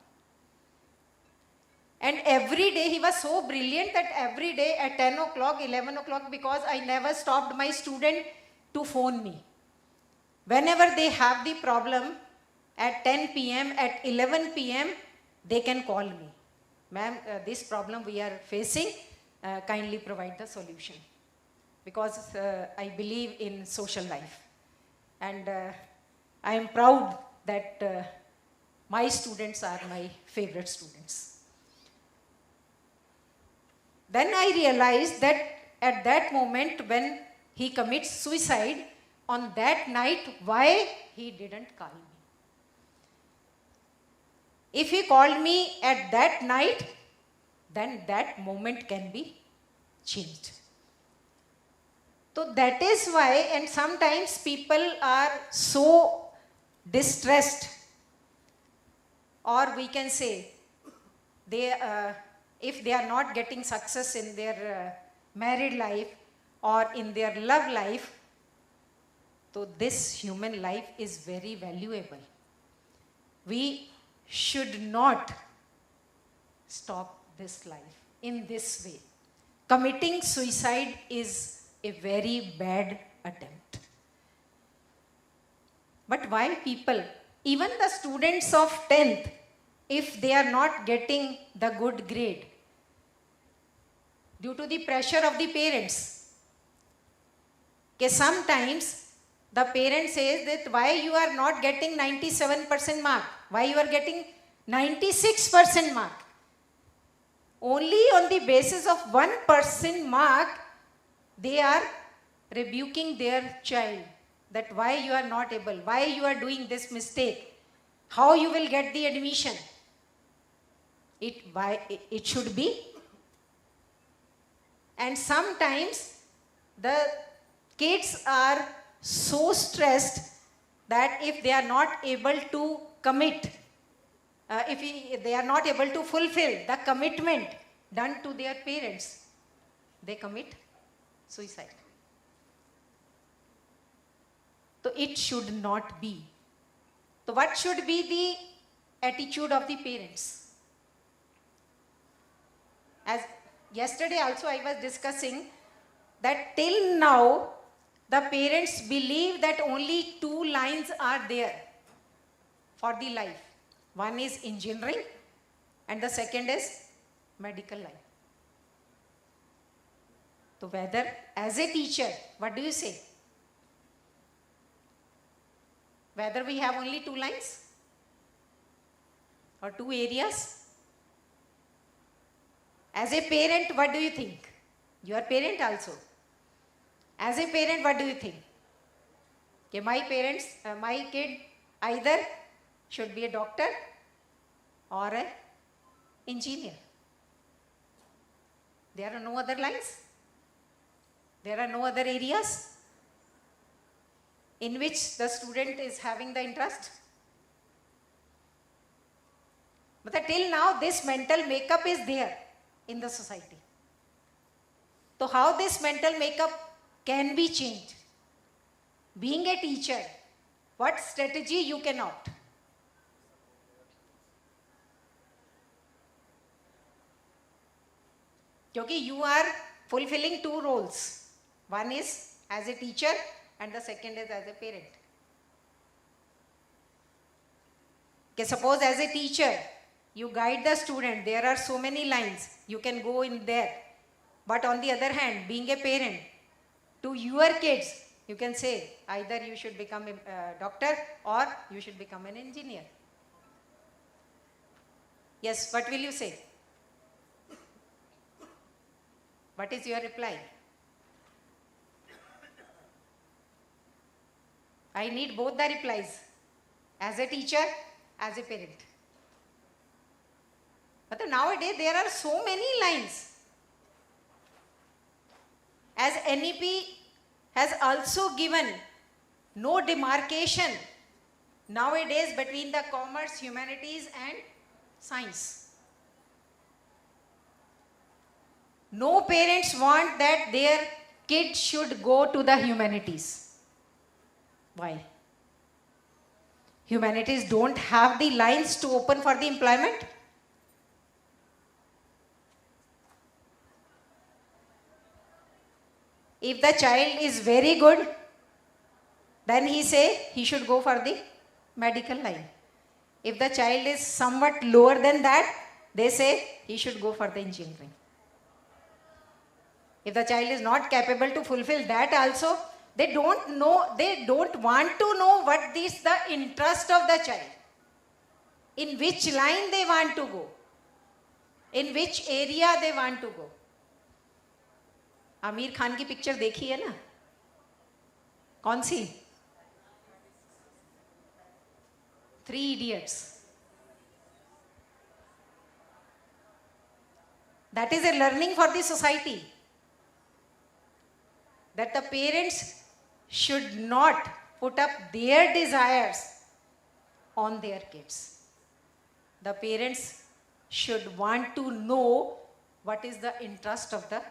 And every day he was so brilliant that every day at 10 o'clock, 11 o'clock, because I never stopped my student to phone me. Whenever they have the problem, at 10 p.m., at 11 p.m., they can call me. Ma'am, this problem we are facing, kindly provide the solution. Because I believe in social life. And I am proud that my students are my favorite students. Then I realized that at that moment when he commits suicide, on that night, why he didn't call me. If he called me at that night, then that moment can be changed. So that is why, and sometimes people are so distressed, or we can say, they, if they are not getting success in their married life or in their love life, so this human life is very valuable. We should not stop this life in this way. Committing suicide is a very bad attempt. But why people, even the students of 10th, if they are not getting the good grade, due to the pressure of the parents, okay, sometimes the parent says that why you are not getting 97% mark, why you are getting 96% mark. Only on the basis of 1% mark, they are rebuking their child that why you are not able, why you are doing this mistake, how you will get the admission. It should be. And sometimes the kids are so stressed that if they are not able to commit, if they are not able to fulfill the commitment done to their parents, they commit suicide. So it should not be. So what should be the attitude of the parents? As yesterday also I was discussing that till now the parents believe that only 2 lines are there for the life. One is engineering and the second is medical line. So whether as a teacher, what do you say? Whether we have only 2 lines or 2 areas? As a parent, what do you think? You are parent also. As a parent, what do you think? Okay, my kid either should be a doctor or an engineer. There are no other lines. There are no other areas in which the student is having the interest. But till now, this mental makeup is there in the society. So how this mental makeup can be changed? Being a teacher, what strategy you can opt? Because you are fulfilling two roles. One is as a teacher and the second is as a parent. Okay, suppose as a teacher, you guide the student, there are so many lines, you can go in there. But on the other hand, being a parent, to your kids, you can say either you should become a doctor or you should become an engineer. Yes, what will you say? What is your reply? I need both the replies, as a teacher, as a parent. But nowadays there are so many lines. As NEP has also given no demarcation nowadays between the commerce, humanities and science. No parents want that their kid should go to the humanities. Why? Humanities don't have the lines to open for the employment. If the child is very good, then he should go for the medical line. If the child is somewhat lower than that, they say he should go for the engineering. If the child is not capable to fulfill that also, they don't want to know what is the interest of the child. In which line they want to go. In which area they want to go. Aamir Khan की picture देखी है ना? कौन सी? 3 Idiots. That is a learning for the society. That the parents should not put up their desires on their kids. The parents should want to know what is the interest of the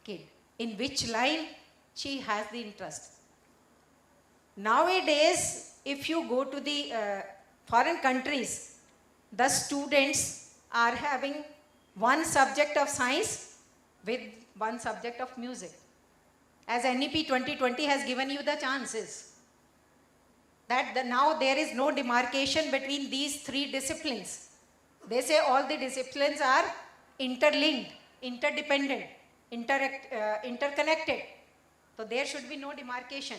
kid, in which line she has the interest. Nowadays, if you go to the foreign countries, the students are having one subject of science with one subject of music. As NEP 2020 has given you the chances, that now there is no demarcation between these 3 disciplines. They say all the disciplines are interlinked, interdependent, interconnected. So there should be no demarcation.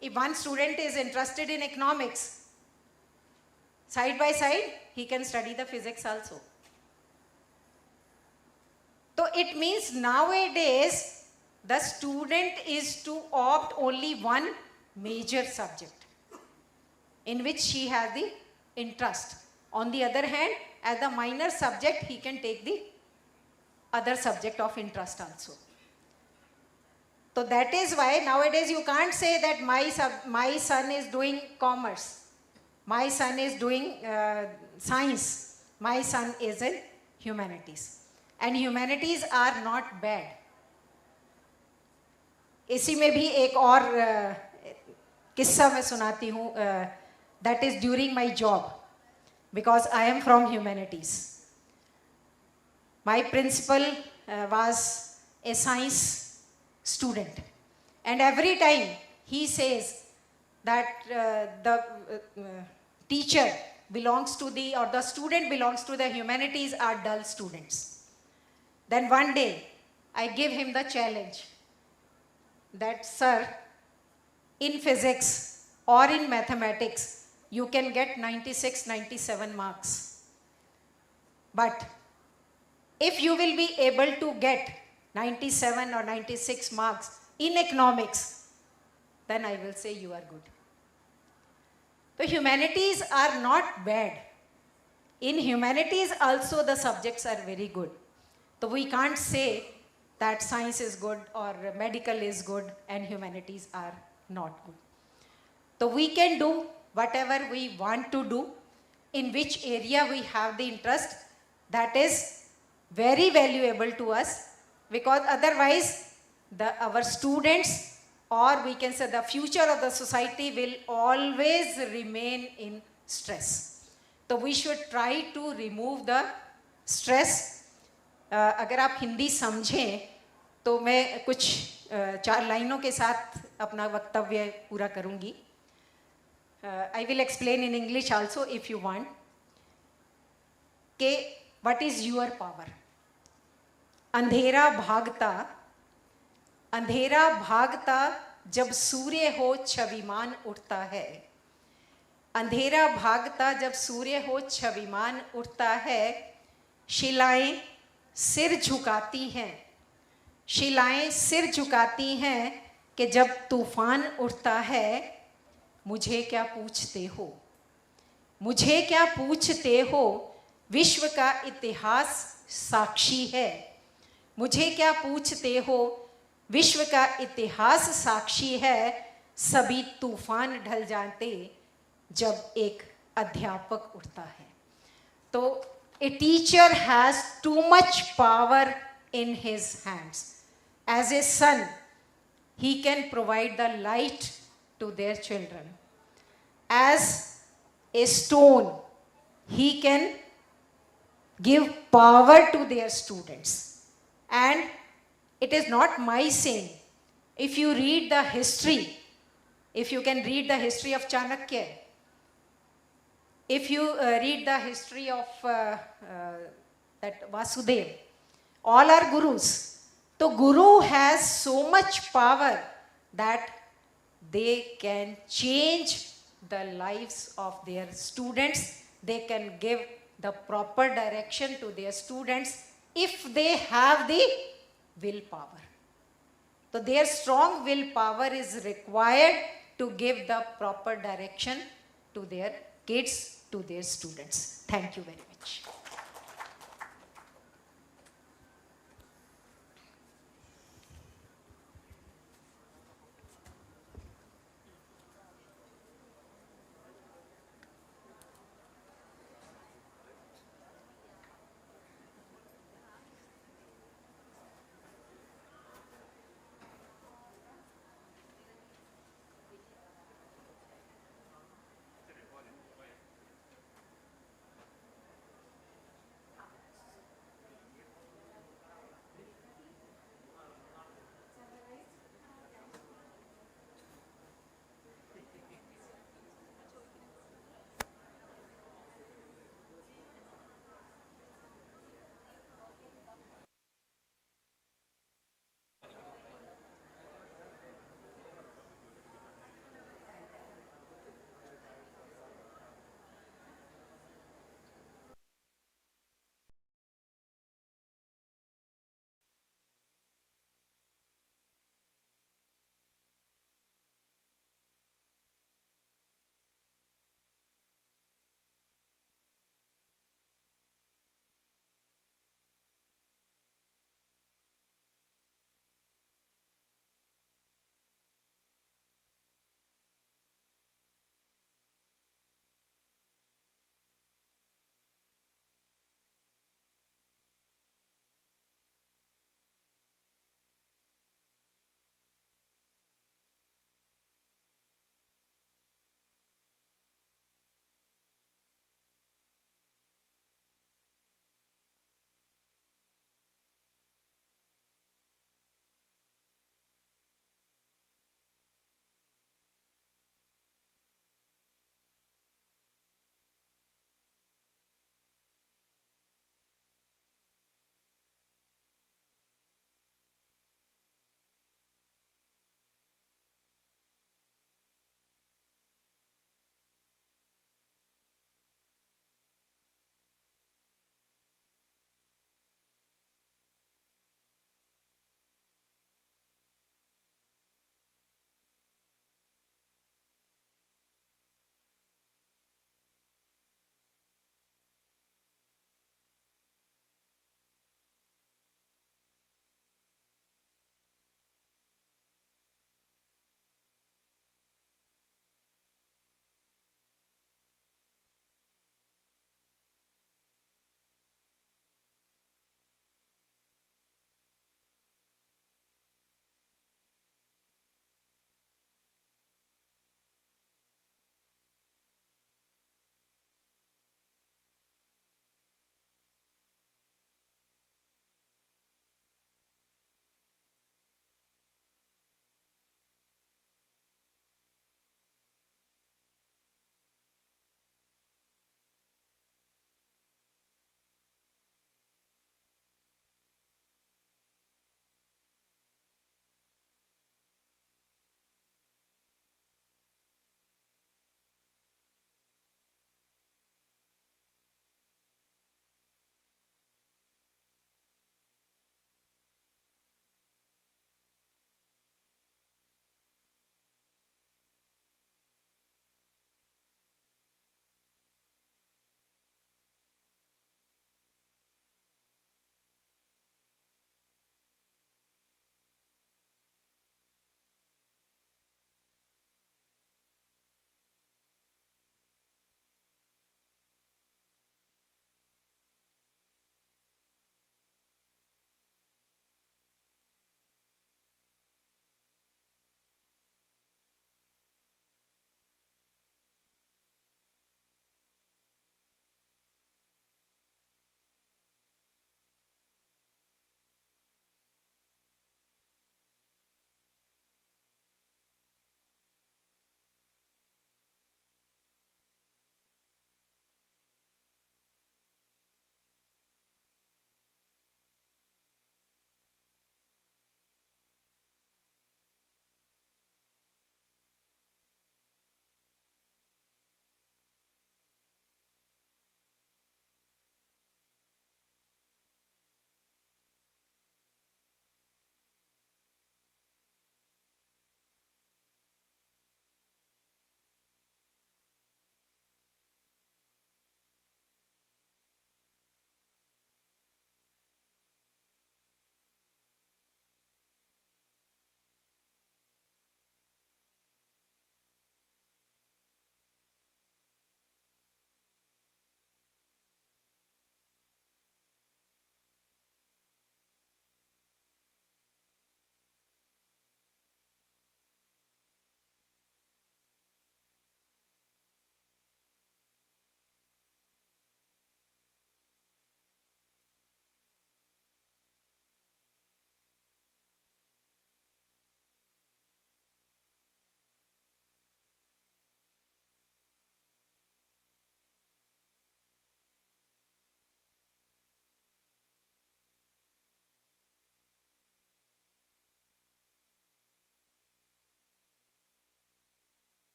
If one student is interested in economics, side by side, he can study the physics also. So it means nowadays, the student is to opt only one major subject in which he has the interest. On the other hand, as the minor subject, he can take the other subject of interest also. So that is why nowadays you can't say that my son is doing commerce, my son is doing science, my son is in humanities. And humanities are not bad. इसी में भी एक और किस्सा मैं सुनाती हूँ, that is during my job, because I am from humanities. My principal was a science student, and every time he says that the teacher belongs to or the student belongs to the humanities are dull students. Then one day I give him the challenge that, sir, in physics or in mathematics, you can get 96, 97 marks. But if you will be able to get 97 or 96 marks in economics, then I will say you are good. The humanities are not bad. In humanities also the subjects are very good. So we can't say that science is good or medical is good and humanities are not good. So we can do whatever we want to do, in which area we have the interest. That is very valuable to us, because otherwise our students, or we can say the future of the society, will always remain in stress. So we should try to remove the stress. अगर आप हिंदी समझें तो मैं कुछ 4 लाइनों के साथ अपना वक्तव्य पूरा करूंगी. I will explain in English also if you want. कि what is your power? अंधेरा भागता जब सूर्य हो छविमान उठता है. अंधेरा भागता जब सूर्य हो छविमान उठता है. शिलाएं सिर झुकाती हैं कि जब तूफान उठता है. मुझे क्या पूछते हो, विश्व का इतिहास साक्षी है. मुझे क्या पूछते हो, विश्व का इतिहास साक्षी है. सभी तूफान ढल जाते जब एक अध्यापक उठता है. तो a teacher has too much power in his hands. As a son, he can provide the light to their children. As a stone, he can give power to their students. And it is not my saying. If you read the history, if you can read the history of Chanakya, if you read the history of that Vasudev, all are gurus. So guru has so much power that they can change the lives of their students. They can give the proper direction to their students if they have the willpower. So their strong willpower is required to give the proper direction to their kids, to their students. Thank you very much.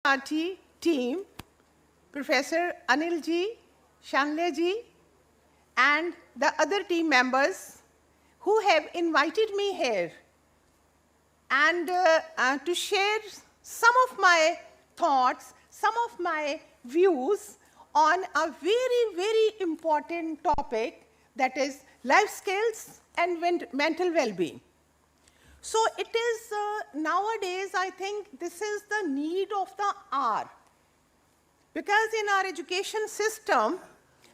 party team, Professor Anil ji, Shanle ji, and the other team members who have invited me here and to share some of my thoughts, some of my views on a very, very important topic, that is life skills and mental well-being. So it is nowadays, I think this is the need of the hour, because in our education system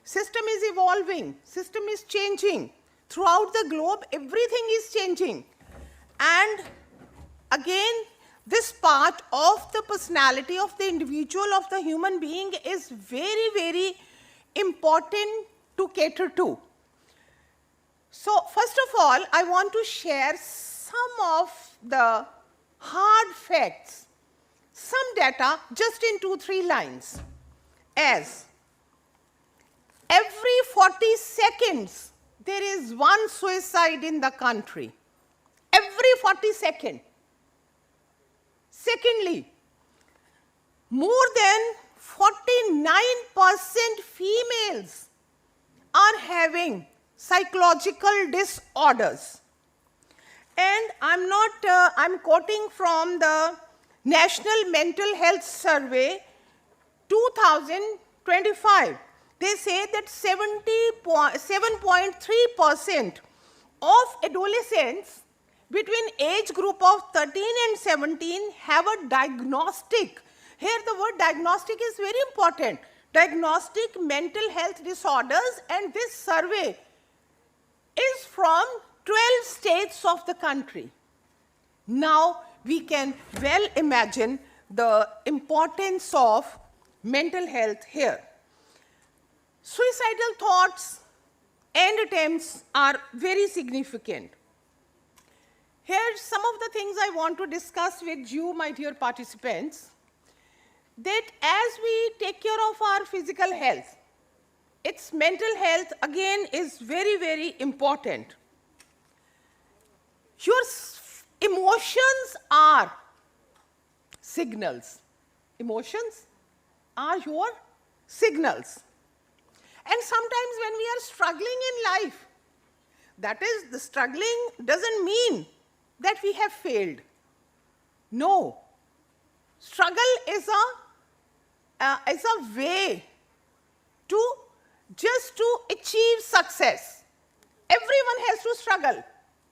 is evolving, system is changing. Throughout the globe, everything is changing. And again, this part of the personality of the individual, of the human being, is very, very important to cater to. So first of all, I want to share some of the hard facts, some data just in 2-3 lines. As every 40 seconds, there is one suicide in the country. Every 40 seconds. Secondly, more than 49% females are having psychological disorders. And I'm quoting from the National Mental Health Survey 2025. They say that 7.3% of adolescents between age group of 13 and 17 have a diagnostic. Here the word diagnostic is very important. Diagnostic mental health disorders, and this survey is from 12 states of the country. Now we can well imagine the importance of mental health here. Suicidal thoughts and attempts are very significant. Here some of the things I want to discuss with you, my dear participants, that as we take care of our physical health, its mental health again is very, very important. Your emotions are signals. Emotions are your signals. And sometimes when we are struggling in life, that is, the struggling doesn't mean that we have failed. No. Struggle is a way just to achieve success. Everyone has to struggle.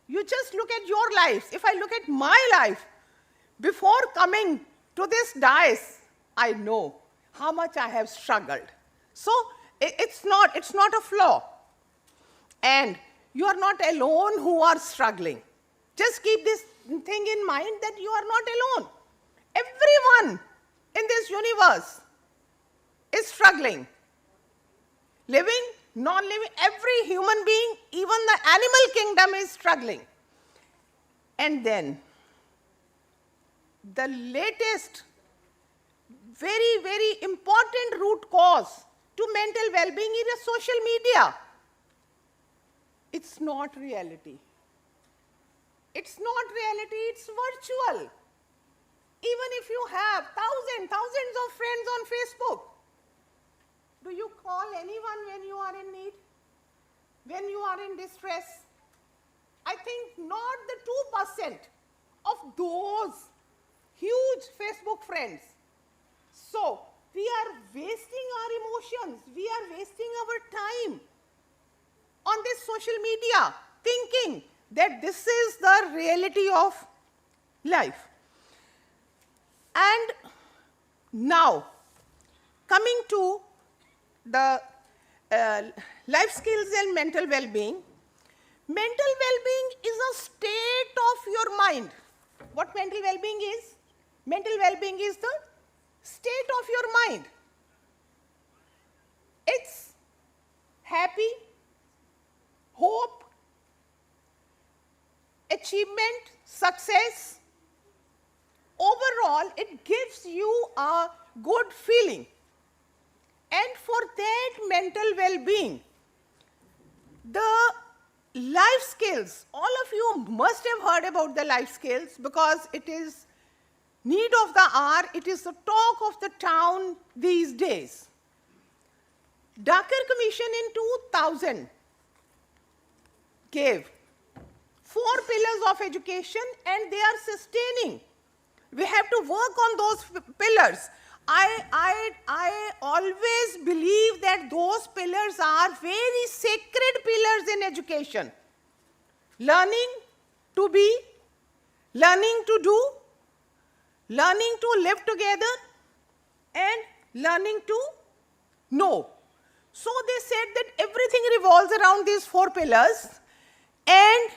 You just look at your lives. If I look at my life, before coming to this dais, I know how much I have struggled. So it's not a flaw. And you are not alone who are struggling. Just keep this thing in mind that you are not alone. Everyone in this universe is struggling. Living, non-living, every human being, even the animal kingdom is struggling. And then, the latest, very, very important root cause to mental well-being is social media. It's not reality. It's not reality, it's virtual. Even if you have thousands of friends on Facebook, do you call anyone when you are in need? When you are in distress? I think not the 2% of those huge Facebook friends. So, we are wasting our emotions, we are wasting our time on this social media, thinking that this is the reality of life. And now, coming to the life skills and mental well-being. Mental well-being is a state of your mind. What mental well-being is? Mental well-being is the state of your mind. It's happy, hope, achievement, success. Overall, it gives you a good feeling. And for that mental well-being, the life skills, all of you must have heard about the life skills because it is need of the hour. It is the talk of the town these days. Dakar Commission in 2000 gave 4 pillars of education, and they are sustaining. We have to work on those pillars. I always believe that those pillars are very sacred pillars in education. Learning to be, learning to do, learning to live together, and learning to know. So they said that everything revolves around these 4 pillars, and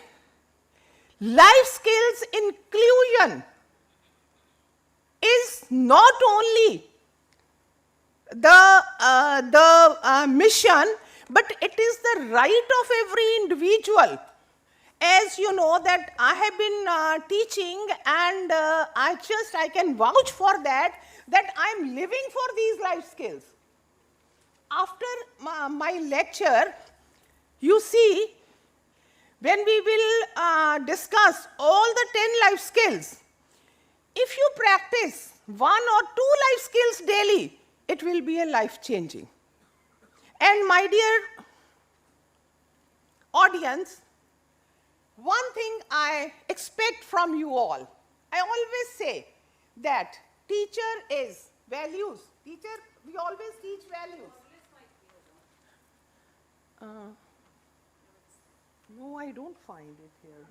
life skills inclusion is not only the mission, but it is the right of every individual. As you know that I have been teaching, and I can vouch for that I am living for these life skills. After my lecture, you see, when we will discuss all the 10 life skills, if you practice 1 or 2 life skills daily, it will be a life-changing. And my dear audience, one thing I expect from you all, I always say that teacher is values. Teacher, we always teach values. No, I don't find it here.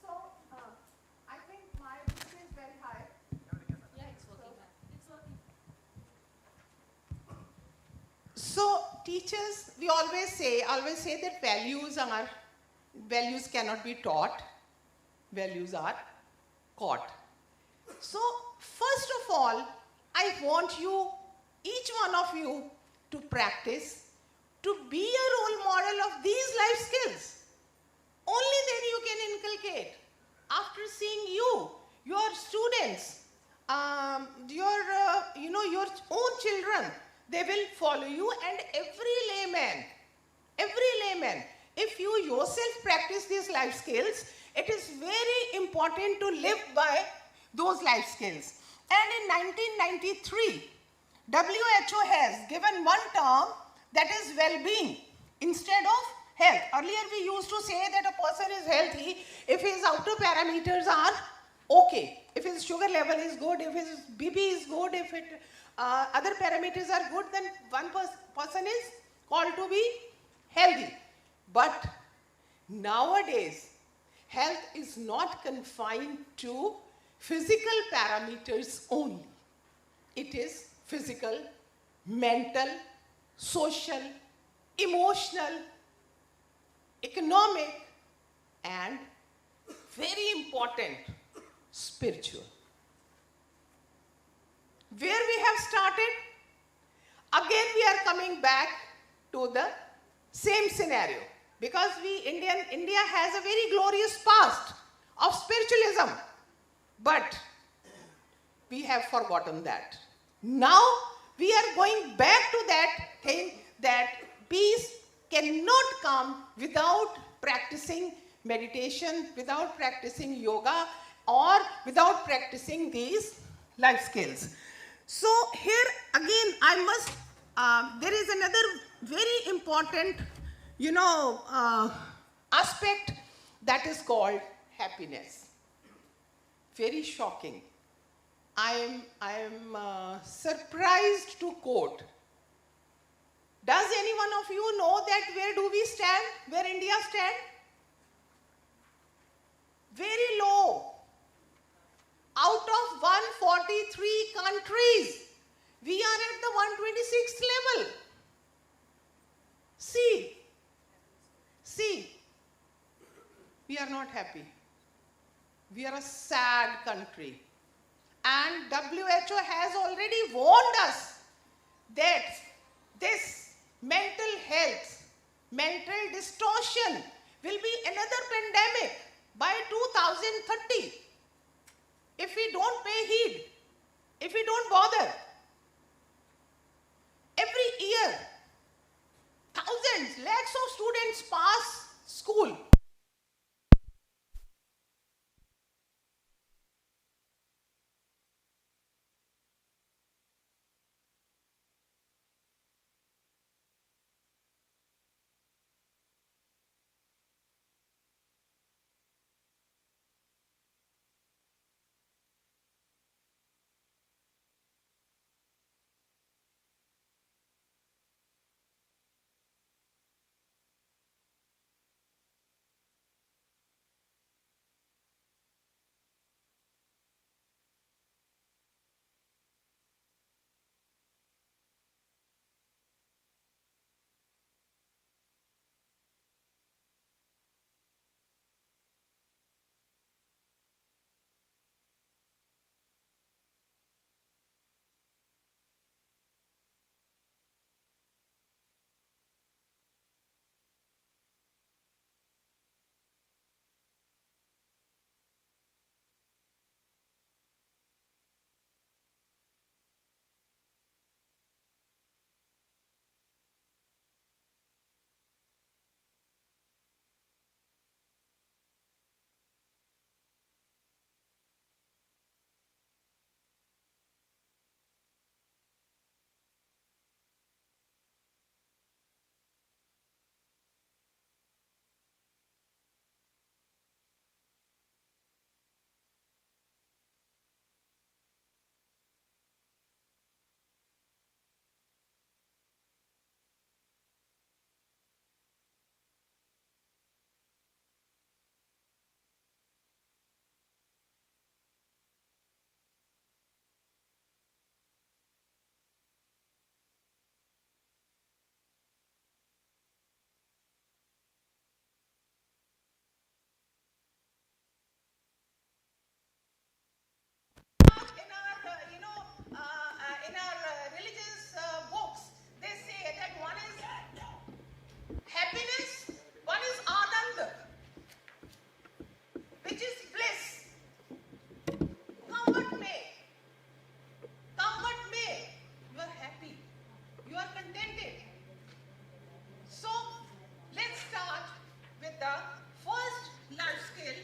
So, I think my voice is very high. So teachers, we always say that values cannot be taught, values are caught. So first of all, I want you, each one of you, to practice, to be a role model of these life skills. Only then you can inculcate. After seeing you, your students, your own children, they will follow you, and every layman, if you yourself practice these life skills, it is very important to live by those life skills. And in 1993, WHO has given one term, that is well-being, instead of health. Earlier we used to say that a person is healthy if his outer parameters are okay, if his sugar level is good, if his BP is good, if other parameters are good, then one person is called to be healthy. But nowadays, health is not confined to physical parameters only. It is physical, mental, social, emotional, economic, and very important, spiritual. Where we have started, again we are coming back to the same scenario, because India has a very glorious past of spiritualism, but we have forgotten that. Now we are going back to that thing that peace cannot come without practicing meditation, without practicing yoga, or without practicing these life skills. So here again I must, there is another very important, aspect, that is called happiness. Very shocking. I am surprised to quote. Does any one of you know that where do we stand, where India stand? Very low. Out of 143 countries, we are at the 126th level. See, we are not happy. We are a sad country. And WHO has already warned us that this mental health, mental distortion will be another pandemic by 2030, if we don't pay heed, if we don't bother, every year, thousands, lakhs of students pass school. In our religious books, they say that one is happiness, one is ananda, which is bliss. Come what may, you are happy, you are contented. So let's start with the first life skill,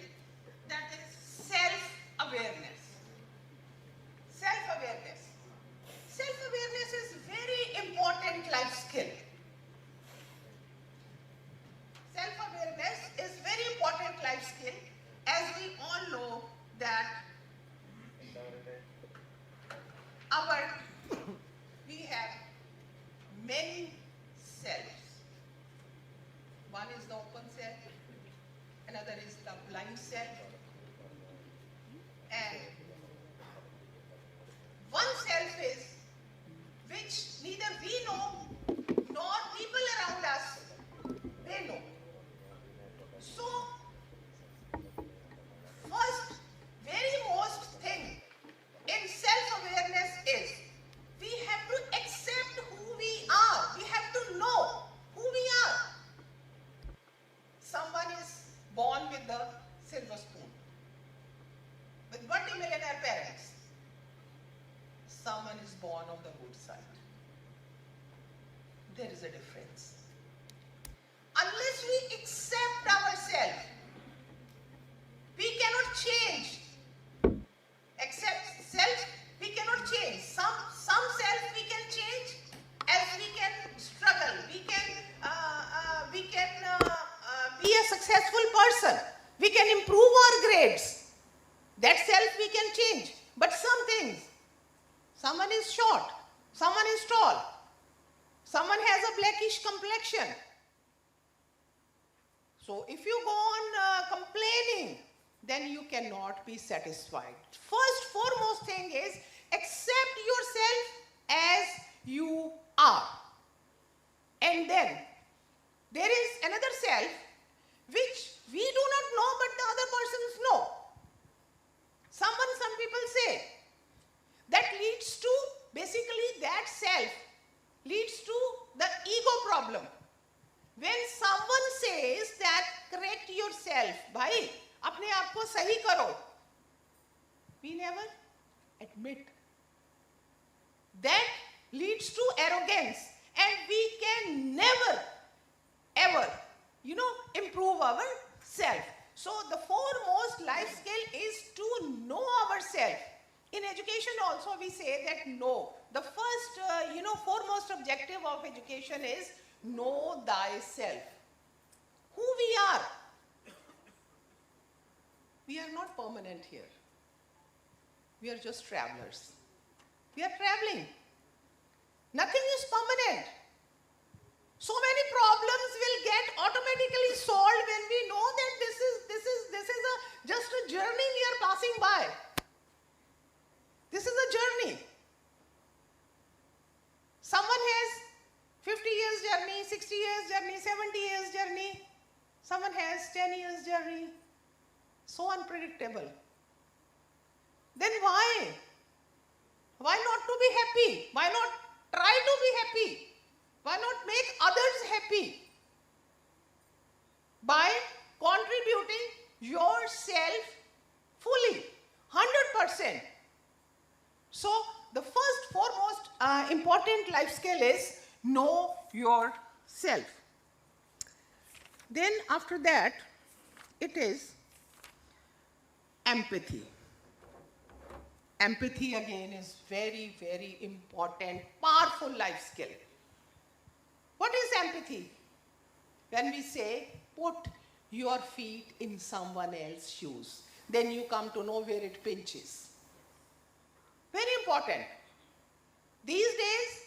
that is self-awareness. Self-awareness. Self-awareness is very important life skill. Self-awareness is very important life skill, as we all know that we have many selves. One is the open self, another is the blind self, and one self is which neither we know nor people around us they know. So, first, very most thing in self-awareness is we have to accept who we are. We have to know who we are. Someone is born with the silver spoon, with multi-millionaire parents. Someone is born on the roadside. There is a difference. Unless we accept ourselves, we cannot change. Accept self, we cannot change. Some self we can change, as we can struggle. We can be a successful person. We can improve our grades. That self we can change. But some things, someone is short, someone is tall, someone has a blackish complexion. So if you go on complaining, then you cannot be satisfied. First, foremost thing is accept yourself as you are. And then there is another self which we do not know but the other persons know. Some people say that leads to, basically that self leads to the ego problem. When someone says that correct yourself, bhai, apne We never admit. That leads to arrogance, and we can never, ever, improve ourselves. So the foremost life skill is to know ourselves. In education also we say that know. The first, foremost objective of education is know thyself. Who we are. We are not permanent here. We are just travelers. We are traveling. Nothing is permanent. So many problems will get automatically solved when we know that this is just a journey we are passing by. This is a journey. Someone has 50 years journey, 60 years journey, 70 years journey. Someone has 10 years journey. So unpredictable. Then why? Why not to be happy? Why not try to be happy? Why not make others happy? By contributing yourself fully, 100%. So the first foremost important life skill is know yourself. Then after that, it is empathy. Empathy again is very, very important, powerful life skill. What is empathy? When we say, put your feet in someone else's shoes, then you come to know where it pinches. Very important. These days,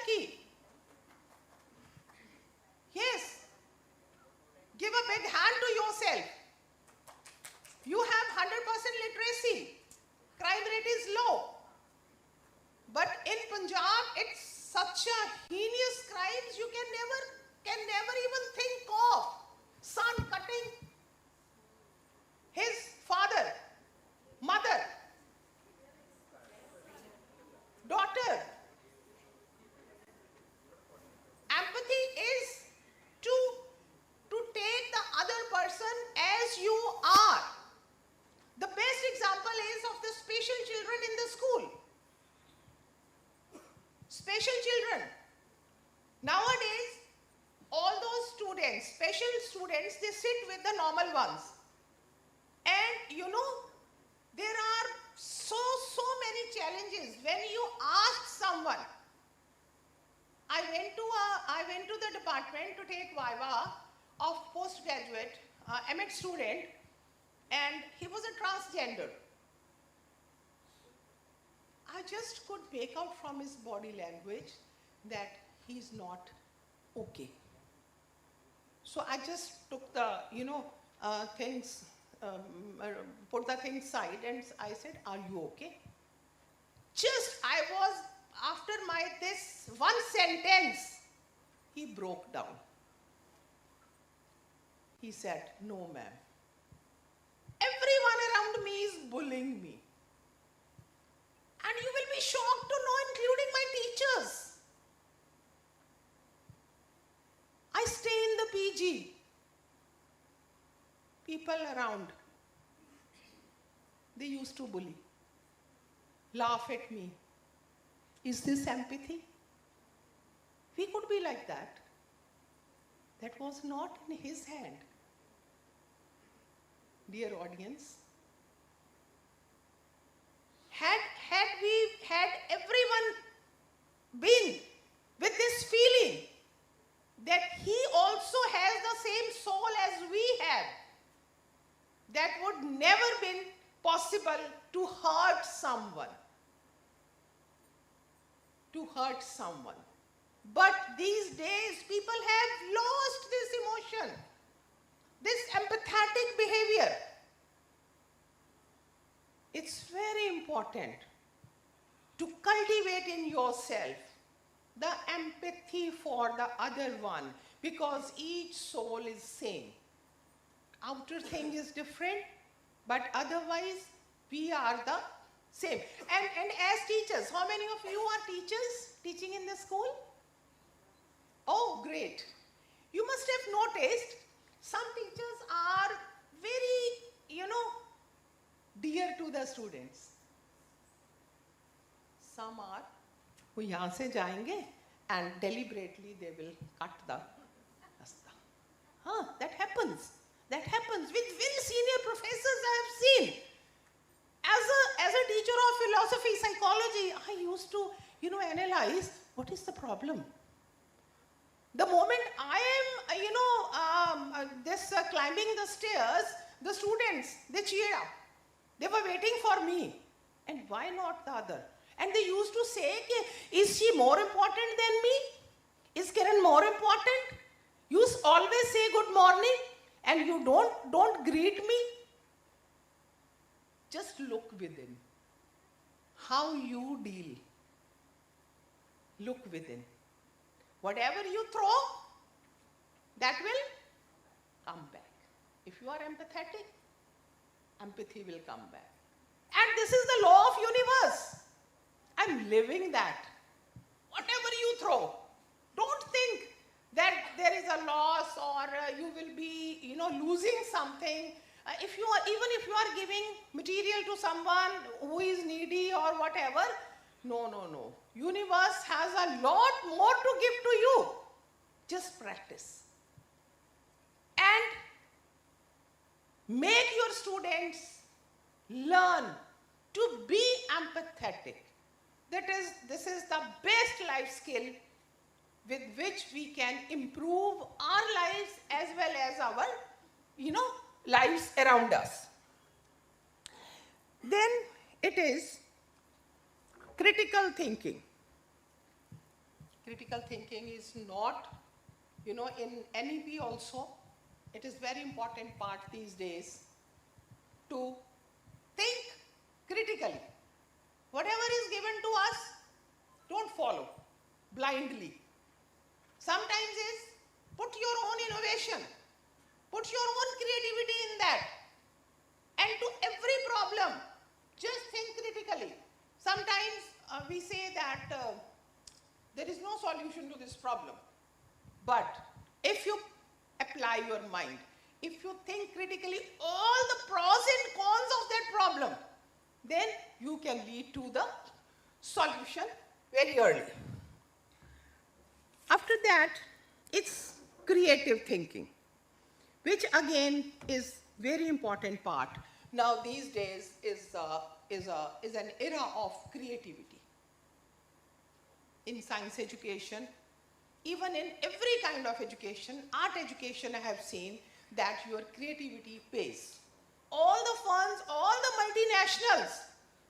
key. Yes. Give a big hand to yourself. You have 100% literacy. Crime rate is low. But in Punjab, it's such a heinous crimes you can never even think of. Son cutting his father, mother, daughter. Empathy is to take the other person as you are. The best example is of the special children in the school. Special children. Nowadays, all those students, special students, they sit with the normal ones. And there are so many challenges. When you ask someone, I went to the department to take Viva of postgraduate MAd student, and he was a transgender. I just could make out from his body language that he's not okay. So I just took the, things, put the things aside, and I said, are you okay? After this one sentence, he broke down. He said, no ma'am. Everyone around me is bullying me. And you will be shocked to know, including my teachers. I stay in the PG. People around, they used to bully, laugh at me. Is this empathy? We could be like that. That was not in his hand. Dear audience, had everyone been with this feeling that he also has the same soul as we have, that would never been possible to hurt someone. But these days, people have lost this emotion, this empathetic behavior. It's very important to cultivate in yourself the empathy for the other one, because each soul is same. Outer thing is different, But otherwise, we are the same. And as teachers, how many of you are teachers teaching in the school? Oh, great. You must have noticed some teachers are very, dear to the students. Some are, वो यहाँ से जाएंगे and deliberately they will cut the rasta. That happens. That happens with very senior professors I have seen. As a teacher of philosophy, psychology, I used to, analyze what is the problem. The moment I am, climbing the stairs, the students, they cheered up. They were waiting for me. And why not the other? And they used to say, is she more important than me? Is Kiran more important? You always say good morning and you don't greet me. Just look within. How you deal. Look within. Whatever you throw, that will come back. If you are empathetic, empathy will come back. And this is the law of universe. I'm living that. Whatever you throw, don't think that there is a loss or you will be, losing something. Even if you are giving material to someone who is needy or whatever, no. Universe has a lot more to give to you. Just practice. And make your students learn to be empathetic. This is the best life skill with which we can improve our lives as well as our, lives around us. Then it is critical thinking. Critical thinking is not, in NEP also, it is very important part these days to think critically. Whatever is given to us, don't follow blindly. Sometimes is put your own innovation, put your own creativity in that. And to every problem, just think critically. Sometimes we say that there is no solution to this problem. But if you apply your mind, if you think critically all the pros and cons of that problem, then you can lead to the solution very early. After that, it's creative thinking, which again is very important part. Now these days is an era of creativity. In science education, even in every kind of education, art education, I have seen that your creativity pays. All the funds, all the multinationals,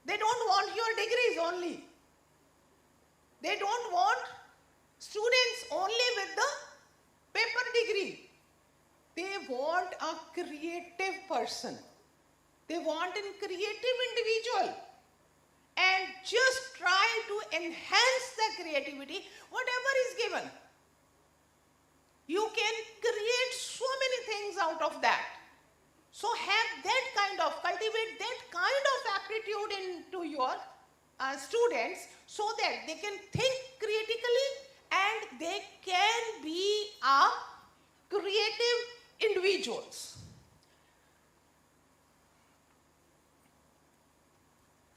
they don't want your degrees only. They don't want students only with the paper degree. They want a creative person. They want a creative individual. And just try to enhance the creativity, whatever is given. You can create so many things out of that. So have that kind of, cultivate that kind of aptitude into your students so that they can think critically and they can be creative individuals.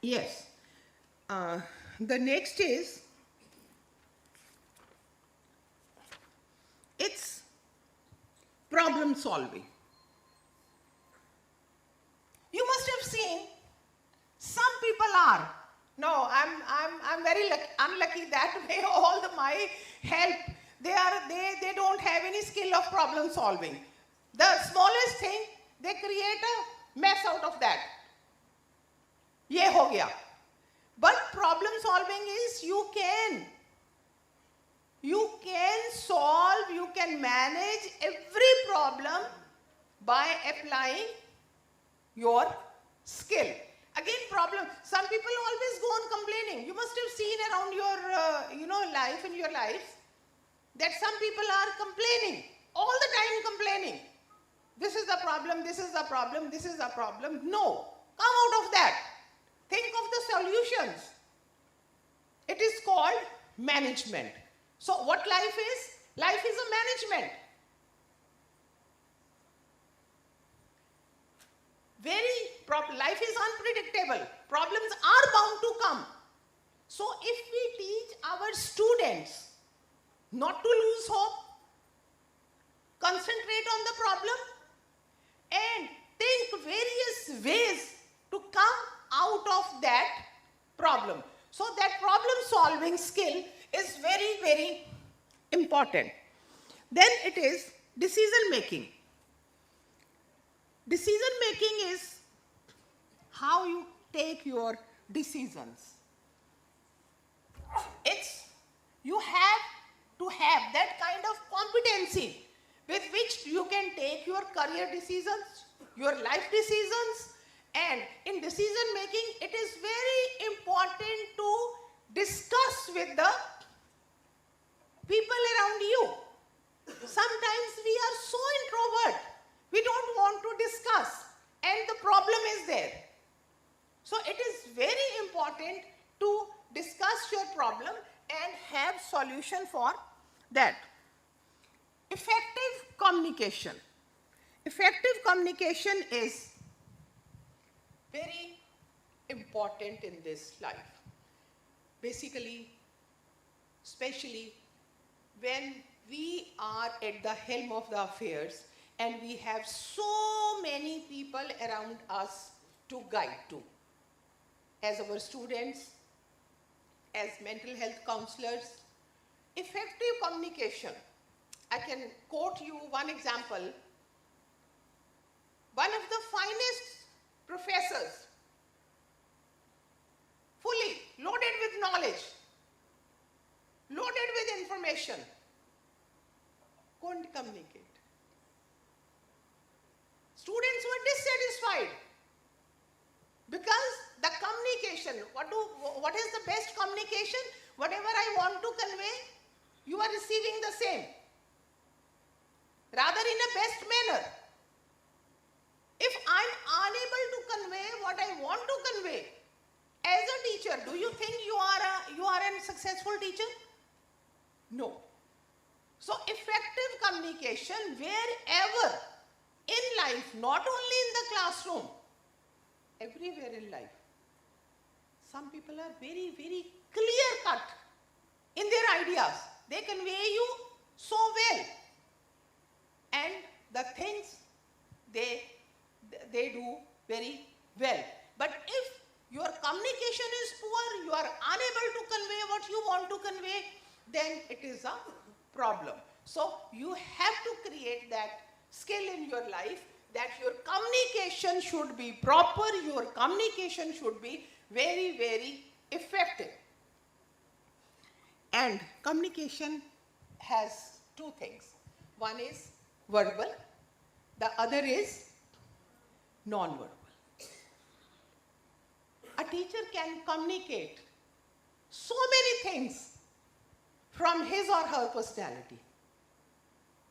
Yes. The next is, it's problem solving. You must have seen some people are. No, I'm very unlucky that way. All my help, they don't have any skill of problem solving. The smallest thing, they create a mess out of that. Ye ho gaya. But problem solving is you can solve, you can manage every problem by applying your skill. Again, problem. Some people always go on complaining. You must have seen around your, life, in your lives, that some people are complaining, all the time complaining. this is the problem, this is the problem, this is the problem. No, come out of that. Think of the solutions. It is called management. So what life is? Life is a management. Life is unpredictable. Problems are bound to come. So if we teach our students not to lose hope, concentrate on the problem, and think various ways to come out of that problem. So that problem solving skill is very, very important. Then it is decision making. Decision making is how you take your decisions. You have to have that kind of competency with which you can take your career decisions, your life decisions, and in decision making, it is very important to discuss with the people around you. Sometimes we are so introvert, we don't want to discuss, and the problem is there. So it is very important to discuss your problem and have solution for that. Effective communication. Effective communication is very important in this life. Basically, especially when we are at the helm of the affairs and we have so many people around us to guide to. As our students, as mental health counselors, effective communication. I can quote you one example. One of the finest professors, fully loaded with knowledge, loaded with information, couldn't communicate. Students were dissatisfied because the communication, what is the best communication? Whatever I want to convey, you are receiving the same, rather in a best manner. If I'm unable to convey what I want to convey, as a teacher, do you think you are a successful teacher? No. So effective communication wherever in life, not only in the classroom, everywhere in life. Some people are very, very clear cut in their ideas. They convey you so well. And the things they do very well. But if your communication is poor, you are unable to convey what you want to convey, then it is a problem. So you have to create that skill in your life that your communication should be proper, your communication should be very, very effective. And communication has two things. One is verbal, the other is non-verbal. A teacher can communicate so many things from his or her personality.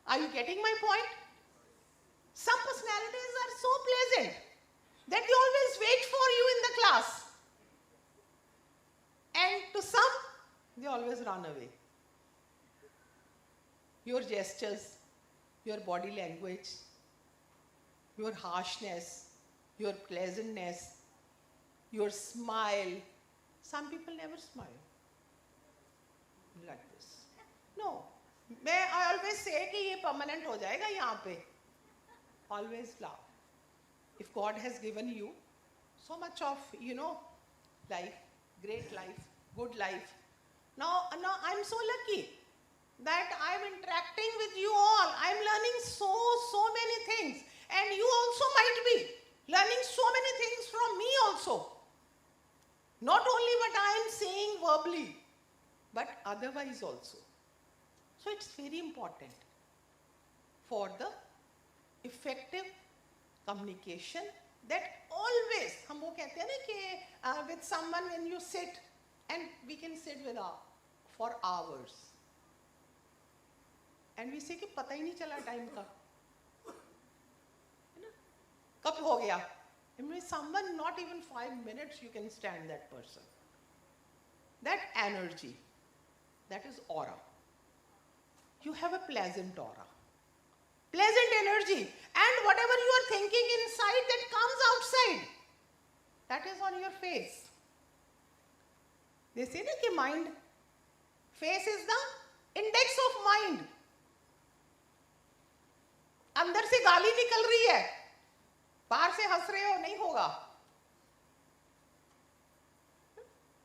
Are you getting my point? Some personalities are so pleasant that they always wait for you in the class. And to some, they always run away. Your gestures, your body language, your harshness, your pleasantness, your smile. Some people never smile like this. No. I always say कि ये permanent हो जाएगा यहाँ पे. Always laugh. If God has given you so much of, life, great life, good life. Now I'm so lucky that I'm interacting with you all. I'm learning so many things. And you also might be learning so many things from me also. Not only what I am saying verbally, but otherwise also. So it's very important for the effective communication that always, हम वो कहते हैं ना कि with someone when you sit, and we can sit with for hours. And we say कि पता ही नहीं चला time का. कब हो गया? I mean, someone, not even 5 minutes, you can stand that person. That energy, that is aura. You have a pleasant aura, pleasant energy, and whatever you are thinking inside, that comes outside. That is on your face. They say that कि mind, face is the index of mind. अंदर से गाली निकल रही है, बाहर से हंस रहे हो, नहीं होगा.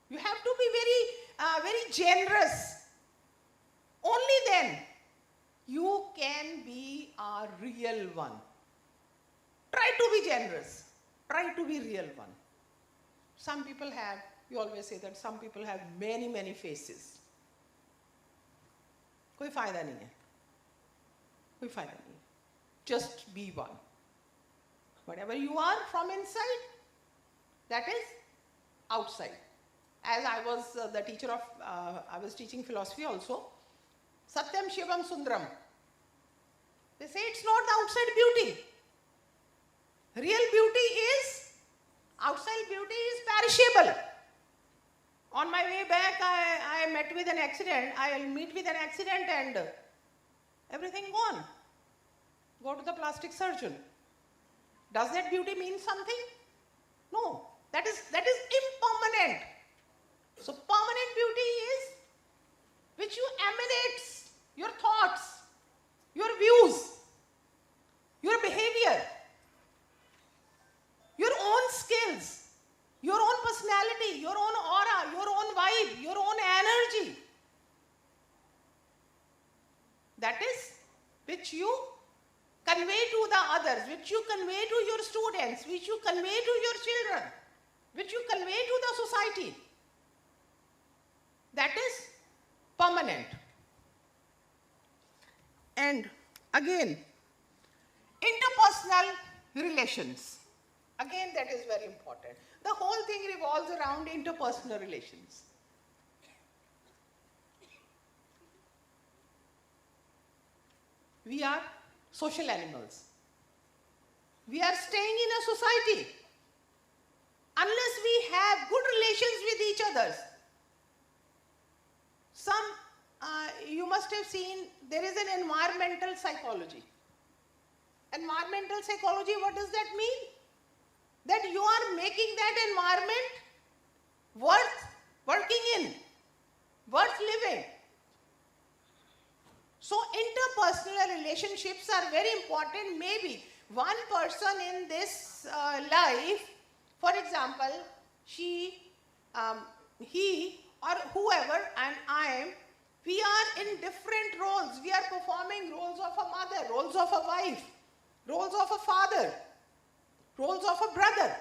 You have to be very generous. Only then you can be a real one. Try to be generous. Try to be real one. Some people have, you always say that some people have many faces. कोई फायदा नहीं है. कोई फायदा नहीं है. Just be one. Whatever you are from inside, that is outside. As I was the teacher of, I was teaching philosophy also. Satyam Shivam Sundaram. They say it's not the outside beauty. Real beauty is, outside beauty is perishable. On my way back, I met with an accident. I'll meet with an accident and everything gone. Go to the plastic surgeon. Does that beauty mean something? No. That is impermanent. So permanent beauty is which you emanates, your thoughts, your views, your behavior, your own skills, your own personality, your own aura, your own vibe, your own energy. That is which you convey to the others, which you convey to your students, which you convey to your children, which you convey to the society. That is permanent. And again, interpersonal relations. Again, that is very important. The whole thing revolves around interpersonal relations. We are social animals. We are staying in a society. Unless we have good relations with each other. You must have seen, there is an environmental psychology. Environmental psychology, what does that mean? That you are making that environment worth working in, worth living. So interpersonal relationships are very important. Maybe one person in this life, for example, she, he or whoever and I am, we are in different roles. We are performing roles of a mother, roles of a wife, roles of a father, roles of a brother.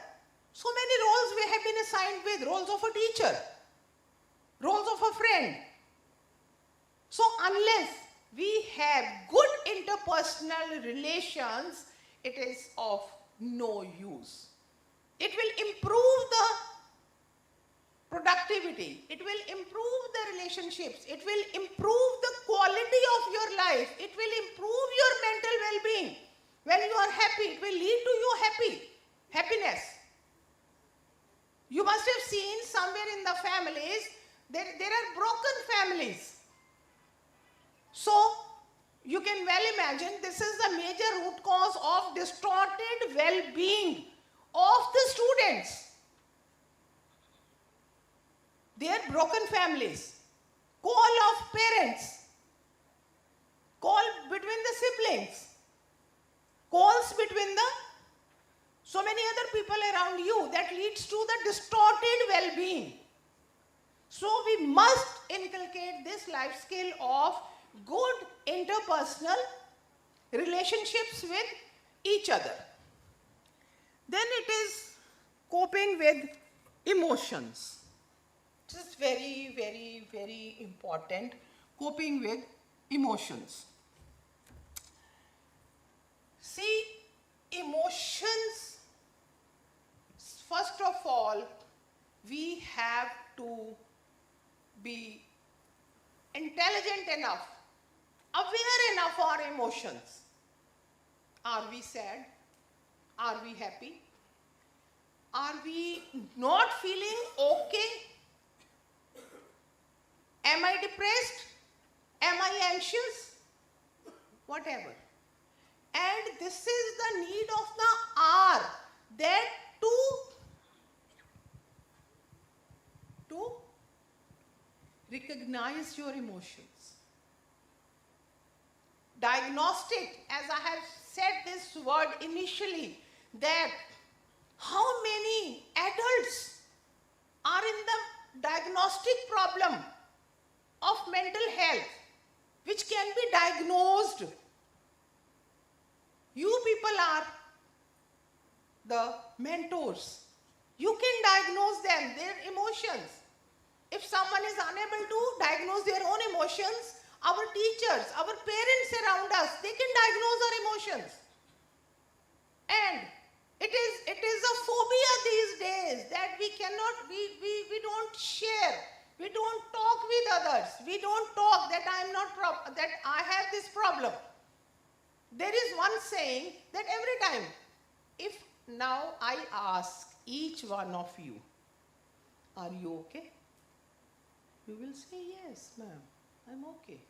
So many roles we have been assigned with, roles of a teacher, roles of a friend. So unless we have good interpersonal relations, it is of no use. It will improve the productivity, it will improve the relationships, it will improve the quality of your life, it will improve your mental well-being. When you are happy, it will lead to your happiness. You must have seen somewhere in the families, there are broken families. So, you can well imagine this is the major root cause of distorted well-being of the students. Their broken families, call of parents, call between the siblings, calls between the so many other people around you, that leads to the distorted well-being. So we must inculcate this life skill of good interpersonal relationships with each other. Then it is coping with emotions. This is very important, coping with emotions. See, emotions, first of all, we have to be intelligent enough, aware enough of our emotions. Are we sad? Are we happy? Are we not feeling okay? Am I depressed? Am I anxious? Whatever. And this is the need of the hour, that to recognize your emotions. Diagnostic, as I have said this word initially, that how many adults are in the diagnostic problem of mental health, which can be diagnosed. You people are the mentors. You can diagnose them, their emotions. If someone is unable to diagnose their own emotions, our teachers, our parents around us, they can diagnose our emotions. And it is a phobia these days that we don't share, we don't talk with others, we don't talk that that I have this problem. There is one saying that every time, if now I ask each one of you, are you okay? You will say, yes, ma'am, I'm okay.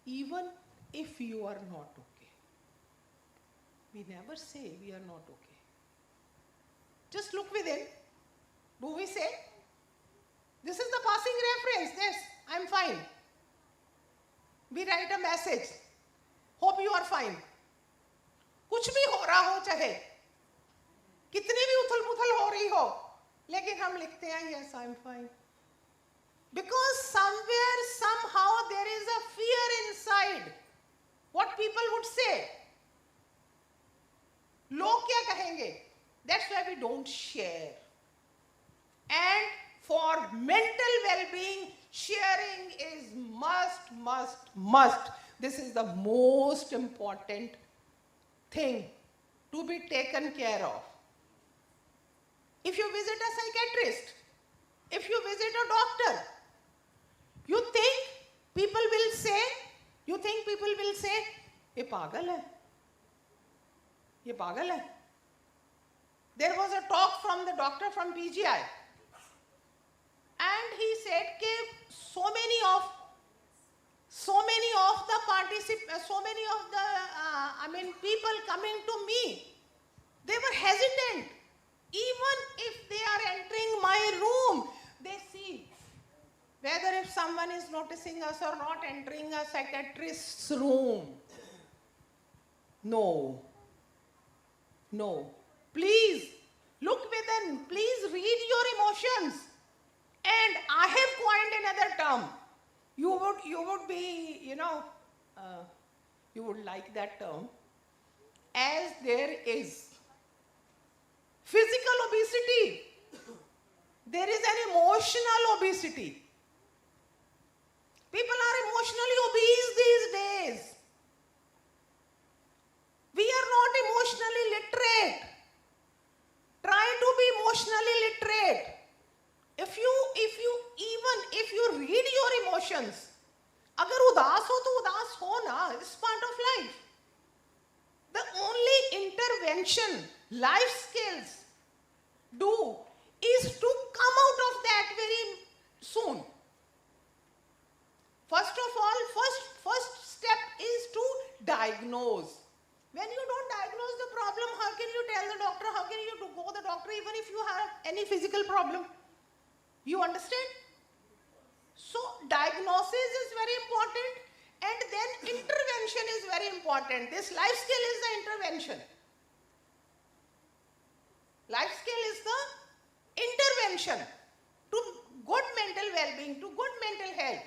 Even if you are not okay. We never say we are not okay. Just look within. Do we say? This is the passing reference. Yes, I'm fine. We write a message. Hope you are fine. कुछ भी हो रहा हो चाहे, कितनी भी उथल-पुथल हो रही हो, लेकिन हम लिखते हैं, yes, I'm fine. Because somewhere, somehow, there is a fear inside. What people would say. लोग क्या कहेंगे? That's why we don't share. And for mental well-being, sharing is must. This is the most important thing to be taken care of. If you visit a psychiatrist, if you visit a doctor, you think people will say, ये पागल है. ये पागल है. There was a talk from the doctor from PGI, and he said that so many of the participants, people coming to me, they were hesitant. Even if they are entering my room, they see whether if someone is noticing us or not entering a psychiatrist's room. No. Please look within. Please read your emotions. And I have coined another term. You would be, you would like that term. As there is physical obesity, there is an emotional obesity. People are emotionally obese these days. We are not emotionally literate. Try to be emotionally literate. If you read your emotions, अगर उदास हो तो उदास हो ना, it's part of life. The only intervention life skills do is to come out of that very soon. First of all, first step is to diagnose. When you don't diagnose the problem, how can you tell the doctor? How can you go to the doctor even if you have any physical problem? You understand? So diagnosis is very important, and then intervention is very important. This life skill is the intervention. Life skill is the intervention to good mental well-being, to good mental health.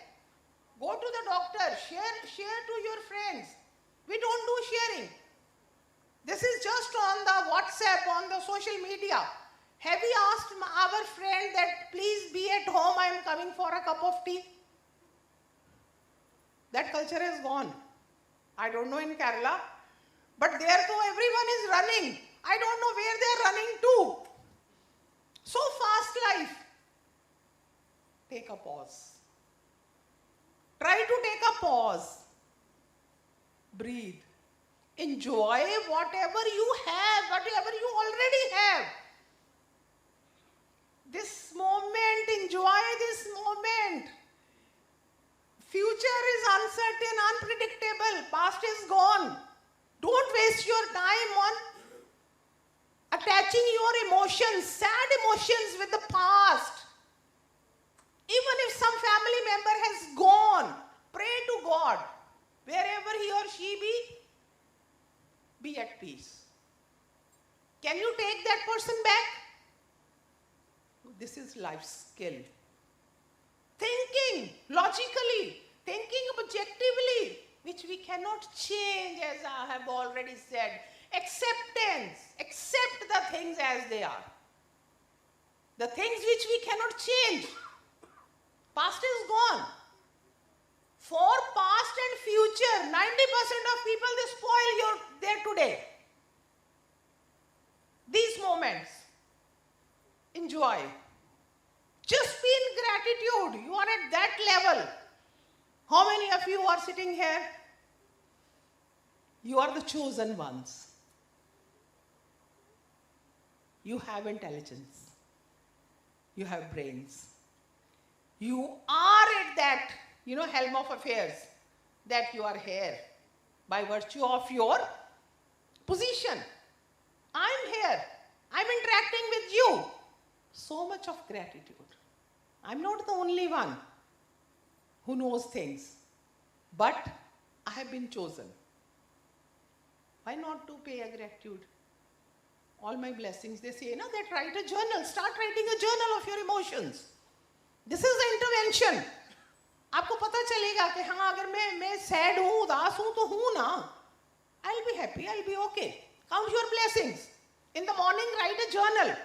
Go to the doctor, share to your friends. We don't do sharing. This is just on the WhatsApp, on the social media. Have we asked our friend that please be at home, I am coming for a cup of tea? That culture is gone. I don't know in Kerala, but there too everyone is running. I don't know where they are running to. So fast life. Take a pause. Try to take a pause. Breathe. Enjoy whatever you have, whatever you already have. This moment, enjoy this moment. Future is uncertain, unpredictable. Past is gone. Don't waste your time on attaching your emotions, sad emotions with the past. Even if some family member has gone, pray to God. Wherever he or she be at peace. Can you take that person back? This is life skill. Thinking logically, thinking objectively, which we cannot change, as I have already said. Acceptance, accept the things as they are. The things which we cannot change. Past is gone. For past and future, 90% of people, they spoil your day today. These moments, enjoy. Just be in gratitude. You are at that level. How many of you are sitting here? You are the chosen ones. You have intelligence. You have brains. You are at that, helm of affairs, that you are here by virtue of your position. I'm here. I'm interacting with you. So much of gratitude. I'm not the only one who knows things, but I have been chosen. Why not to pay a gratitude? All my blessings, they say, that write a journal. Start writing a journal of your emotions. This is the intervention. आपको पता चलेगा कि हाँ अगर मैं sad हूँ, उदास हूँ तो हूँ ना. I'll be happy, I'll be okay. Count your blessings. In the morning, write a journal.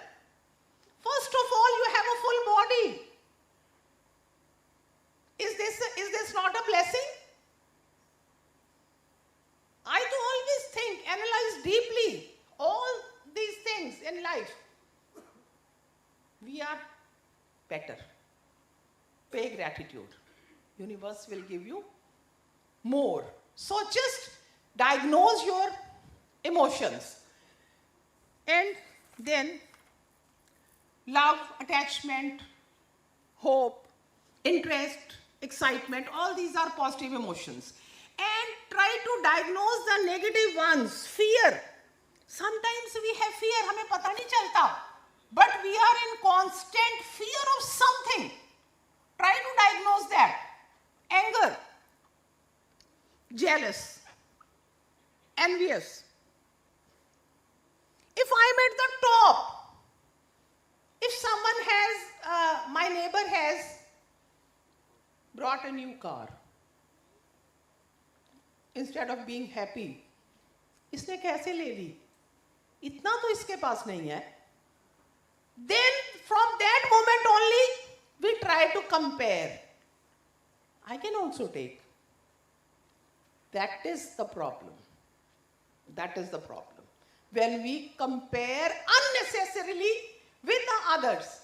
First of all, you have a full body. Is this not a blessing? I do always think, analyze deeply all these things in life. We are better. Pay gratitude. Universe will give you more. So just diagnose your emotions. And then love, attachment, hope, interest, excitement, all these are positive emotions. And try to diagnose the negative ones. Fear. Sometimes we have fear, हमें पता नहीं चलता. But we are in constant fear of something. Try to diagnose that. Anger, jealous, envious. If I'm at the top, if someone has, my neighbor has brought a new car, instead of being happy, इसने कैसे ले ली? इतना तो इसके पास नहीं है. Then from that moment only, we try to compare. I can also take. That is the problem. That is the problem. When we compare unnecessarily with the others,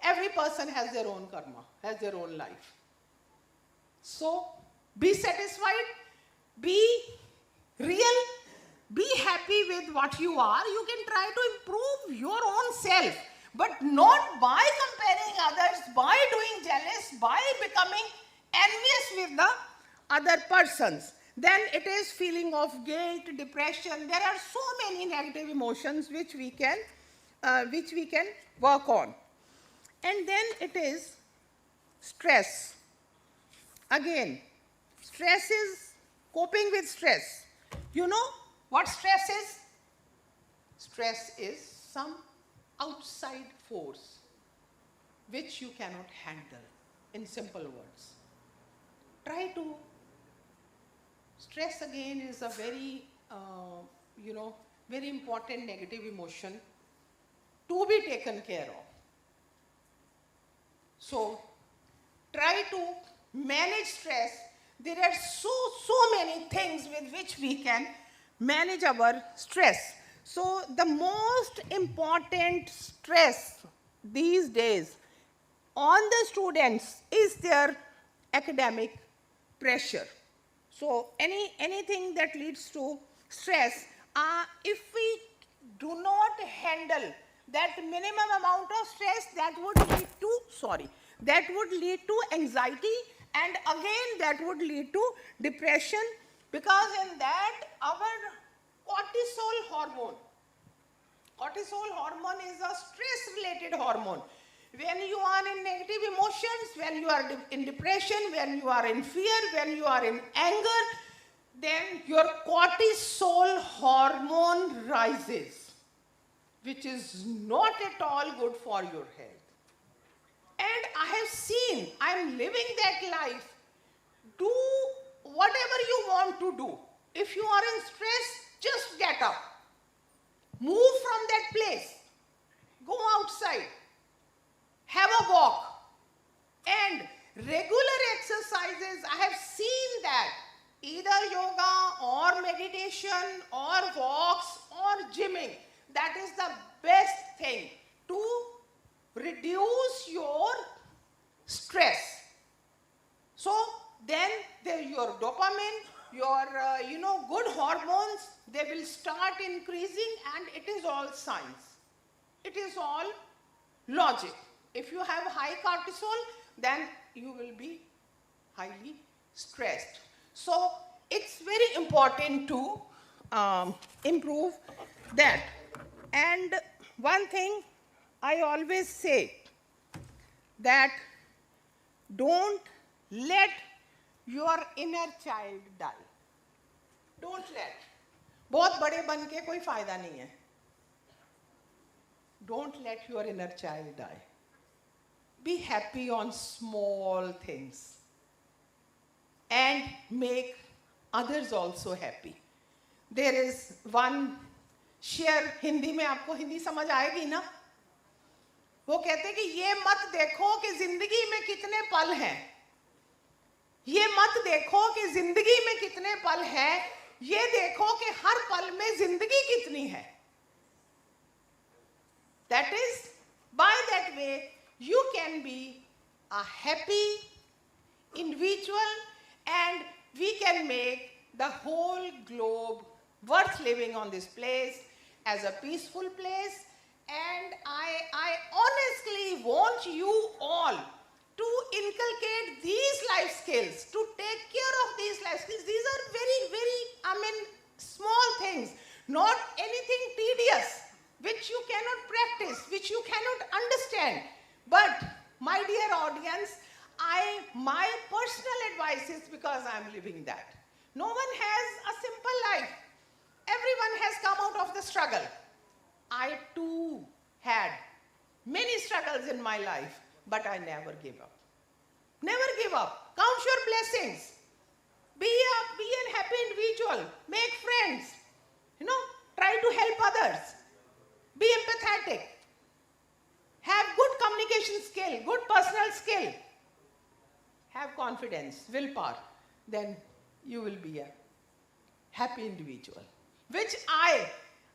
every person has their own karma, has their own life. So, be satisfied, be real, be happy with what you are. You can try to improve your own self, but not by comparing others, by doing jealous, by becoming envious with the other persons. Then it is feeling of guilt, depression. There are so many negative emotions which we can work on. And then it is stress. Again, stress is coping with stress. You know what stress is? Stress is some outside force which you cannot handle, in simple words. Try to. Stress again is a very, very important negative emotion to be taken care of. So, try to manage stress. There are so many things with which we can manage our stress. So, the most important stress these days on the students is their academic pressure. So anything that leads to stress, if we do not handle that minimum amount of stress, that would lead to, that would lead to anxiety, and again that would lead to depression, because in that our cortisol hormone is a stress related hormone. When you are in negative emotions, when you are in depression, when you are in fear, when you are in anger, then your cortisol hormone rises, which is not at all good for your health. And I have seen, I'm living that life. Do whatever you want to do. If you are in stress, just get up. Move from that place. Go outside. Have a walk. And regular exercises, I have seen that either yoga or meditation or walks or gymming, that is the best thing to reduce your stress. So then your dopamine, your good hormones, they will start increasing, and it is all science. It is all logic. If you have high cortisol, then you will be highly stressed. So it's very important to improve that. And one thing I always say, that don't let your inner child die. Don't let. बहुत बड़े बन के कोई फायदा नहीं है. Don't let your inner child die. Be happy on small things and make others also happy. There is one share, Hindi में आपको हिंदी समझ आएगी ना? वो कहते हैं कि ये मत देखो कि जिंदगी में कितने पल हैं, ये मत देखो कि जिंदगी में कितने पल हैं, ये देखो कि हर पल में जिंदगी कितनी है. That is, by that way, you can be a happy individual, and we can make the whole globe worth living on this place as a peaceful place. And I honestly want you all to inculcate these life skills, to take care of these life skills. These are very, very, small things, not anything tedious, which you cannot practice, which you cannot understand. But, my dear audience, my personal advice is, because I am living that. No one has a simple life. Everyone has come out of the struggle. I too had many struggles in my life, but I never gave up. Never give up. Count your blessings. Be an happy individual. Make friends. Try to help others. Be empathetic. Have good communication skill, good personal skill. Have confidence, willpower. Then you will be a happy individual. Which I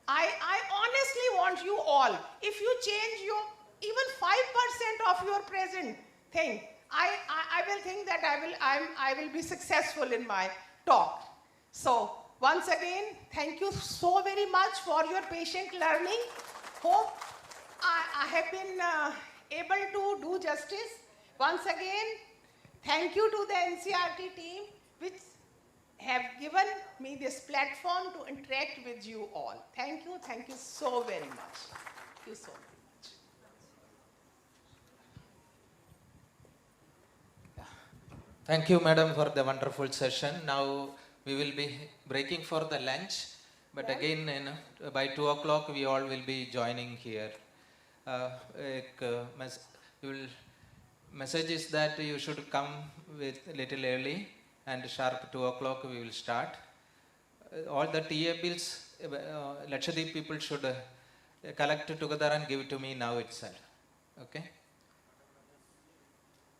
honestly want you all, if you change your even 5% of your present thing, I will think that I will be successful in my talk. So once again, thank you so very much for your patient learning. Hope I have been able to do justice. Once again, thank you to the NCRT team, which have given me this platform to interact with you all. Thank you so very much. Thank you so much. Thank you, madam, for the wonderful session. Now we will be breaking for the lunch, but again, by 2 o'clock, we all will be joining here. Message is that you should come with little early, and sharp 2 o'clock we will start. All the TA bills, Lakshadweep people should collect together and give it to me now itself. Okay?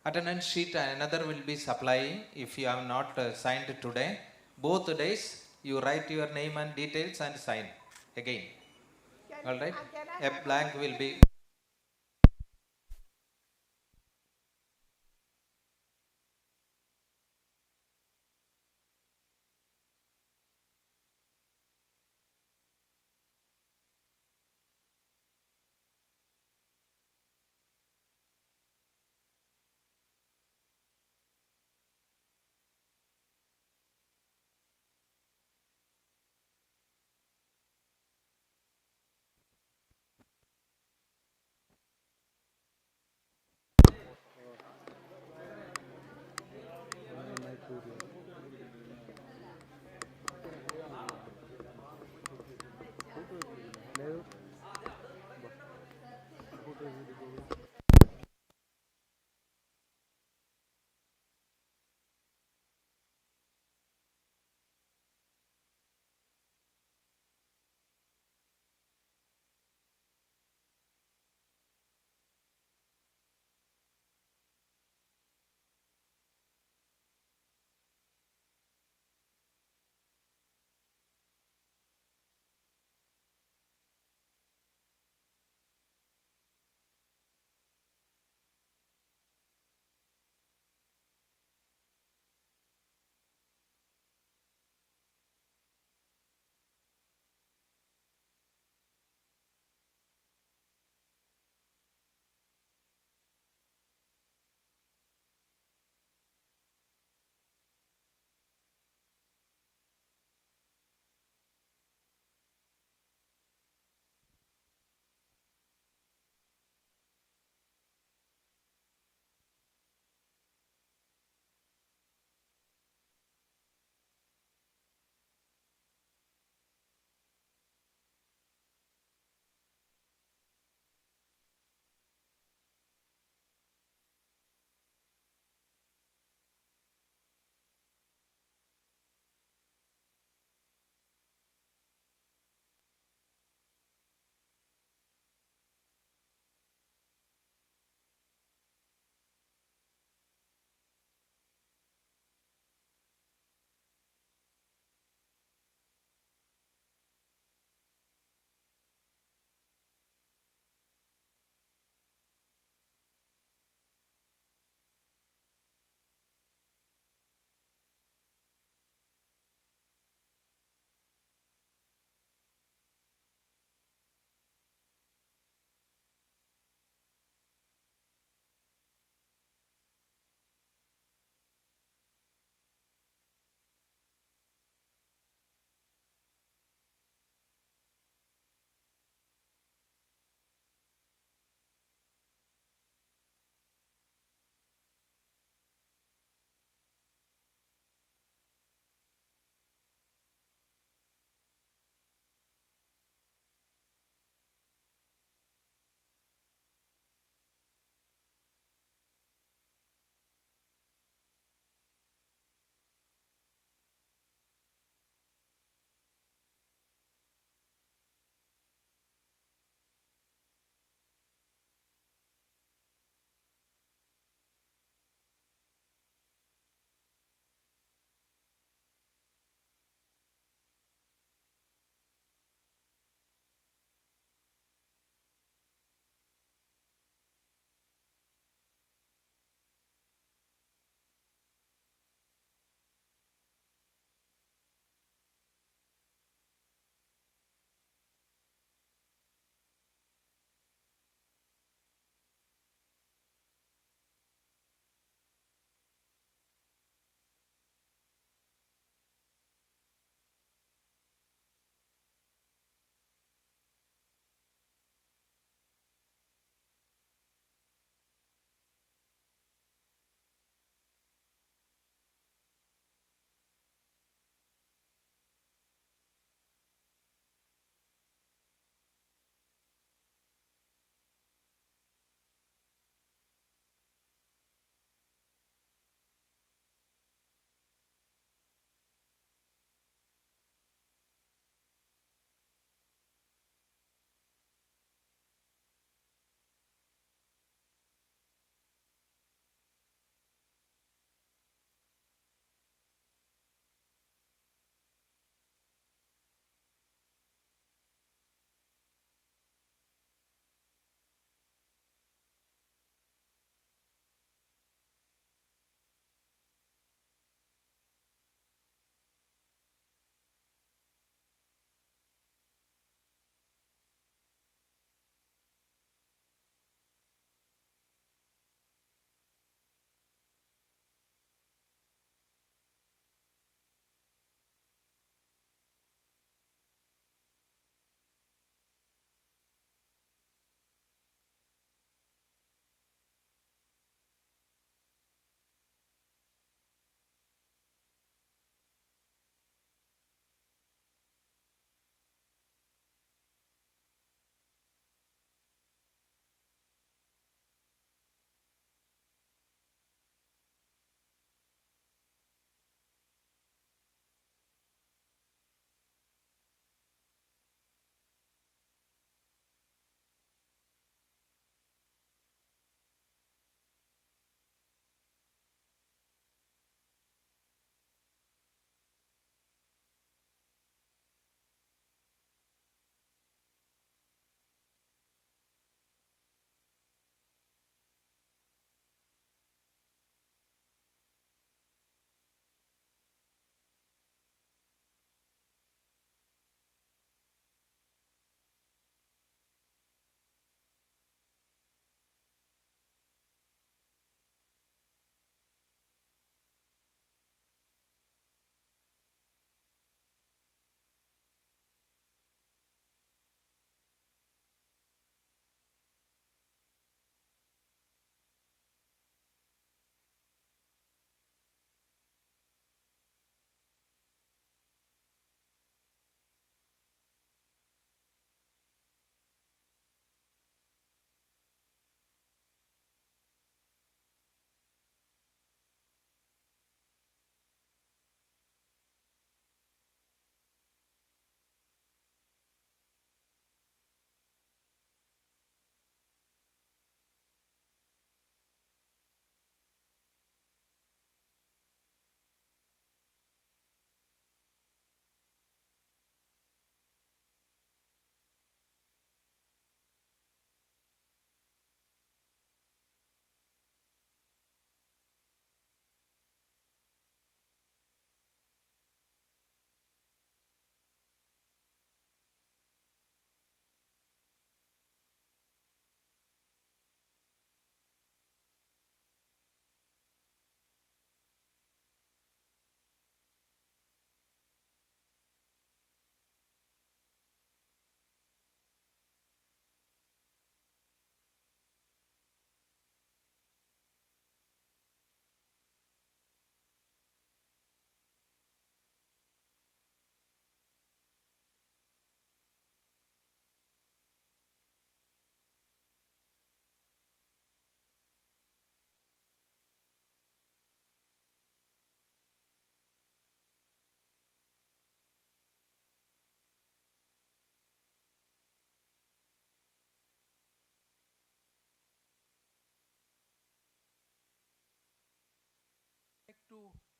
Attendance sheet, another will be supplying. If you have not signed today, both days you write your name and details and sign again. All right? A blank will be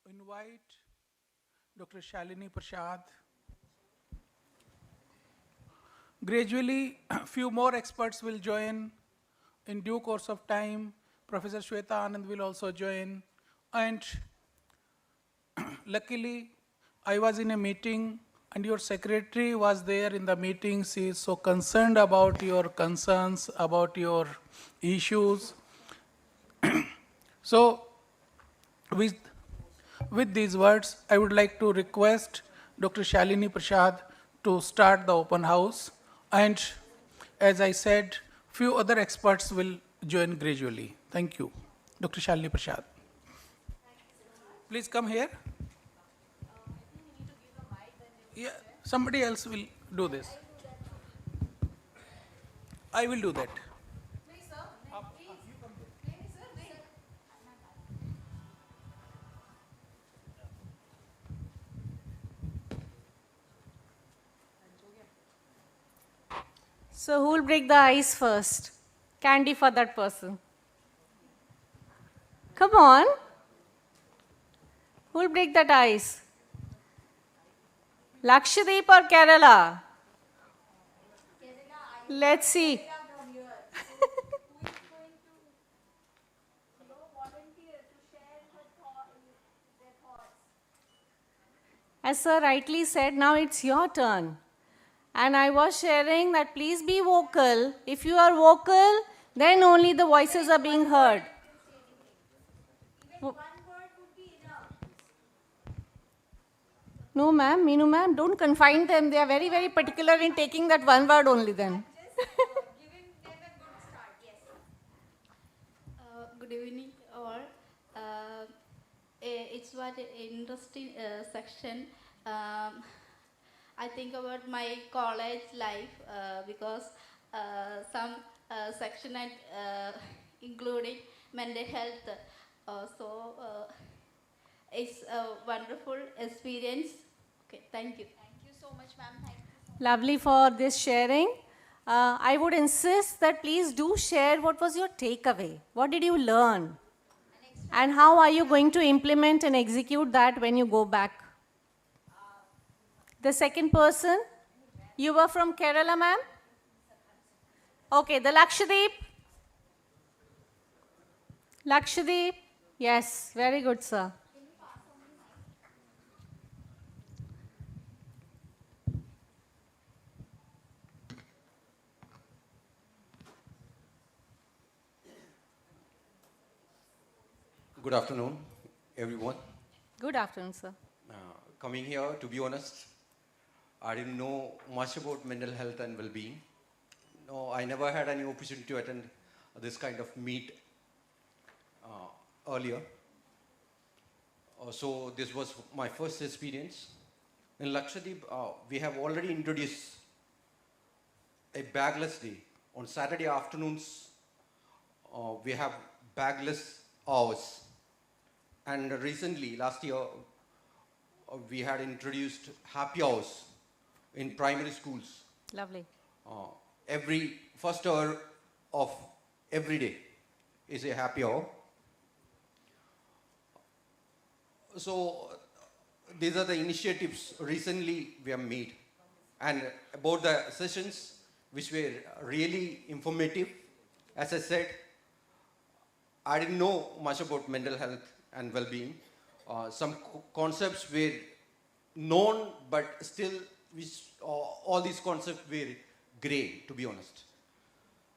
invite Dr. Shalini Prasad. Gradually, a few more experts will join. In due course of time, Professor Shweta Anand will also join. And luckily, I was in a meeting and your secretary was there in the meeting. She is so concerned about your concerns, about your issues. So, with these words, I would like to request Dr. Shalini Prasad to start the open house. And as I said, few other experts will join gradually. Thank you. Dr. Shalini Prasad. Please come here. Yeah, somebody else will do this. I will do that. So who will break the ice first? Candy for that person. Come on. Who will break that ice? Lakshadweep or Kerala? Let's see. As sir rightly said, now it's your turn. And I was sharing that please be vocal. If you are vocal, then only the voices are being heard. No, ma'am, Meenu ma'am, don't confine them. They are very, very particular in taking that one word only then. Good evening, all. It's what an interesting section. I think about my college life because some section and including mental health. It's a wonderful experience. Okay, thank you. Thank you so much, ma'am. Thank you so much. Lovely for this sharing. I would insist that please do share what was your takeaway. What did you learn? And how are you going to implement and execute that when you go back? The second person, you were from Kerala, ma'am? Okay, the Lakshadweep. Lakshadweep. Yes, very good, sir. Good afternoon, everyone. Good afternoon, sir. Coming here, to be honest, I didn't know much about mental health and well-being. No, I never had any opportunity to attend this kind of meet earlier. So this was my first experience. In Lakshadweep, we have already introduced a bagless day. On Saturday afternoons, we have bagless hours. And recently, last year, we had introduced happy hours in primary schools. Lovely. Every first hour of every day is a happy hour. So these are the initiatives recently we have made. And about the sessions, which were really informative, as I said, I didn't know much about mental health and well-being. Some concepts were known, but still, all these concepts were gray, to be honest.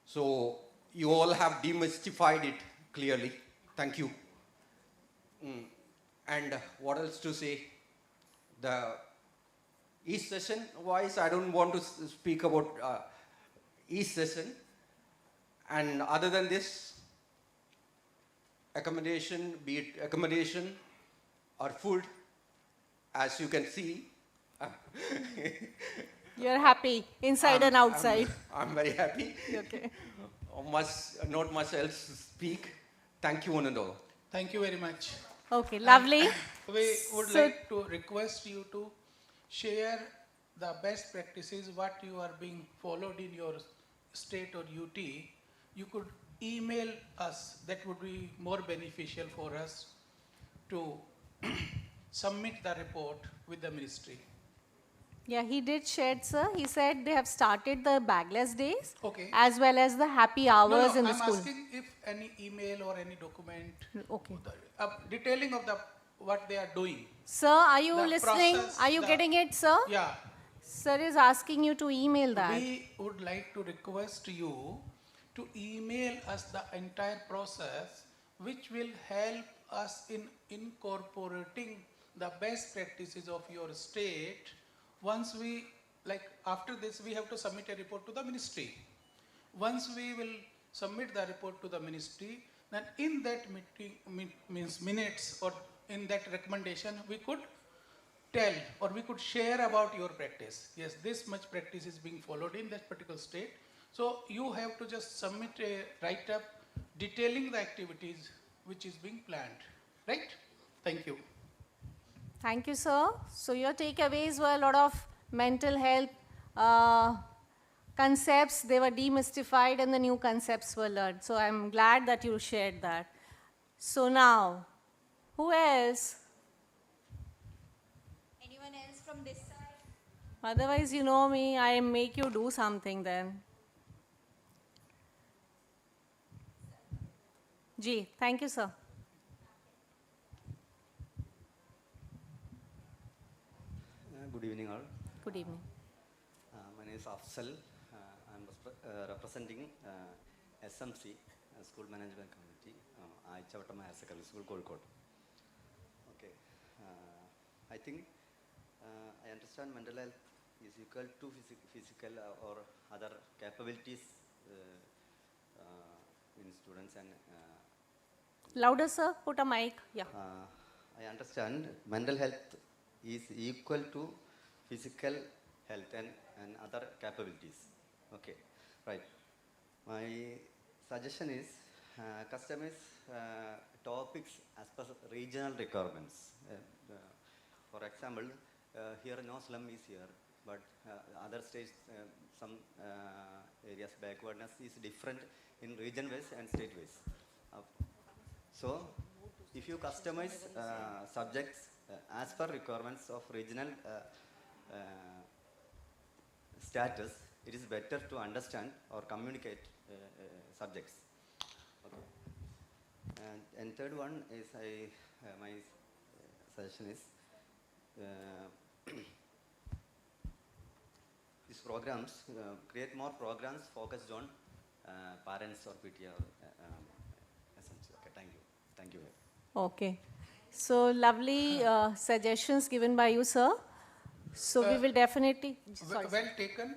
So you all have demystified it clearly. Thank you. And what else to say? Each session wise, I don't want to speak about each session. And other than this, accommodation, be it accommodation or food, as you can see. You're happy, inside and outside. I'm very happy. Okay. Not much else to speak. Thank you, one and all. Thank you very much. Okay, lovely. We would So- like to request you to share the best practices, what you are being followed in your state or UT. You could email us. That would be more beneficial for us to submit the report with the ministry. Yeah, he did share, sir. He said they have started the bagless days Okay. as well as the happy hours in the I'm school. asking if any email or any document, Okay. detailing of the what they are doing. Sir, are you The listening? process, Are you the- getting it, sir? Yeah. Sir is asking you to email that. We would like to request you to email us the entire process, which will help us in incorporating the best practices of your state. Once we, like after this, we have to submit a report to the ministry. Once we will submit the report to the ministry, then in that meeting, means minutes or in that recommendation, we could tell or we could share about your practice. Yes, this much practice is being followed in that particular state. So you have to just submit a write-up detailing the activities which is being planned. Right? Thank you. Thank you, sir. So your takeaways were a lot of mental health concepts. They were demystified and the new concepts were learned. So I'm glad that you shared that. So now, who else? Anyone else from this side? Otherwise, you know me, I make you do something then. Ji, thank you, sir. Good evening, all. Good evening. My name is Afsal. I'm representing SMC, School Management Committee, Aichavatama Higher Secondary School, Kozhikode. Okay. I think I understand mental health is equal to physical or other capabilities in students and Louder, sir. Put a mic. Yeah. I understand mental health is equal to physical health and other capabilities. Okay, right. My suggestion is customize topics as per regional requirements. For example, here no slum is here, but other states, some areas backwardness is different in region wise and state wise. So, if you customize subjects as per requirements of regional status, it is better to understand or communicate subjects. Okay. And third one is my suggestion is these programs, create more programs focused on parents or PTA or SMC. Okay, thank you. Thank you. Okay. So lovely suggestions given by you, sir. So we will definitely. Sorry, Well taken.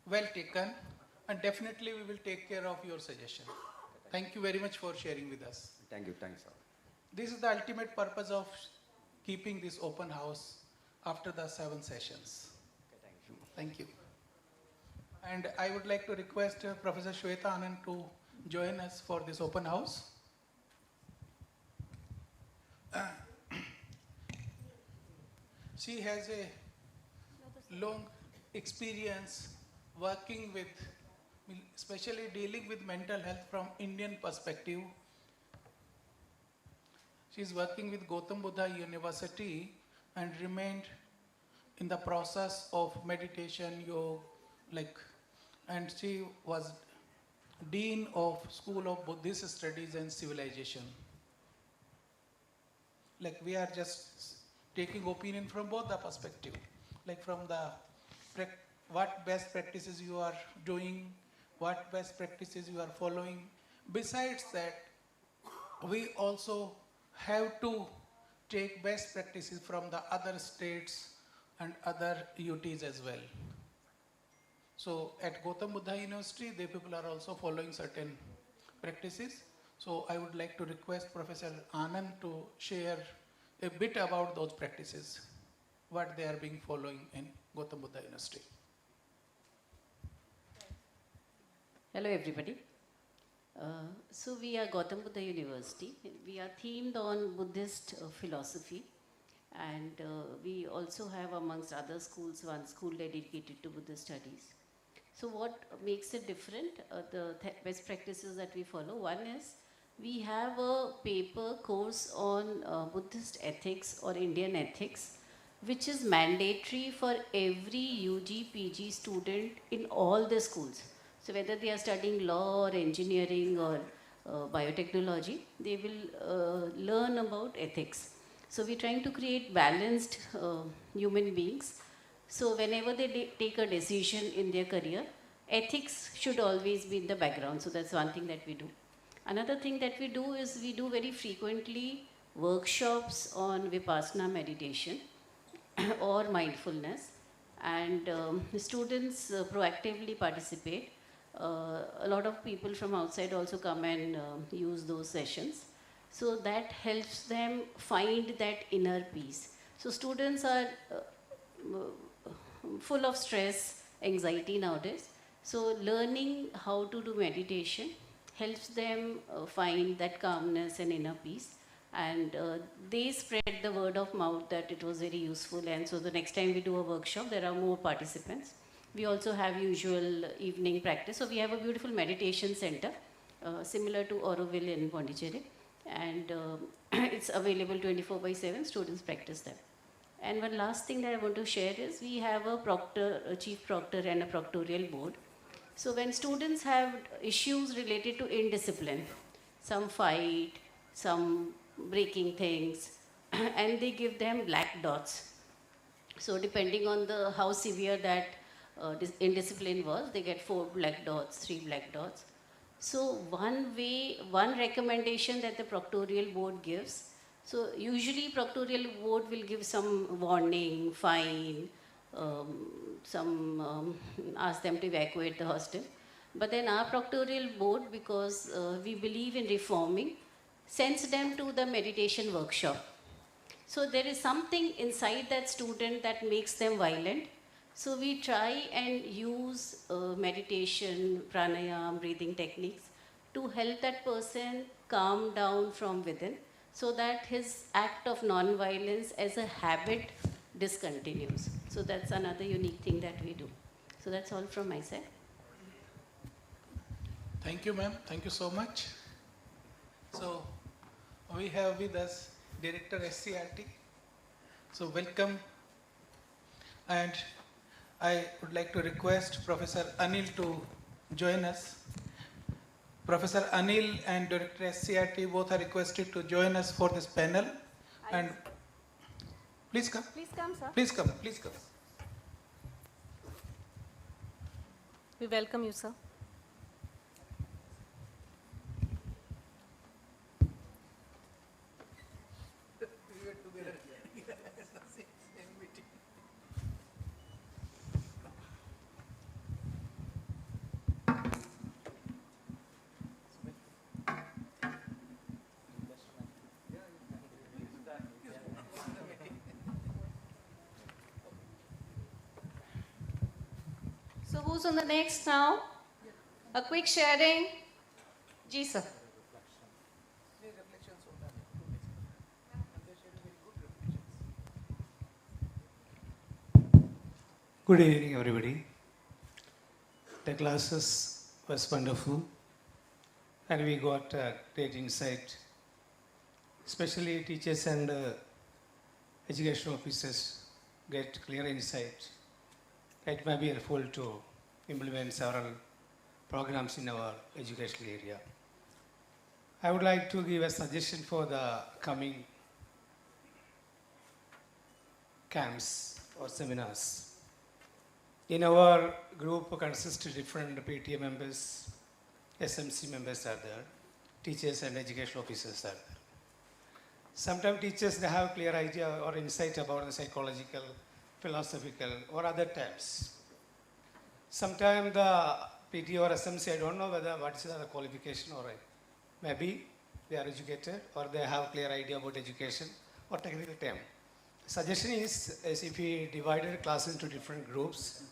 Well taken. And definitely we will take care of your suggestion. Thank you very much for sharing with us. Thank you. Thanks, sir. This is the ultimate purpose of keeping this open house after the 7 sessions. Okay, thank you. Thank you. And I would like to request Professor Shweta Anand to join us for this open house. She has a long experience working with, especially dealing with mental health from Indian perspective. She is working with Gautam Buddha University and remained in the process of meditation, yoga, and she was Dean of School of Buddhist Studies and Civilization. We are just taking opinion from both the perspective, from the what best practices you are doing, what best practices you are following. Besides that, we also have to take best practices from the other states and other UTs as well. So at Gautam Buddha University, the people are also following certain practices. So I would like to request Professor Anand to share a bit about those practices, what they are being following in Gautam Buddha University. Hello everybody. So we are Gautam Buddha University. We are themed on Buddhist philosophy, and we also have, amongst other schools, one school dedicated to Buddhist studies. So what makes it different? The best practices that we follow. One is we have a paper course on Buddhist ethics or Indian ethics, which is mandatory for every UG, PG student in all the schools. So whether they are studying law or engineering or biotechnology, they will learn about ethics. So we're trying to create balanced human beings. So whenever they take a decision in their career, ethics should always be in the background. So that's one thing that we do. Another thing that we do is we do very frequently workshops on Vipassana meditation or mindfulness, and the students proactively participate. A lot of people from outside also come and use those sessions. So that helps them find that inner peace. So students are full of stress, anxiety nowadays. So learning how to do meditation helps them find that calmness and inner peace. And they spread the word of mouth that it was very useful. And so the next time we do a workshop, there are more participants. We also have usual evening practice. So we have a beautiful meditation center, similar to Auroville in Pondicherry. And it's available 24/7, students practice there. And one last thing that I want to share is we have a proctor, a chief proctor and a proctorial board. So when students have issues related to indiscipline, some fight, some breaking things, and they give them black dots. So depending on the how severe that indiscipline was, they get 4 black dots, 3 black dots. So one recommendation that the proctorial board gives, so usually proctorial board will give some warning, fine, ask them to evacuate the hostel. But then our proctorial board, because we believe in reforming, sends them to the meditation workshop. So there is something inside that student that makes them violent. So we try and use meditation, pranayama, breathing techniques to help that person calm down from within, so that his act of non-violence as a habit discontinues. So that's another unique thing that we do. So that's all from my side. Thank you, ma'am. Thank you so much. So we have with us Director SCRT. So welcome. And I would like to request Professor Anil to join us. Professor Anil and Director SCRT both are requested to join us for this panel. And please come. Please come, sir. Please come. Please come. We welcome you, sir. So who's on the next now? A quick sharing. Ji, sir. Good evening, everybody. The classes was wonderful, and we got great insight. Especially teachers and education officers get clear insight. It may be helpful to implement several programs in our educational area. I would like to give a suggestion for the coming camps or seminars. In our group consists of different PTA members, SMC members are there, teachers and education officers are there. Sometimes teachers, they have clear idea or insight about the psychological, philosophical or other terms. Sometimes the PTA or SMC, I don't know whether what is the qualification or maybe they are educated or they have clear idea about education or technical term. Suggestion is if we divided class into different groups,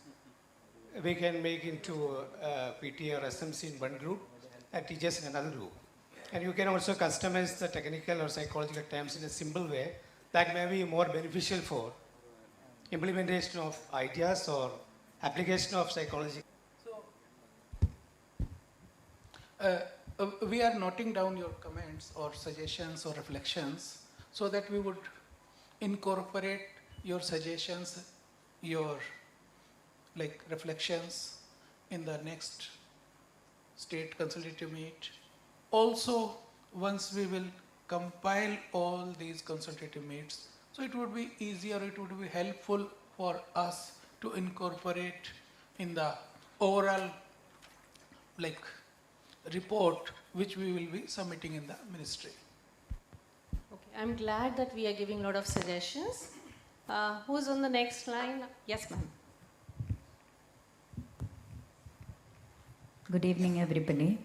we can make into PTA or SMC in one group and teachers in another group. And you can also customize the technical or psychological terms in a simple way that may be more beneficial for implementation of ideas or application of psychology. we are noting down your comments or suggestions or reflections so that we would incorporate your suggestions, your reflections in the next state consultative meet. Also, once we will compile all these consultative meets, so it would be easier, it would be helpful for us to incorporate in the overall report which we will be submitting in the ministry. Okay, I'm glad that we are giving a lot of suggestions. Who's on the next line? Yes, ma'am. Good evening, everybody.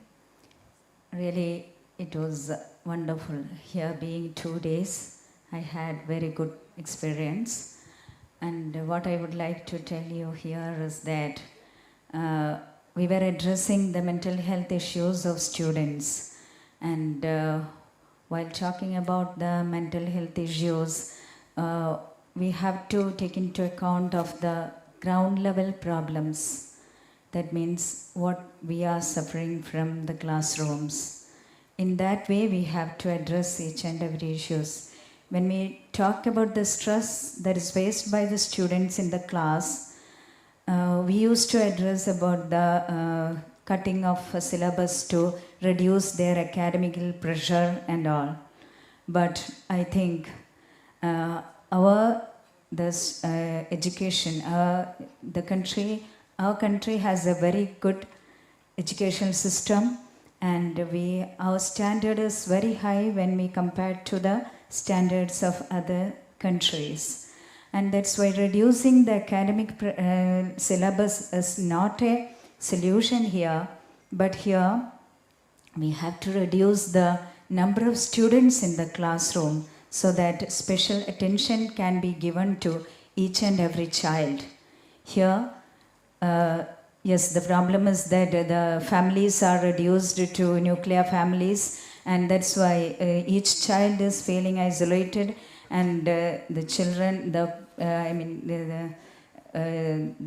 Really, it was wonderful here being 2 days. I had very good experience. And what I would like to tell you here is that we were addressing the mental health issues of students. And while talking about the mental health issues, we have to take into account of the ground level problems. That means what we are suffering from the classrooms. In that way, we have to address each and every issues. When we talk about the stress that is faced by the students in the class, we used to address about the cutting of a syllabus to reduce their academical pressure and all. But I think education, our country has a very good educational system, and our standard is very high when we compare to the standards of other countries. And that's why reducing the academic syllabus is not a solution here, but here we have to reduce the number of students in the classroom so that special attention can be given to each and every child. Here, yes, the problem is that the families are reduced to nuclear families, and that's why each child is feeling isolated, and the children, the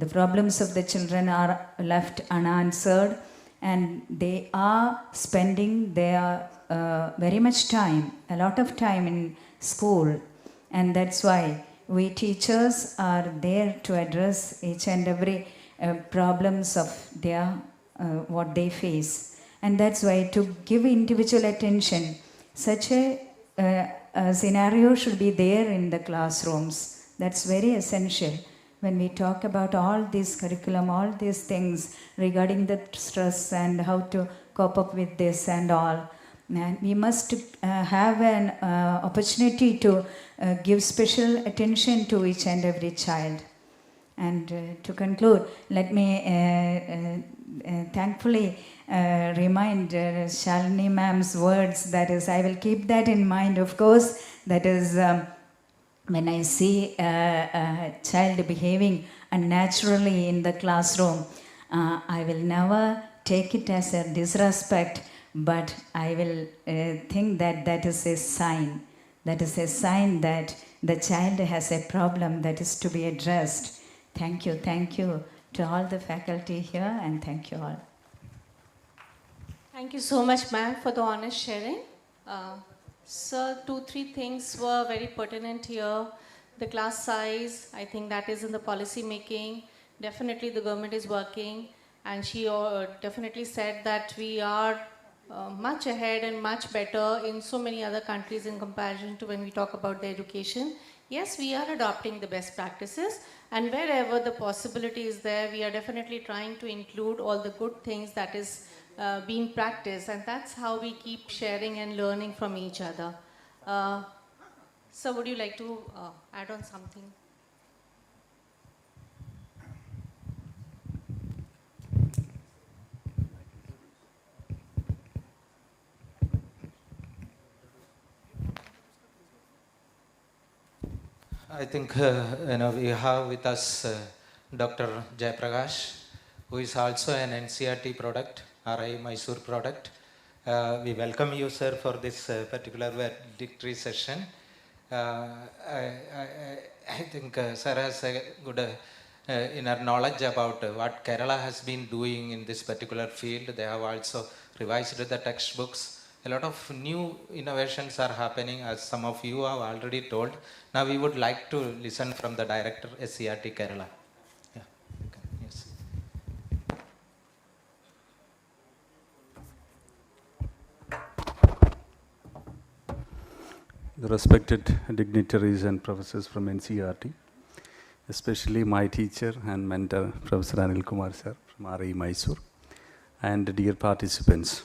problems of the children are left unanswered, and they are spending their very much time, a lot of time in school, and that's why we teachers are there to address each and every problems of their what they face. And that's why to give individual attention, such a scenario should be there in the classrooms. That's very essential. When we talk about all this curriculum, all these things regarding the stress and how to cope up with this and all, and we must have an opportunity to give special attention to each and every child. And to conclude, let me thankfully remind Shalini ma'am's words. That is, I will keep that in mind, of course. That is, when I see a child behaving unnaturally in the classroom, I will never take it as a disrespect, but I will think that that is a sign. That is a sign that the child has a problem that is to be addressed. Thank you to all the faculty here, and thank you all. Thank you so much, ma'am, for the honest sharing. Sir, 2-3 things were very pertinent here. The class size, I think that is in the policy making. Definitely the government is working, and she definitely said that we are much ahead and much better in so many other countries in comparison to when we talk about the education. Yes, we are adopting the best practices, and wherever the possibility is there, we are definitely trying to include all the good things that is being practiced, and that's how we keep sharing and learning from each other. So would you like to add on something? I think we have with us Dr. Jayaprakash, who is also an NCRT product, RI Mysore product. We welcome you, sir, for this particular valedictory session. I think sir has a good inner knowledge about what Kerala has been doing in this particular field. They have also revised the textbooks. A lot of new innovations are happening, as some of you have already told. Now we would like to listen from the director, SCRT Kerala. Yeah, you can, yes. The respected dignitaries and professors from NCRT, especially my teacher and mentor, Professor Anil Kumar sir from RE Mysore, and dear participants.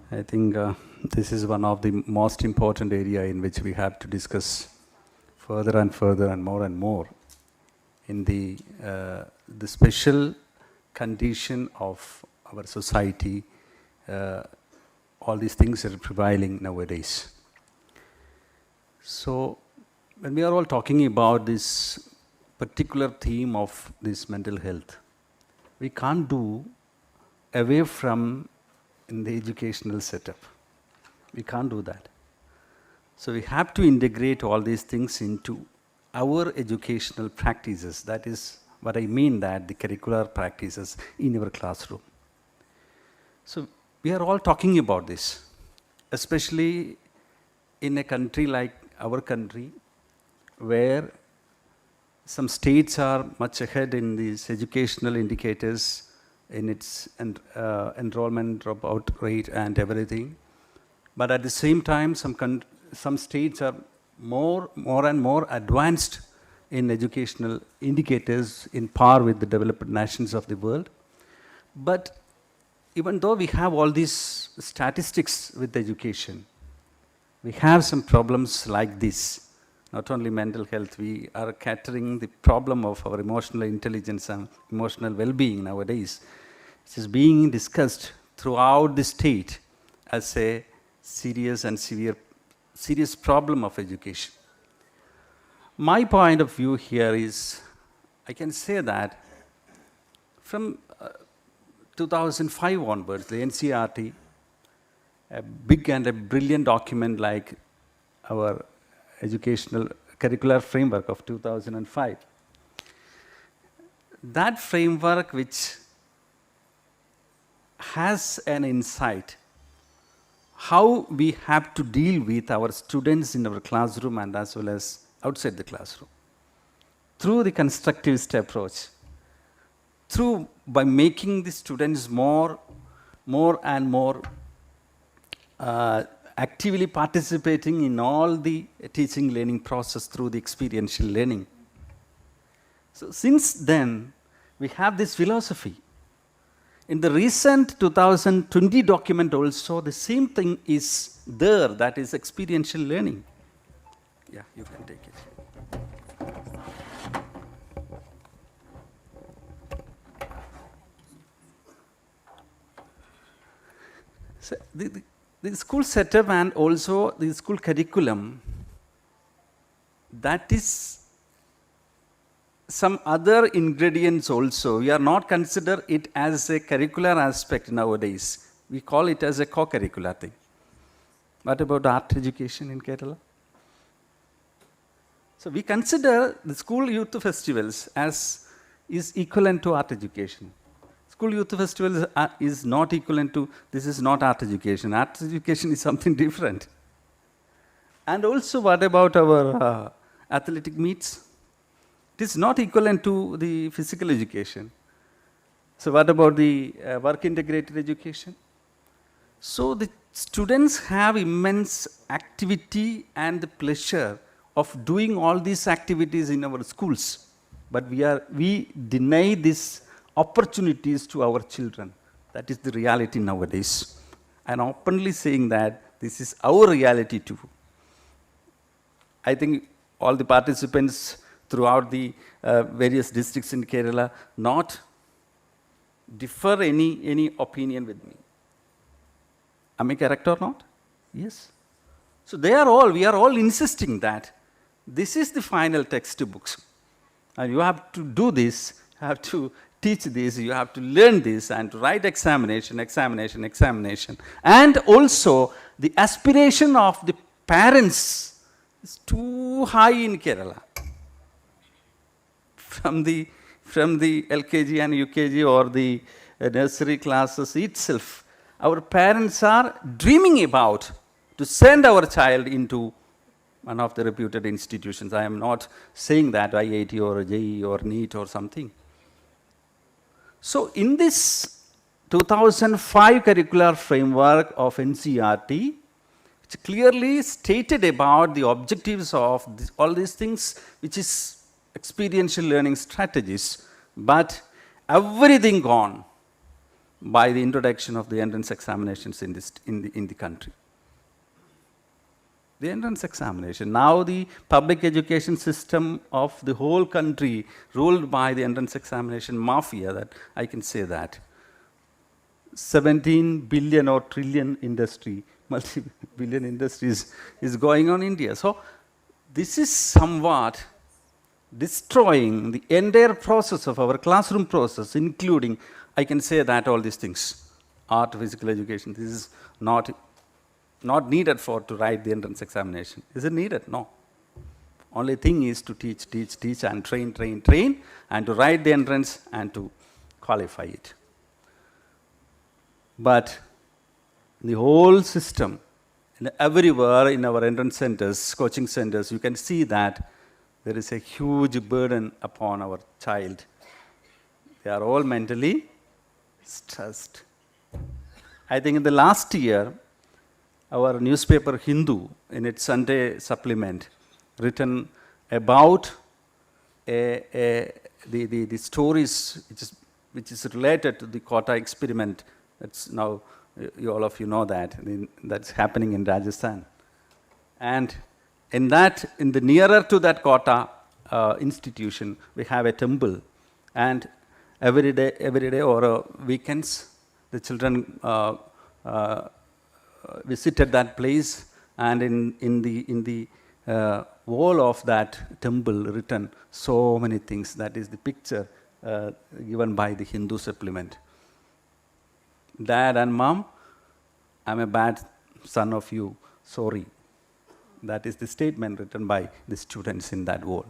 I think this is one of the most important area in which we have to discuss further and more in the special condition of our society. All these things are prevailing nowadays. So when we are all talking about this particular theme of this mental health, we can't do away from in the educational setup. We can't do that. So we have to integrate all these things into our educational practices. That is what I mean, that the curricular practices in our classroom. So we are all talking about this, especially in a country like our country, where some states are much ahead in these educational indicators, in its enrollment dropout rate and everything. But at the same time, some states are more and more advanced in educational indicators in par with the developed nations of the world. But even though we have all these statistics with education, we have some problems like this. Not only mental health, we are catering the problem of our emotional intelligence and emotional well-being nowadays. It is being discussed throughout the state as a serious and serious problem of education. My point of view here is, I can say that from 2005 onwards, the NCRT, a big and a brilliant document like our educational curricular framework of 2005. That framework, which has an insight how we have to deal with our students in our classroom and as well as outside the classroom, through the constructivist approach, by making the students more and more actively participating in all the teaching learning process through the experiential learning. So since then, we have this philosophy. In the recent 2020 document also, the same thing is there, that is experiential learning. Yeah, you can take it. So the school setup and also the school curriculum, that is some other ingredients also. We are not consider it as a curricular aspect nowadays. We call it as a co-curricular thing. What about art education in Kerala? So we consider the school youth festivals as is equivalent to art education. School youth festivals is not equivalent to, this is not art education. Art education is something different. And also, what about our athletic meets? It is not equivalent to the physical education. So what about the work integrated education? So the students have immense activity and the pleasure of doing all these activities in our schools. But we deny these opportunities to our children. That is the reality nowadays. I'm openly saying that this is our reality too. I think all the participants throughout the various districts in Kerala not differ any opinion with me. Am I correct or not? Yes. So we are all insisting that this is the final textbooks. And you have to do this, you have to teach this, you have to learn this, and to write examination. And also, the aspiration of the parents is too high in Kerala. From the LKG and UKG or the nursery classes itself, our parents are dreaming about to send our child into one of the reputed institutions. I am not saying that IIT or JEE or NEET or something. So in this 2005 curricular framework of NCERT, it's clearly stated about the objectives of all these things, which is experiential learning strategies, but everything gone by the introduction of the entrance examinations in the country. The entrance examination. Now the public education system of the whole country ruled by the entrance examination mafia, that I can say that. 17 billion or trillion industry, multi-billion industries is going on in India. So this is somewhat destroying the entire process of our classroom process, including, I can say that all these things, art, physical education, this is not needed to write the entrance examination. Is it needed? No. Only thing is to teach and train, and to write the entrance and to qualify it. But the whole system, everywhere in our entrance centers, coaching centers, you can see that there is a huge burden upon our child. They are all mentally stressed. I think in the last year, our newspaper Hindu, in its Sunday supplement, written about the stories which is related to the quota experiment. That's now, all of you know that, that's happening in Rajasthan. And in the nearer to that quota institution, we have a temple, and every day or weekends, the children visited that place, and in the wall of that temple written so many things. That is the picture given by the Hindu supplement. Dad and mom, I'm a bad son of you, sorry. That is the statement written by the students in that wall.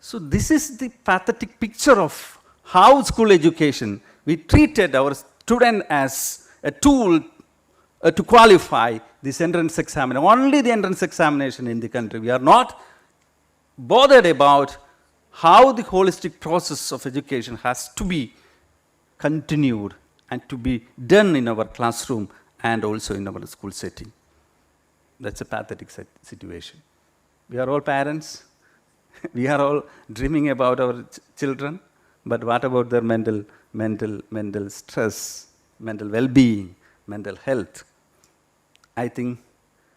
So this is the pathetic picture of how school education, we treated our student as a tool to qualify this entrance examination, only the entrance examination in the country. We are not bothered about how the holistic process of education has to be continued and to be done in our classroom and also in our school setting. That's a pathetic situation. We are all parents. We are all dreaming about our children, but what about their mental stress, mental well-being, mental health? I think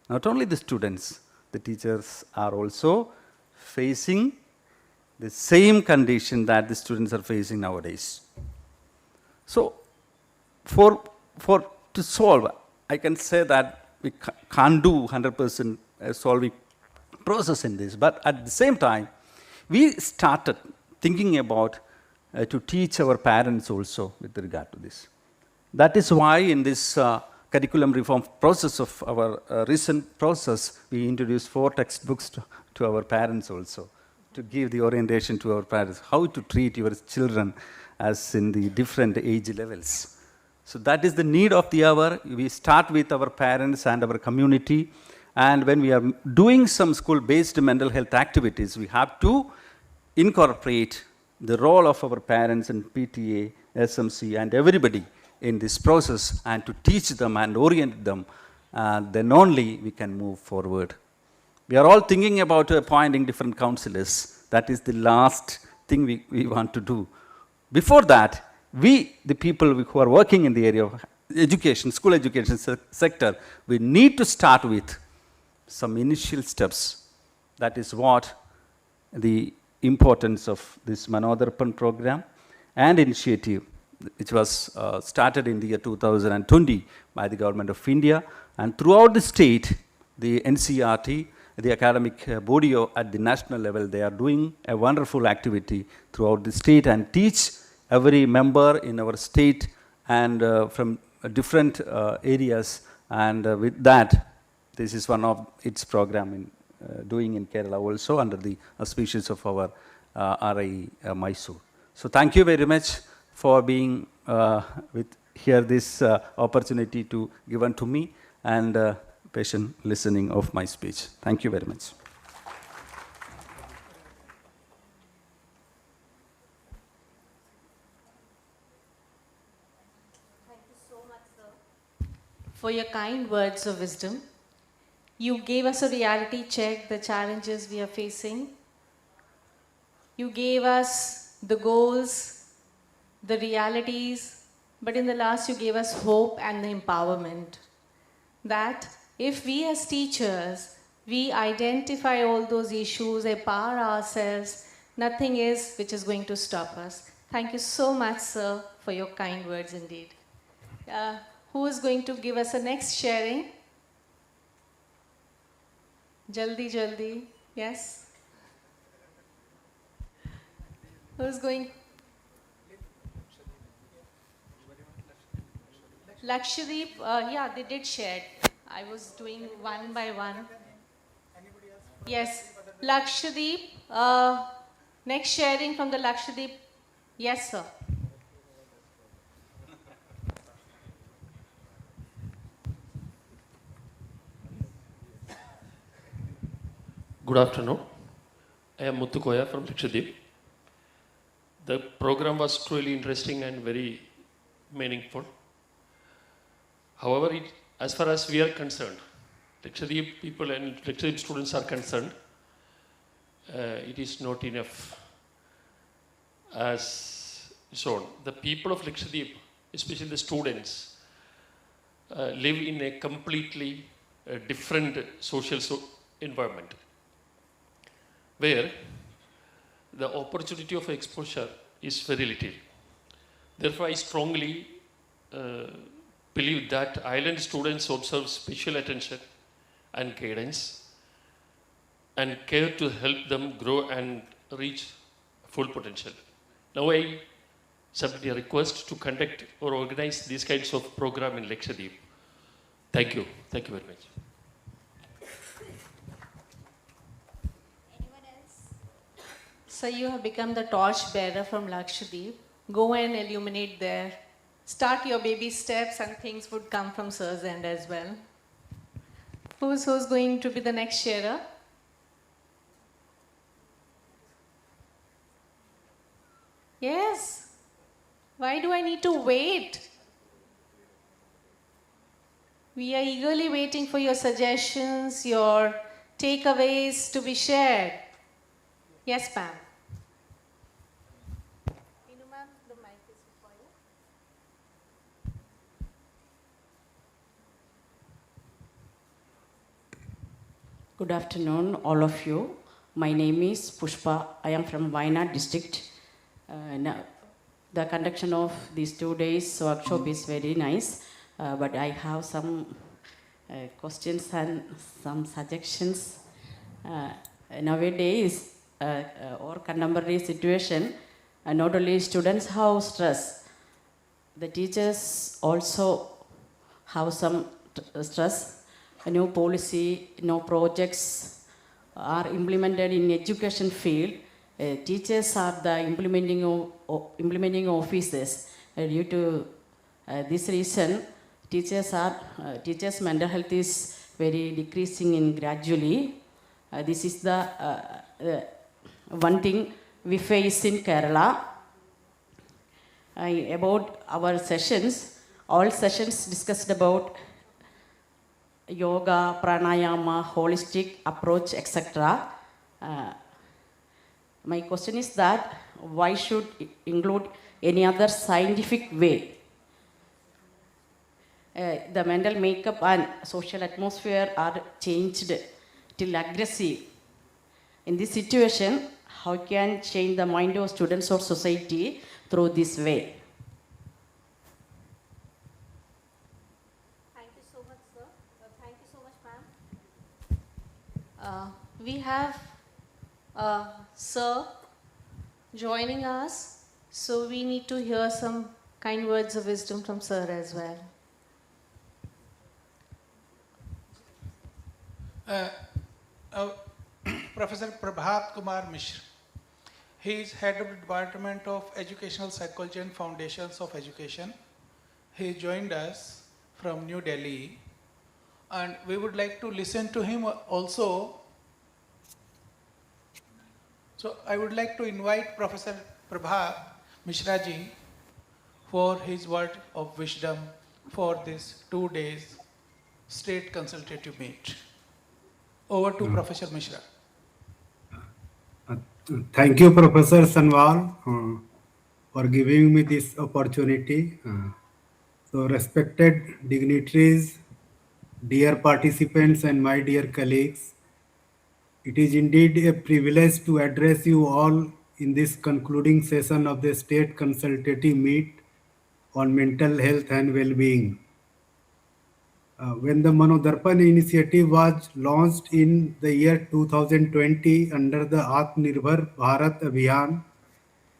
not only the students, the teachers are also facing the same condition that the students are facing nowadays. So, to solve, I can say that we can't do 100% solving process in this, but at the same time, we started thinking about to teach our parents also with regard to this. That is why in this curriculum reform process of our recent process, we introduced 4 textbooks to our parents also, to give the orientation to our parents, how to treat your children as in the different age levels. So that is the need of the hour. We start with our parents and our community, and when we are doing some school-based mental health activities, we have to incorporate the role of our parents and PTA, SMC, and everybody in this process, and to teach them and orient them, then only we can move forward. We are all thinking about appointing different counselors. That is the last thing we want to do. Before that, we, the people who are working in the area of education, school education sector, we need to start with some initial steps. That is what the importance of this MANODARPAN program and initiative, which was started in the year 2020 by the government of India, and throughout the state, the NCERT, the academic body at the national level, they are doing a wonderful activity throughout the state and teach every member in our state and from different areas, and with that, this is one of its program in doing in Kerala also under the auspices of our RI Mysore. So thank you very much for being with hear this opportunity to given to me and patient listening of my speech. Thank you very much. Thank you so much, sir, for your kind words of wisdom. You gave us a reality check, the challenges we are facing. You gave us the goals, the realities, but in the last you gave us hope and the empowerment. That if we as teachers, we identify all those issues, empower ourselves, nothing is which is going to stop us. Thank you so much, sir, for your kind words indeed. Who is going to give us a next sharing? Jaldi, jaldi. Yes? Who's going? Lakshadweep, yeah, they did share. I was doing one by one. Yes, Lakshadweep, next sharing from the Lakshadweep. Yes, sir. Good afternoon. I am Muthukoya from Lakshadweep. The program was truly interesting and very meaningful. However, as far as we are concerned, Lakshadweep people and Lakshadweep students are concerned, it is not enough. As shown, the people of Lakshadweep, especially the students, live in a completely different social environment, where the opportunity of exposure is very little. Therefore, I strongly believe that island students observe special attention and guidance and care to help them grow and reach full potential. Now I submit a request to conduct or organize these kinds of program in Lakshadweep. Thank you. Thank you very much. So you have become the torch bearer from Lakshadweep. Go and illuminate there. Start your baby steps and things would come from Sir's end as well. Who's going to be the next sharer? Yes. Why do I need to wait? We are eagerly waiting for your suggestions, your takeaways to be shared. Yes, Pam. Good afternoon, all of you. My name is Pushpa. I am from Wayanad district. The conduction of these 2 days workshop is very nice, but I have some questions and some suggestions. Nowadays, or contemporary situation, not only students have stress, the teachers also have some stress. No policy, no projects are implemented in education field. Teachers are the implementing officers. Due to this reason, teachers' mental health is very decreasing in gradually. This is the one thing we face in Kerala. About our sessions, all sessions discussed about yoga, pranayama, holistic approach, etc. My question is that why should include any other scientific way? The mental makeup and social atmosphere are changed till aggressive. In this situation, how can change the mind of students or society through this way? Thank you so much, sir. Thank you so much, ma'am. We have Sir joining us, so we need to hear some kind words of wisdom from Sir as well. Professor Prabhat Kumar Mishra. He is head of the Department of Educational Psychology and Foundations of Education. He joined us from New Delhi, and we would like to listen to him also. So I would like to invite Professor Prabha Mishra ji for his word of wisdom for this 2 days state consultative meet. Over to Professor Mishra. Thank you, Professor Sanwal, for giving me this opportunity. So, respected dignitaries, dear participants, and my dear colleagues, it is indeed a privilege to address you all in this concluding session of the State Consultative Meet on Mental Health and Well-being. When the MANODARPAN initiative was launched in the year 2020 under the Atmanirbhar Bharat Abhiyan,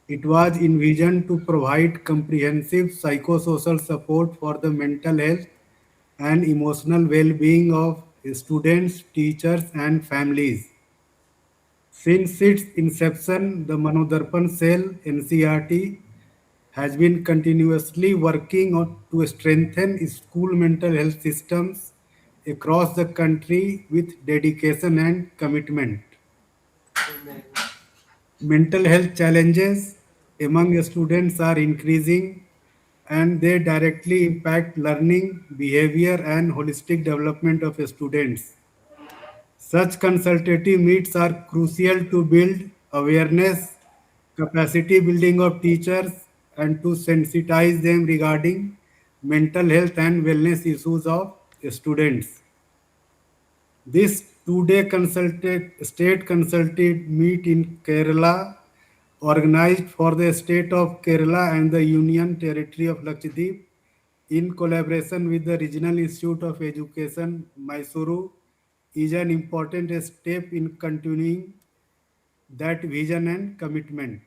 it was envisioned to provide comprehensive psychosocial support for the mental health and emotional well-being of students, teachers, and families. Since its inception, the MANODARPAN cell NCRT has been continuously working to strengthen school mental health systems across the country with dedication and commitment. Mental health challenges among students are increasing and they directly impact learning, behavior, and holistic development of students. Such consultative meets are crucial to build awareness, capacity building of teachers, and to sensitize them regarding mental health and wellness issues of students. This two-day state consulted meet in Kerala, organized for the state of Kerala and the Union Territory of Lakshadweep, in collaboration with the Regional Institute of Education, Mysuru, is an important step in continuing that vision and commitment.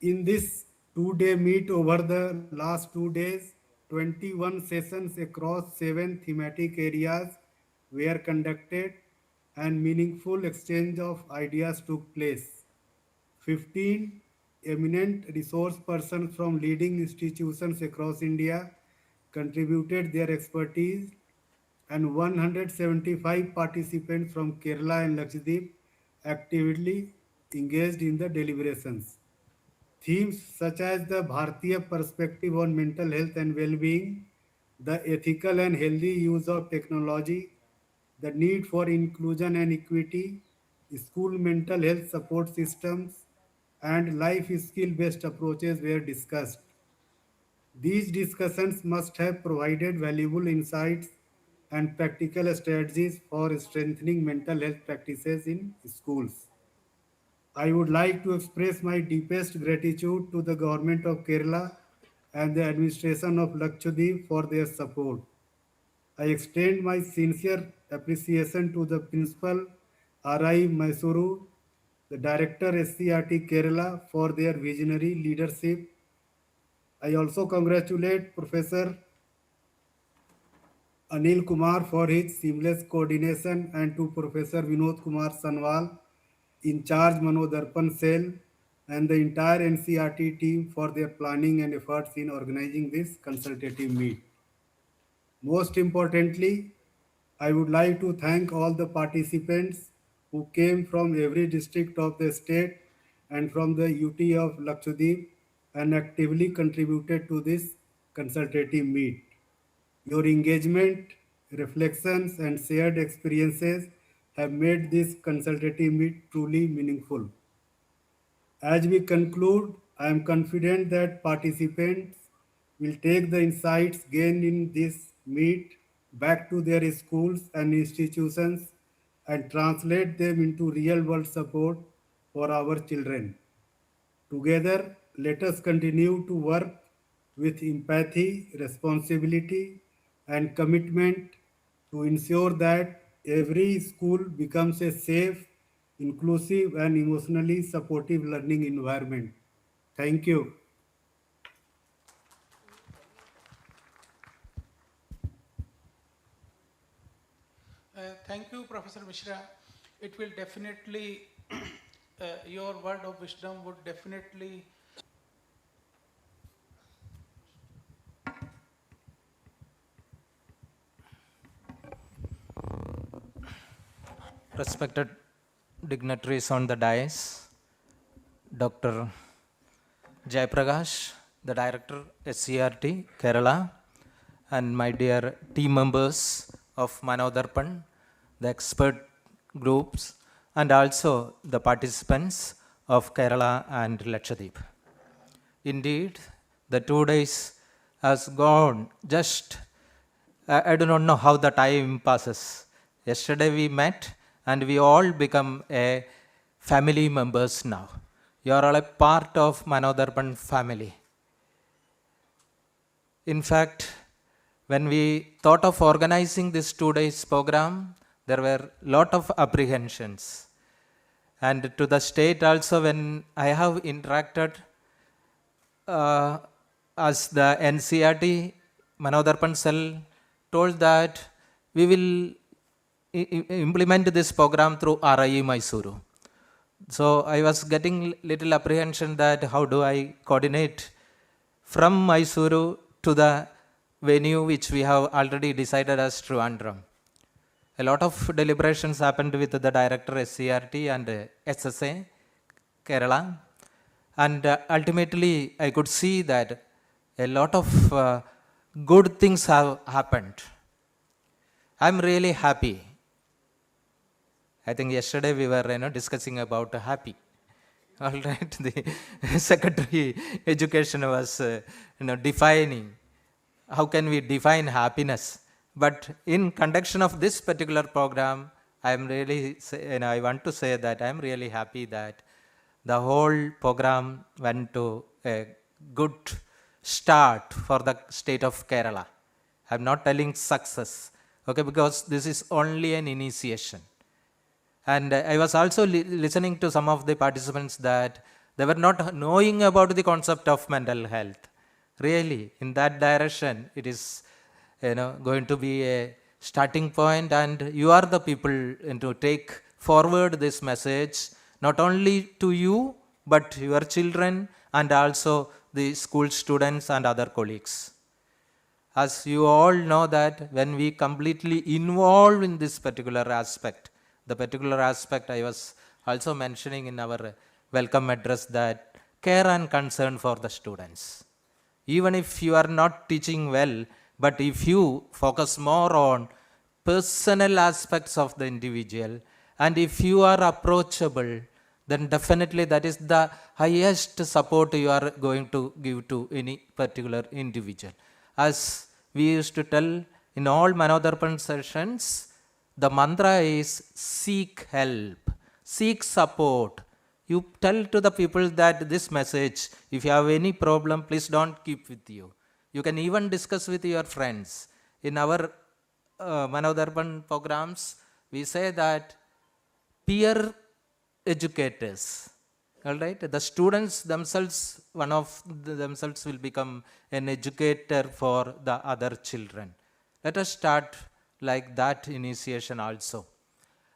In this two-day meet over the last 2 days, 21 sessions across 7 thematic areas were conducted and meaningful exchange of ideas took place. 15 eminent resource persons from leading institutions across India contributed their expertise and 175 participants from Kerala and Lakshadweep actively engaged in the deliberations. Themes such as the Bharatiya perspective on mental health and well-being, the ethical and healthy use of technology, the need for inclusion and equity, school mental health support systems, and life skill-based approaches were discussed. These discussions must have provided valuable insights and practical strategies for strengthening mental health practices in schools. I would like to express my deepest gratitude to the government of Kerala and the administration of Lakshadweep for their support. I extend my sincere appreciation to the Principal R.I. Mysuru, the Director SCRT Kerala for their visionary leadership. I also congratulate Professor Anil Kumar for his seamless coordination and to Professor Vinod Kumar Sanwal, in charge MANODARPAN cell, and the entire NCRT team for their planning and efforts in organizing this consultative meet. Most importantly, I would like to thank all the participants who came from every district of the state and from the UT of Lakshadweep and actively contributed to this consultative meet. Your engagement, reflections, and shared experiences have made this consultative meet truly meaningful. As we conclude, I am confident that participants will take the insights gained in this meet back to their schools and institutions and translate them into real world support for our children. Together, let us continue to work with empathy, responsibility, and commitment to ensure that every school becomes a safe, inclusive, and emotionally supportive learning environment. Thank you. Thank you, Professor Mishra. It will definitely, your word of wisdom would definitely Respected dignitaries on the dais, Dr. Jayaprakash, the Director, SCRT, Kerala, and my dear team members of MANODARPAN, the expert groups, and also the participants of Kerala and Lakshadweep. Indeed, the 2 days has gone just, I do not know how the time passes. Yesterday we met and we all become a family members now. You are all a part of Manodarpan family. In fact, when we thought of organizing this 2 days program, there were lot of apprehensions. And to the state also, when I have interacted as the NCRT Manodarpan cell told that we will implement this program through RIE Mysuru. So I was getting little apprehension that how do I coordinate from Mysuru to the venue which we have already decided as Trivandrum. A lot of deliberations happened with the director SCRT and SSA Kerala, and ultimately I could see that a lot of good things have happened. I'm really happy. I think yesterday we were discussing about happy. All right, the Secretary Education was defining how can we define happiness. But in conduction of this particular program, I am really, I want to say that I am really happy that the whole program went to a good start for the state of Kerala. I am not telling success, okay, because this is only an initiation. And I was also listening to some of the participants that they were not knowing about the concept of mental health. Really, in that direction, it is going to be a starting point, and you are the people to take forward this message, not only to you, but your children and also the school students and other colleagues. As you all know that when we completely involve in this particular aspect, the particular aspect I was also mentioning in our welcome address, that care and concern for the students. Even if you are not teaching well, but if you focus more on personal aspects of the individual, and if you are approachable, then definitely that is the highest support you are going to give to any particular individual. As we used to tell in all Manodarpan sessions, the mantra is seek help, seek support. You tell to the people that this message, if you have any problem, please don't keep with you. You can even discuss with your friends. In our Manodarpan programs, we say that peer educators, all right, the students themselves, one of themselves will become an educator for the other children. Let us start like that initiation also.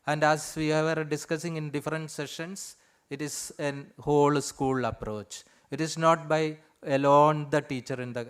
And as we were discussing in different sessions, it is a whole school approach. It is not by alone the teacher in the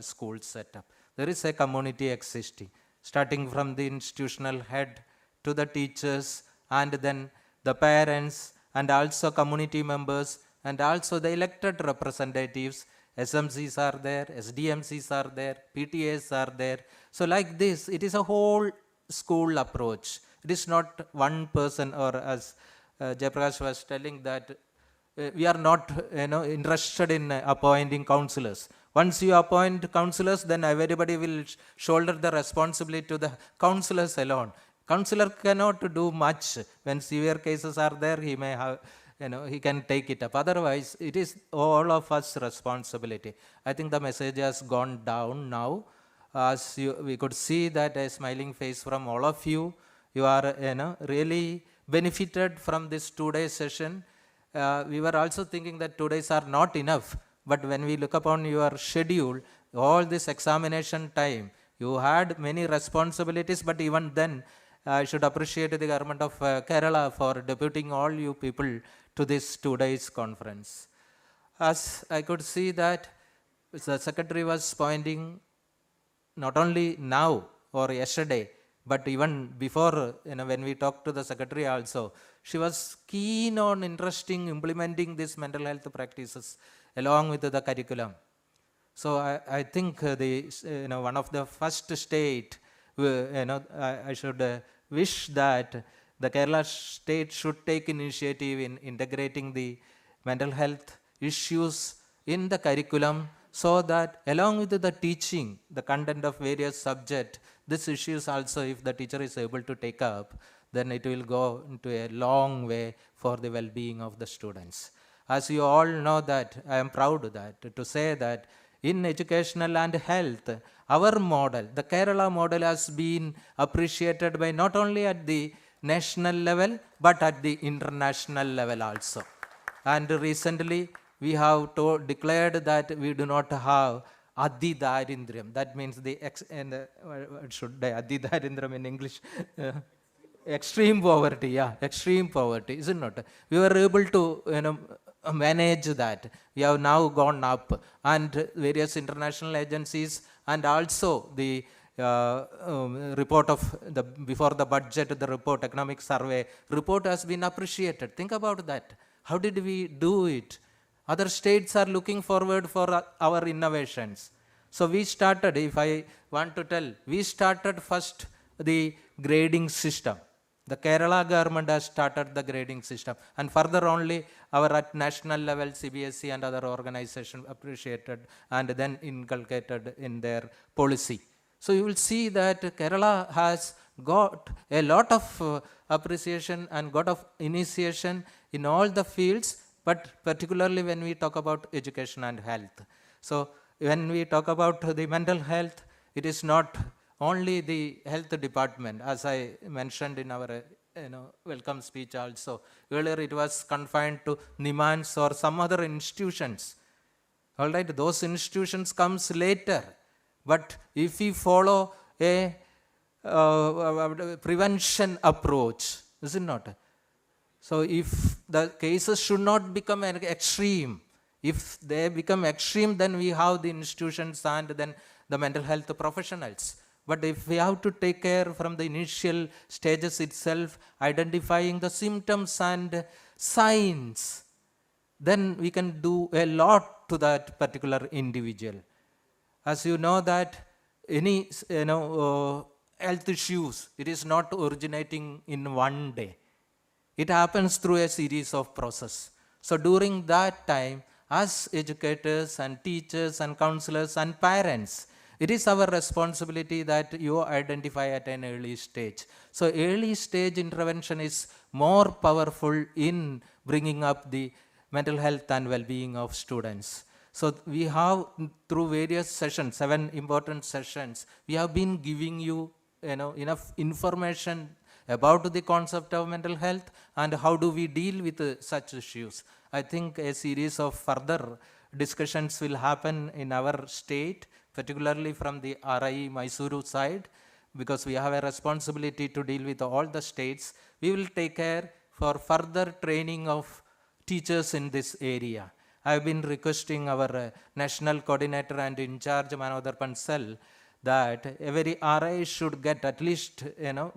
school setup. There is a community existing, starting from the institutional head to the teachers, and then the parents, and also community members, and also the elected representatives. SMCs are there, SDMCs are there, PTAs are there. So like this, it is a whole school approach. It is not one person, or as Jayaprakash was telling that we are not interested in appointing counselors. Once you appoint counselors, then everybody will shoulder the responsibility to the counselors alone. Counselor cannot do much. When severe cases are there, he may have, he can take it up. Otherwise, it is all of us responsibility. I think the message has gone down now. As we could see that a smiling face from all of you. You are, really benefited from this 2-day session. We were also thinking that 2 days are not enough. But when we look upon your schedule, all this examination time, you had many responsibilities, but even then, I should appreciate the government of Kerala for deputing all you people to this 2 days conference. As I could see that the secretary was pointing not only now or yesterday, But even before, when we talked to the secretary also, she was keen on interesting implementing these mental health practices along with the curriculum. So I think one of the first state, I should wish that the Kerala state should take initiative in integrating the mental health issues in the curriculum, so that along with the teaching, the content of various subject, this issues also, if the teacher is able to take up, then it will go into a long way for the well-being of the students. As you all know that, I am proud that to say that in educational and health, our model, the Kerala model, has been appreciated by not only at the national level, but at the international level also. And recently, we have declared that we do not have Adi Darindriyam. That means what should I, Adi Darindriyam in English? Extreme poverty, yeah, extreme poverty, is it not? We were able to manage that. We have now gone up, and various international agencies, and also the report of the before the budget, the report, economic survey report, has been appreciated. Think about that. How did we do it? Other states are looking forward for our innovations. So we started, if I want to tell, we started first the grading system. The Kerala government has started the grading system, and further only our at national level CBSE and other organizations appreciated and then inculcated in their policy. So you will see that Kerala has got a lot of appreciation and got of initiation in all the fields, but particularly when we talk about education and health. So when we talk about the mental health, it is not only the health department, as I mentioned in our welcome speech also. Earlier it was confined to NIMANS or some other institutions. All right, those institutions comes later. But if we follow a prevention approach, is it not? So if the cases should not become extreme, if they become extreme, then we have the institutions and then the mental health professionals. But if we have to take care from the initial stages itself, identifying the symptoms and signs, then we can do a lot to that particular individual. As you know that any health issues, it is not originating in one day. It happens through a series of process. So during that time, as educators and teachers and counselors and parents, it is our responsibility that you identify at an early stage. So early stage intervention is more powerful in bringing up the mental health and well-being of students. So we have, through various sessions, 7 important sessions, we have been giving you, enough information about the concept of mental health and how do we deal with such issues. I think a series of further discussions will happen in our state, particularly from the RI Mysuru side, because we have a responsibility to deal with all the states. We will take care for further training of teachers in this area. I have been requesting our national coordinator and in charge MANODARPAN cell that every RI should get at least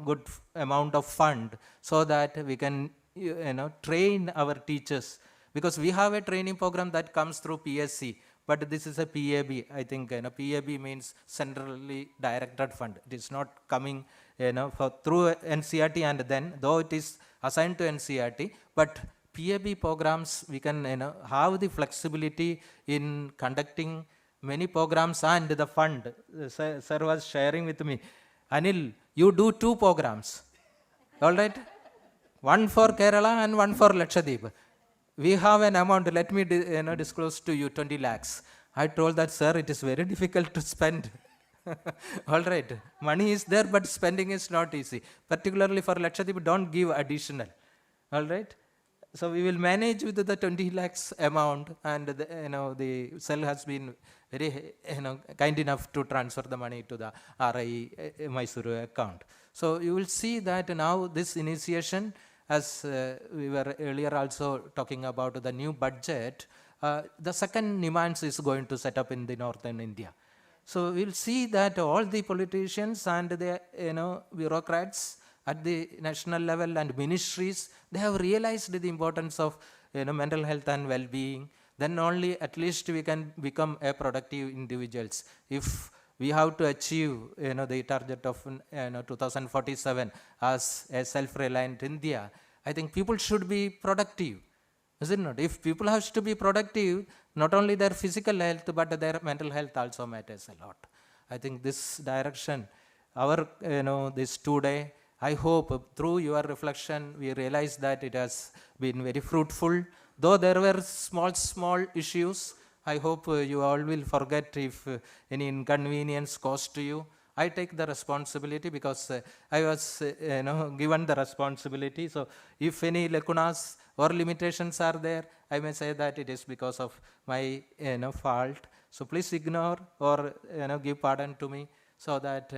good amount of fund so that we can train our teachers, because we have a training program that comes through PSC, but this is a PAB. I think PAB means centrally directed fund. It is not coming through NCERT, and then though it is assigned to NCERT, but PAB programs, we can have the flexibility in conducting many programs, and the fund, sir was sharing with me, Anil, you do 2 programs, all right, one for Kerala and one for Lakshadweep. We have an amount, let me disclose to you, 20 lakhs. I told that, sir, it is very difficult to spend. All right, money is there, but spending is not easy. Particularly for Lakshadweep, don't give additional. All right. So we will manage with the 20 lakhs amount, and the cell has been very kind enough to transfer the money to the RI Mysuru account. So you will see that now this initiation, as we were earlier also talking about the new budget, the second NIMANS is going to set up in the northern India. So we'll see that all the politicians and the bureaucrats at the national level and ministries, they have realized the importance of mental health and well-being. Then only at least we can become a productive individuals. If we have to achieve the target of 2047 as a self-reliant India, I think people should be productive. Is it not? If people have to be productive, not only their physical health, but their mental health also matters a lot. I think this direction, our, this today, I hope through your reflection, we realize that it has been very fruitful. Though there were small issues, I hope you all will forget if any inconvenience caused to you. I take the responsibility because I was given the responsibility. So if any lacunas or limitations are there, I may say that it is because of my fault. So please ignore or give pardon to me, so that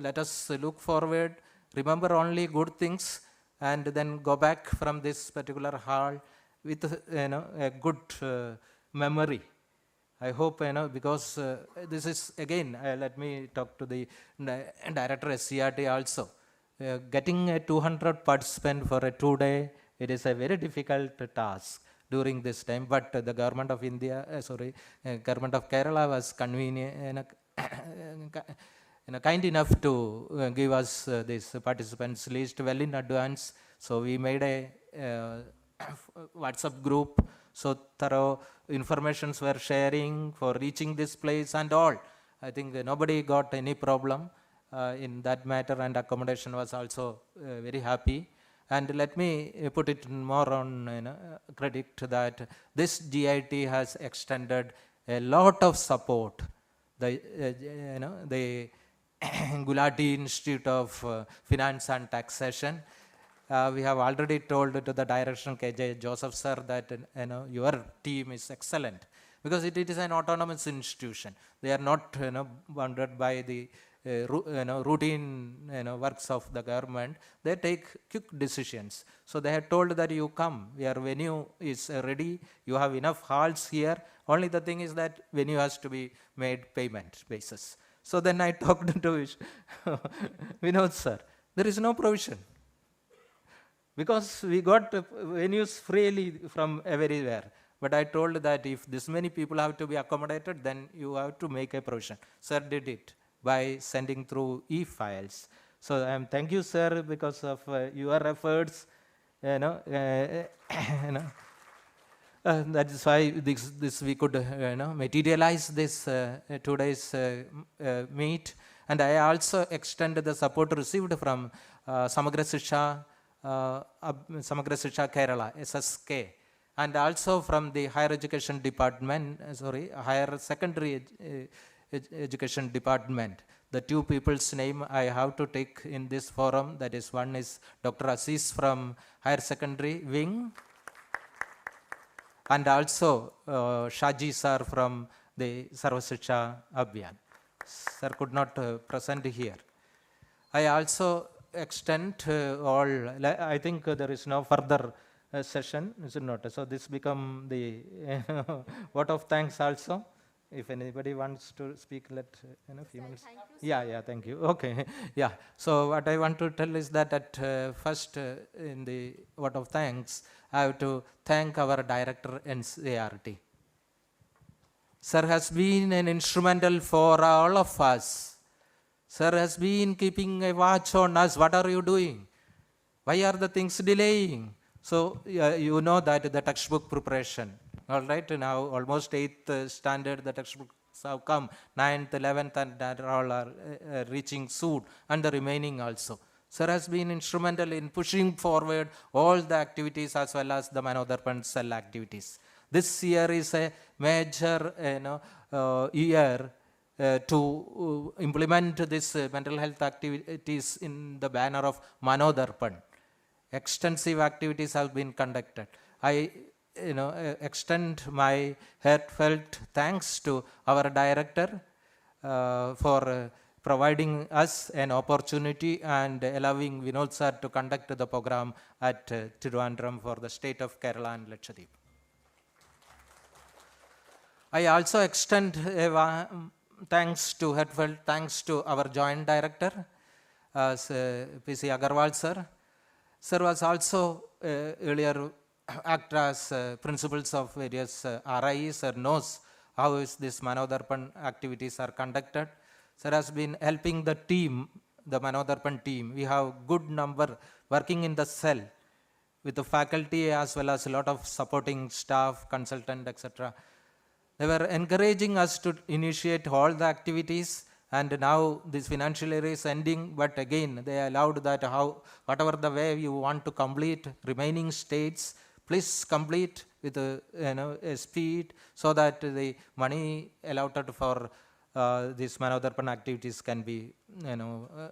let us look forward, remember only good things, and then go back from this particular hall with a good memory. I hope, because this is, again, let me talk to the director SCRT also. Getting a 200 participants for a 2-day, it is a very difficult task during this time, but the government of India, government of Kerala was convenient, kind enough to give us these participants list well in advance. So we made a WhatsApp group, so thorough informations were sharing for reaching this place and all. I think nobody got any problem in that matter, and accommodation was also very happy. And let me put it more on credit that this GIT has extended a lot of support. The Gulati Institute of Finance and Taxation, we have already told to the direction KJ Joseph sir that your team is excellent, because it is an autonomous institution. They are not bounded by the routine works of the government. They take quick decisions. So they have told that you come, your venue is ready, you have enough halls here. Only the thing is that venue has to be made payment basis. So then I talked to Vinod sir. There is no provision, because we got venues freely from everywhere. But I told that if this many people have to be accommodated, then you have to make a provision. Sir did it by sending through e-files. So thank you, sir, because of your efforts. That is why this we could materialize this 2 days meet. And I also extend the support received from Samagra Shiksha Kerala, SSK, and also from the Higher Education Department, Higher Secondary Education Department. The two people's name I have to take in this forum, that is, one is Dr. Aziz from Higher Secondary Wing, and also Shaji sir from the Sarva Shiksha Abhiyan. Sir could not present here. I also extend all, I think there is no further session, is it not? So this become the vote of thanks also. If anybody wants to speak, let a few minutes. Yeah, thank you. Okay, yeah. So what I want to tell is that at first in the vote of thanks, I have to thank our director NCRT. Sir has been an instrumental for all of us. Sir has been keeping a watch on us. What are you doing? Why are the things delaying? So you know that the textbook preparation, all right, now almost 8th standard, the textbooks have come, 9th, 11th, and that all are reaching soon, and the remaining also. Sir has been instrumental in pushing forward all the activities as well as the MANODARPAN cell activities. This year is a major year to implement this mental health activities in the banner of MANODARPAN. Extensive activities have been conducted. I extend my heartfelt thanks to our director for providing us an opportunity and allowing Vinod sir to conduct the program at Trivandrum for the state of Kerala and Lakshadweep. I also extend thanks to heartfelt thanks to our joint director, P.C. Agarwal sir. Sir was also earlier act as principals of various RIEs. Sir knows how is this MANODARPAN activities are conducted. Sir has been helping the team, the MANODARPAN team. We have good number working in the cell with the faculty as well as a lot of supporting staff, consultant, etc. They were encouraging us to initiate all the activities, and now this financial year is ending, but again they allowed that whatever the way you want to complete remaining states, please complete with a speed so that the money allotted for these MANODARPAN activities can be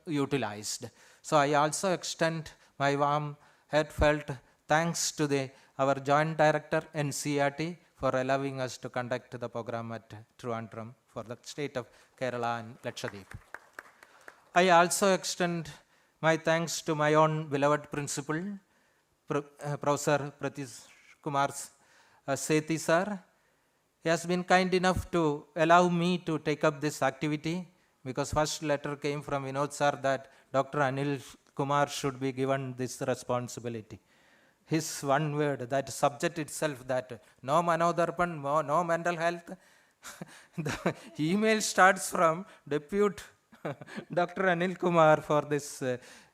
utilized. So I also extend my warm heartfelt thanks to our joint director NCERT for allowing us to conduct the program at Trivandrum for the state of Kerala and Lakshadweep. I also extend my thanks to my own beloved principal, Professor Pratish Kumar Sethi sir. He has been kind enough to allow me to take up this activity, because first letter came from Vinod sir that Dr. Anil Kumar should be given this responsibility. His one word, that subject itself, that no MANODARPAN, no mental health. The email starts from Deputy Dr. Anil Kumar for this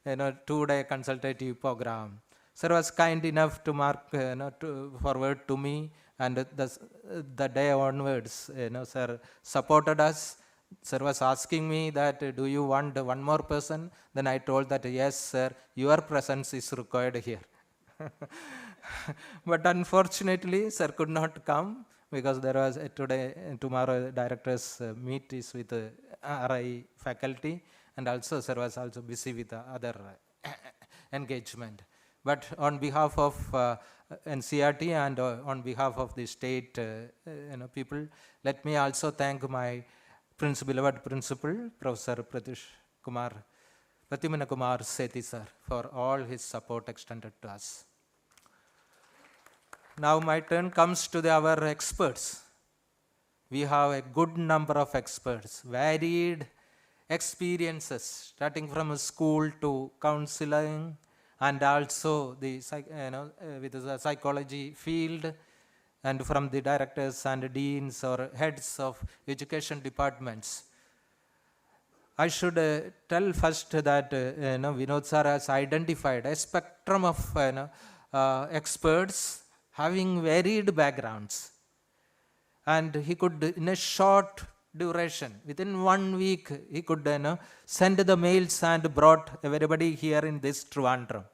2-day consultative program. Sir was kind enough to mark to forward to me, and the day onwards, sir supported us. Sir was asking me that, do you want one more person? Then I told that, yes sir, your presence is required here. But unfortunately, sir could not come because there was tomorrow directors meet is with RI faculty, and also sir was also busy with other engagement. But on behalf of NCERT and on behalf of the state people, let me also thank my beloved principal, Professor Pratimana Kumar Sethi sir, for all his support extended to us. Now my turn comes to our experts. We have a good number of experts, varied experiences, starting from school to counseling, and also with the psychology field, and from the directors and deans or heads of education departments. I should tell first that Vinod sir has identified a spectrum of experts having varied backgrounds, and he could, in a short duration, within 1 week, he could send the mails and brought everybody here in this Trivandrum.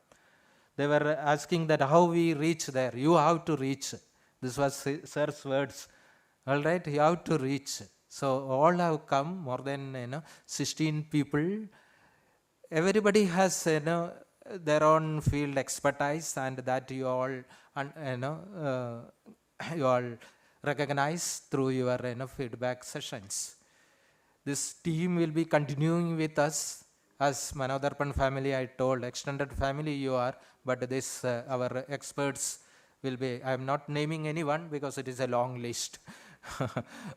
They were asking that how we reach there. You have to reach. This was sir's words. All right, you have to reach. So all have come, more than 16 people. Everybody has their own field expertise, and that you all recognize through your feedback sessions. This team will be continuing with us as MANODARPAN family. I told extended family you are, but this our experts will be. I am not naming anyone because it is a long list.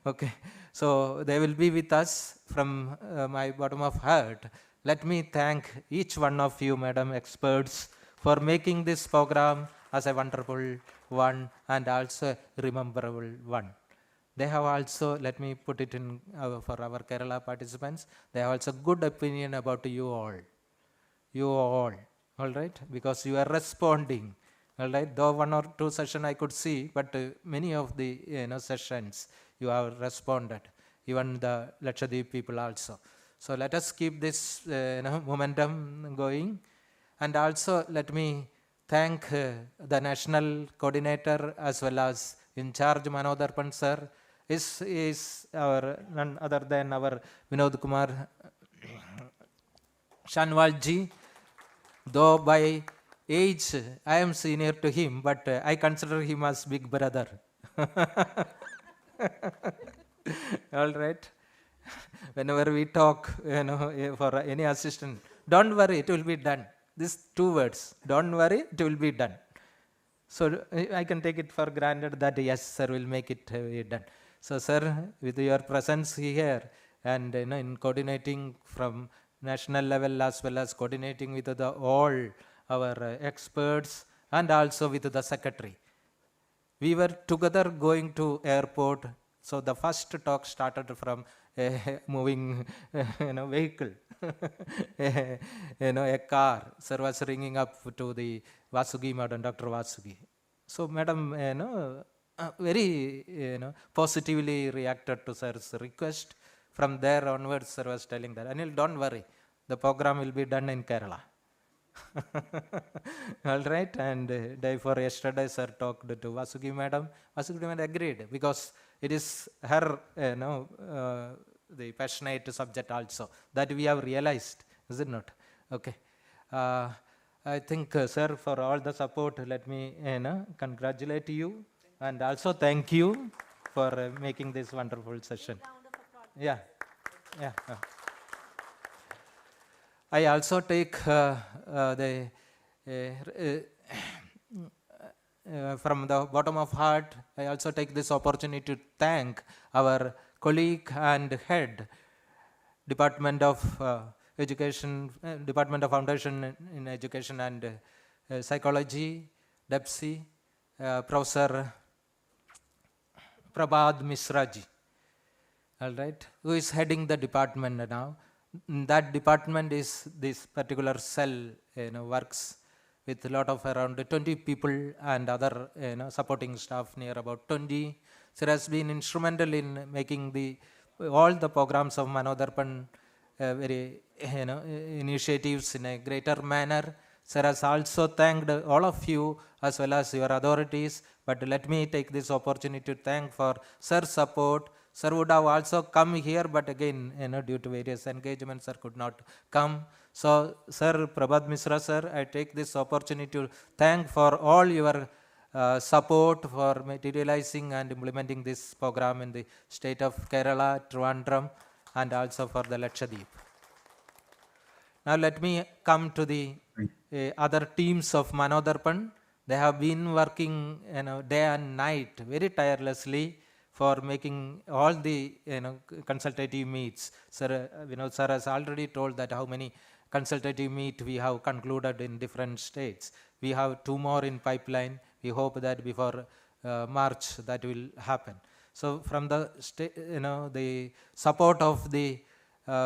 Okay, so they will be with us from my bottom of heart. Let me thank each one of you, madam experts, for making this program as a wonderful one and also a rememberable one. They have also, let me put it in for our Kerala participants, they have also good opinion about you all. You all right, because you are responding. All right, though 1 or 2 sessions I could see, but many of the sessions you have responded, even the Lakshadweep people also. So let us keep this momentum going, and also let me thank the national coordinator as well as in charge MANODARPAN sir. Is our none other than our Vinod Kumar Shanwalji. Though by age I am senior to him, but I consider him as big brother. All right. Whenever we talk, for any assistant, don't worry, it will be done. These 2 words, don't worry, it will be done. So I can take it for granted that yes, sir will make it done. So sir, with your presence here, and in coordinating from national level as well as coordinating with all our experts and also with the secretary. We were together going to airport, so the first talk started from a moving vehicle, a car. Sir was ringing up to the Vasugi Madam, Dr. Vasugi. So Madam, very positively reacted to Sir's request. From there onwards, Sir was telling that, Anil, don't worry, the program will be done in Kerala. All right, and day before yesterday, Sir talked to Vasugi Madam. Vasugi Madam agreed because it is her, the passionate subject also that we have realized, is it not? Okay. I think, Sir, for all the support, let me congratulate you and also thank you for making this wonderful session. Yeah, yeah. I also take from the bottom of heart, I also take this opportunity to thank our colleague and head, Department of Education, Department of Foundation in Education and Psychology, DEPSI, Professor Prabhat Misraji, all right, who is heading the department now. That department is this particular cell, works with a lot of around 20 people and other supporting staff near about 20. So it has been instrumental in making all the programs of MANODARPAN very initiatives in a greater manner. Sir has also thanked all of you as well as your authorities, but let me take this opportunity to thank for Sir's support. Sir would have also come here, but again, due to various engagements, Sir could not come. So, Sir, Prabhat Misra, Sir, I take this opportunity to thank for all your support for materializing and implementing this program in the state of Kerala, Trivandrum, and also for the Lakshadweep. Now, let me come to the other teams of MANODARPAN. They have been working day and night very tirelessly for making all the consultative meets. Sir, Sir has already told that how many consultative meet we have concluded in different states. We have 2 more in pipeline. We hope that before March that will happen. So from the the support of the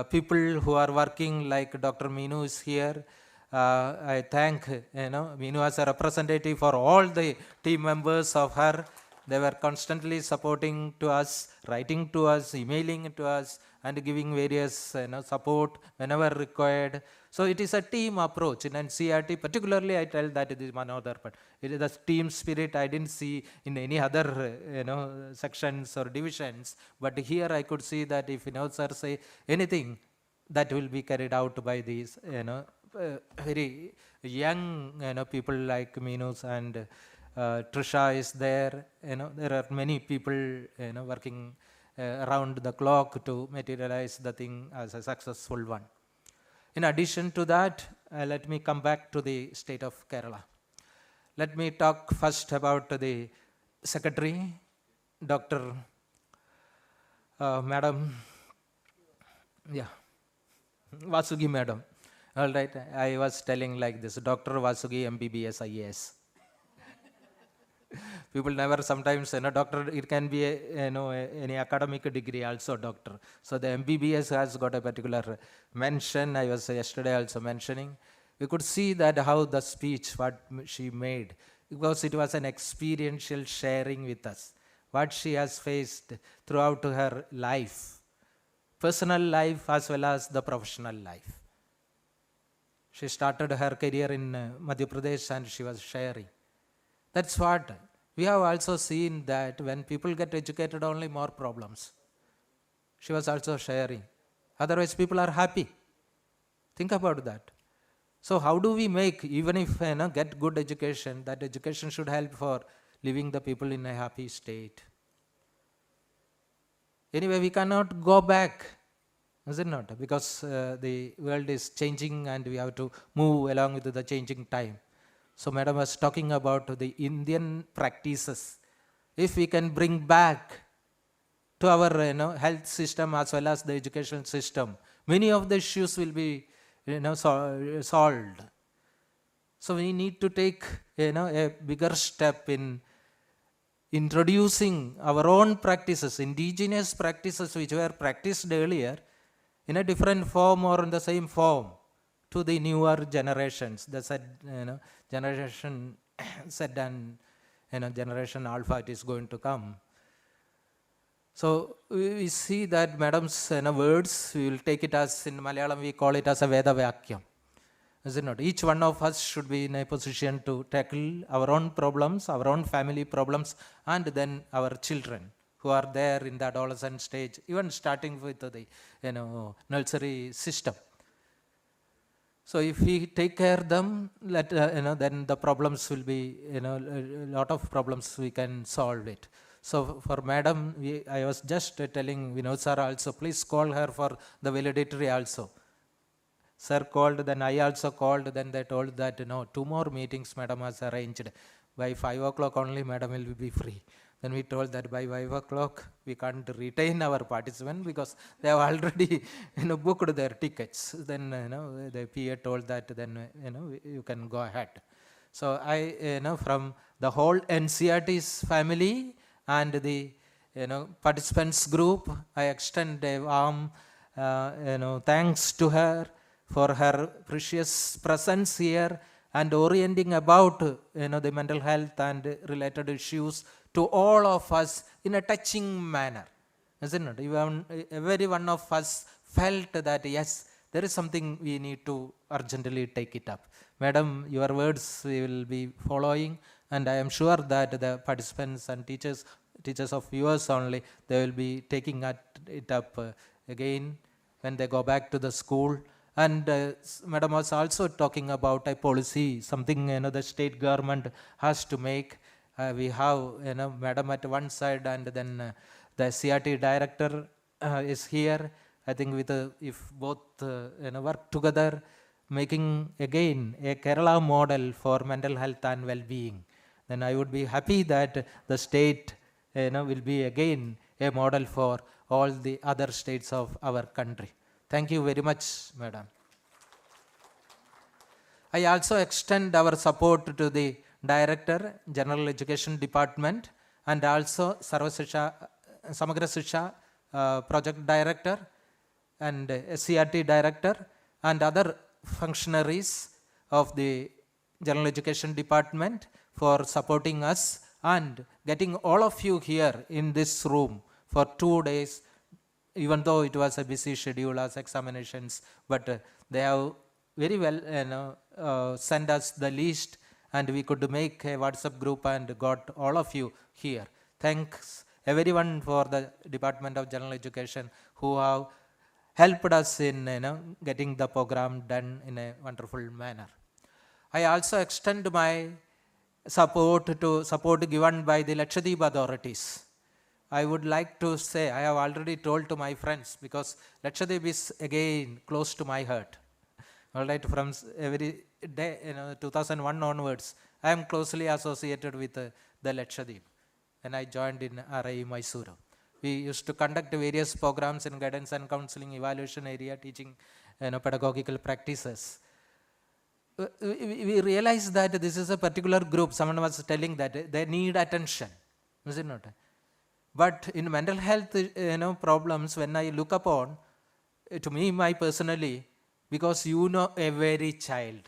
people who are working, like Dr. Meenu is here. I thank Meenu as a representative for all the team members of her. They were constantly supporting to us, writing to us, emailing to us, and giving various support whenever required. So it is a team approach in NCERT. Particularly, I tell that it is MANODARPAN. It is the team spirit I didn't see in any other sections or divisions. But here I could see that if sir say anything, that will be carried out by these very young people like Meenus and Trisha is there. There are many people working around the clock to materialize the thing as a successful one. In addition to that, let me come back to the state of Kerala. Let me talk first about the secretary, Dr. Madam, Vasugi Madam. All right, I was telling like this, Dr. Vasugi MBBS IAS. People never sometimes, doctor, it can be any academic degree also doctor. So the MBBS has got a particular mention. I was yesterday also mentioning. We could see that how the speech, what she made, because it was an experiential sharing with us, what she has faced throughout her life, personal life as well as the professional life. She started her career in Madhya Pradesh and she was sharing. That's what we have also seen, that when people get educated, only more problems. She was also sharing. Otherwise, people are happy. Think about that. So how do we make, even if get good education, that education should help for living the people in a happy state. Anyway, we cannot go back, is it not? Because the world is changing and we have to move along with the changing time. So Madam was talking about the Indian practices. If we can bring back to our health system as well as the education system, many of the issues will be solved. So we need to take a bigger step in introducing our own practices, indigenous practices which were practiced earlier, in a different form or in the same form to the newer generations. The generation Z and generation Alpha, it is going to come. So we see that Madam's words, we will take it as, in Malayalam we call it as a Veda Vakyam. Is it not? Each one of us should be in a position to tackle our own problems, our own family problems, and then our children who are there in the adolescent stage, even starting with the nursery system. So if we take care of them, then the problems will be, a lot of problems we can solve it. So for Madam, I was just telling Vinod sir also, please call her for the valedictory also. Sir called, then I also called, then they told that, no, 2 more meetings Madam has arranged. By 5 o'clock only Madam will be free. Then we told that by 5 o'clock we can't retain our participants because they have already booked their tickets. Then the PA told that then you can go ahead. So I from the whole NCRT's family and the participants group, I extend a warm thanks to her for her precious presence here and orienting about the mental health and related issues to all of us in a touching manner, isn't it? Even every one of us felt that yes, there is something we need to urgently take it up. Madam, your words we will be following, and I am sure that the participants and teachers of yours only, they will be taking it up again when they go back to the school. And Madam was also talking about a policy, something the state government has to make. We have Madam at one side, and then the CRT director is here. I think with if both work together, making again a Kerala model for mental health and well-being, then I would be happy that the state will be again a model for all the other states of our country. Thank you very much, Madam. I also extend our support to the Director, General Education Department, and also Samagra Siksha Project Director and CRT Director and other functionaries of the General Education Department for supporting us and getting all of you here in this room for 2 days, even though it was a busy schedule as examinations, but they have very well sent us the list, and we could make a WhatsApp group and got all of you here. Thanks everyone for the Department of General Education who have helped us in getting the program done in a wonderful manner. I also extend my support given by the Lakshadweep authorities. I would like to say, I have already told to my friends, because Lakshadweep is again close to my heart. All right, from every day, 2001 onwards, I am closely associated with the Lakshadweep, and I joined in RI Mysuru. We used to conduct various programs in guidance and counseling, evaluation area, teaching pedagogical practices. We realized that this is a particular group. Someone was telling that they need attention, is it not? But in mental health problems, when I look upon, to me, personally, because every child,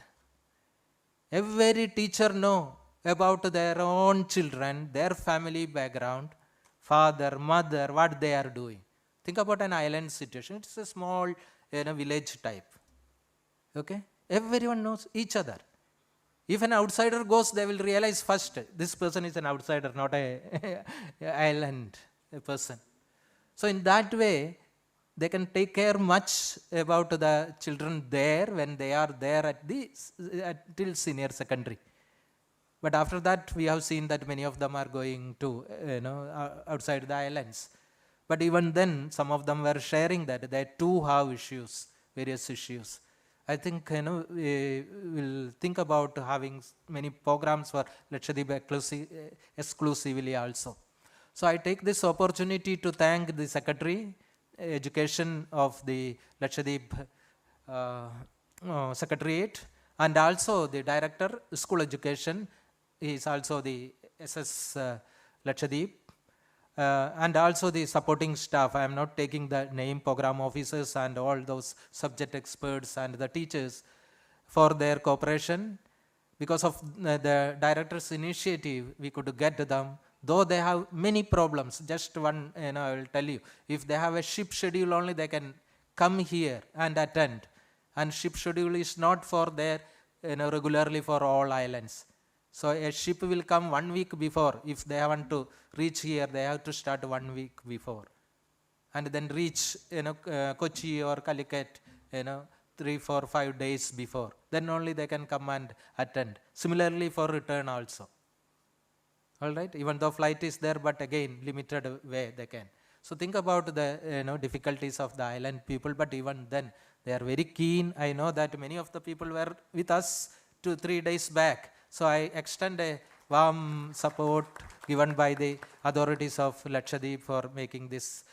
every teacher know about their own children, their family background, father, mother, what they are doing. Think about an island situation. It's a small village type. Okay? Everyone knows each other. If an outsider goes, they will realize first, this person is an outsider, not a island person. So in that way, they can take care much about the children there when they are there till senior secondary. But after that, we have seen that many of them are going to outside the islands. But even then, some of them were sharing that they too have issues, various issues. I think we will think about having many programs for Lakshadweep exclusively also. So I take this opportunity to thank the Secretary, Education of the Lakshadweep Secretariat, and also the Director, School Education. He is also the SS Lakshadweep. And also the supporting staff. I am not taking the name, program officers and all those subject experts and the teachers for their cooperation. Because of the director's initiative, we could get them, though they have many problems. Just one, I will tell you, if they have a ship schedule only, they can come here and attend. And ship schedule is not for their, regularly for all islands. So a ship will come 1 week before. If they want to reach here, they have to start 1 week before, and then reach Kochi or Calicut 3, 4, 5 days before. Then only they can come and attend. Similarly for return also. All right. Even though flight is there, but again limited way they can. So think about the difficulties of the island people. But even then they are very keen. I know that many of the people were with us 2, 3 days back. So I extend a warm support given by the authorities of Lakshadweep for making this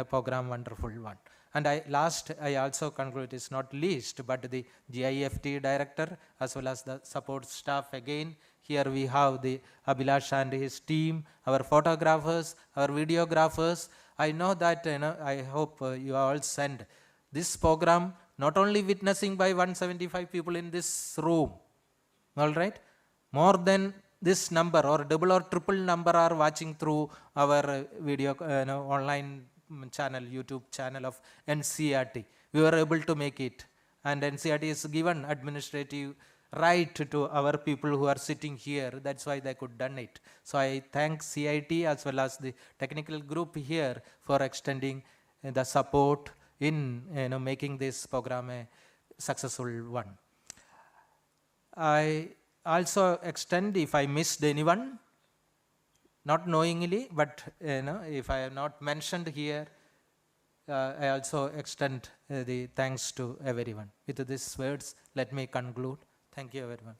program wonderful one. And I also conclude, it's not least, but the GIFT director as well as the support staff again. Here we have the Abhilash and his team, our photographers, our videographers. I know that, I hope you all send this program, not only witnessing by 175 people in this room, all right, more than this number or double or triple number are watching through our video online channel, YouTube channel of NCERT. We were able to make it, and NCERT is given administrative right to our people who are sitting here. That's why they could done it. So I thank CIT as well as the technical group here for extending the support in making this program a successful one. I also extend, if I missed anyone, not knowingly, but if I have not mentioned here, I also extend the thanks to everyone. With these words, let me conclude. Thank you, everyone.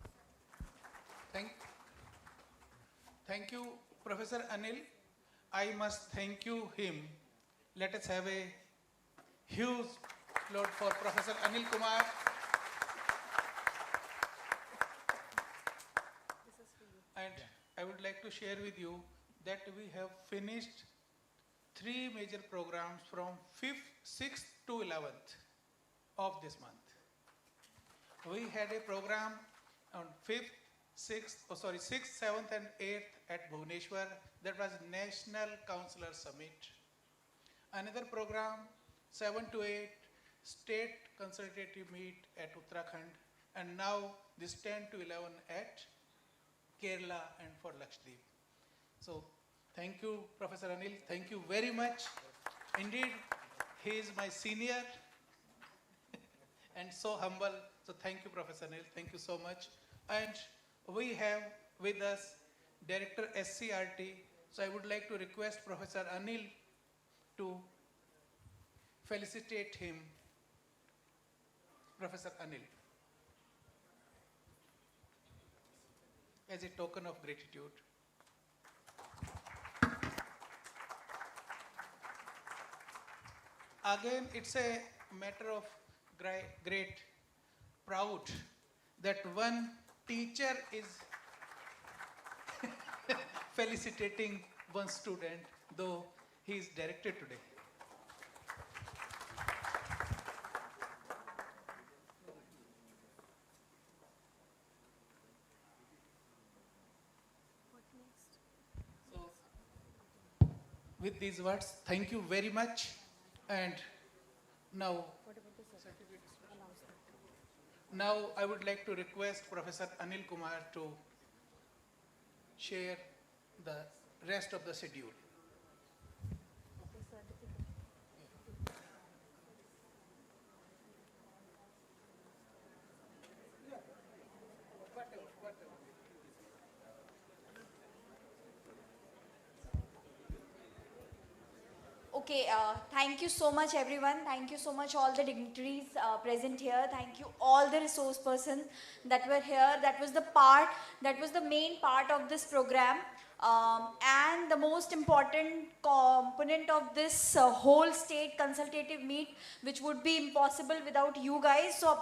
Thank you, Professor Anil. I must thank you him. Let us have a huge applaud for Professor Anil Kumar. And I would like to share with you that we have finished 3 major programs from 5th, 6th to 11th of this month. We had a program on 5th, 6th, 7th and 8th at Bhubaneswar. That was National Counselor Summit. Another program, 7 to 8, State Consultative Meet at Uttarakhand. And now this 10 to 11 at Kerala and for Lakshadweep. So thank you, Professor Anil. Thank you very much. Indeed, he is my senior and so humble. So thank you, Professor Anil. Thank you so much. And we have with us Director SCRT. So I would like to request Professor Anil to felicitate him. Professor Anil, as a token of gratitude. Again, it's a matter of great proud that one teacher is felicitating one student, though he is directed today. With these words, thank you very much. And now I would like to request Professor Anil Kumar to share the rest of the schedule. Okay, thank you so much everyone. Thank you so much all the dignitaries present here. Thank you all the resource persons that were here. That was the main part of this program. And the most important component of this whole state consultative meet, which would be impossible without you guys. So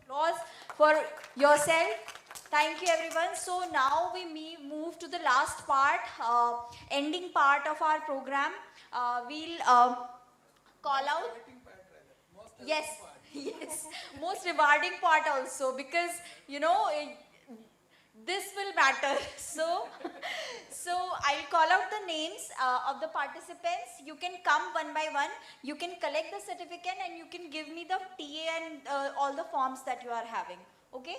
applause for yourself. Thank you everyone. So now we move to the last part, ending part of our program. We'll call out. Yes, yes, most rewarding part also, because you know this will matter. So I'll call out the names of the participants. You can come one by one. You can collect the certificate and you can give me the TA and all the forms that you are having. Okay?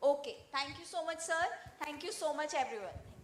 Okay. Thank you so much, sir. Thank you so much, everyone.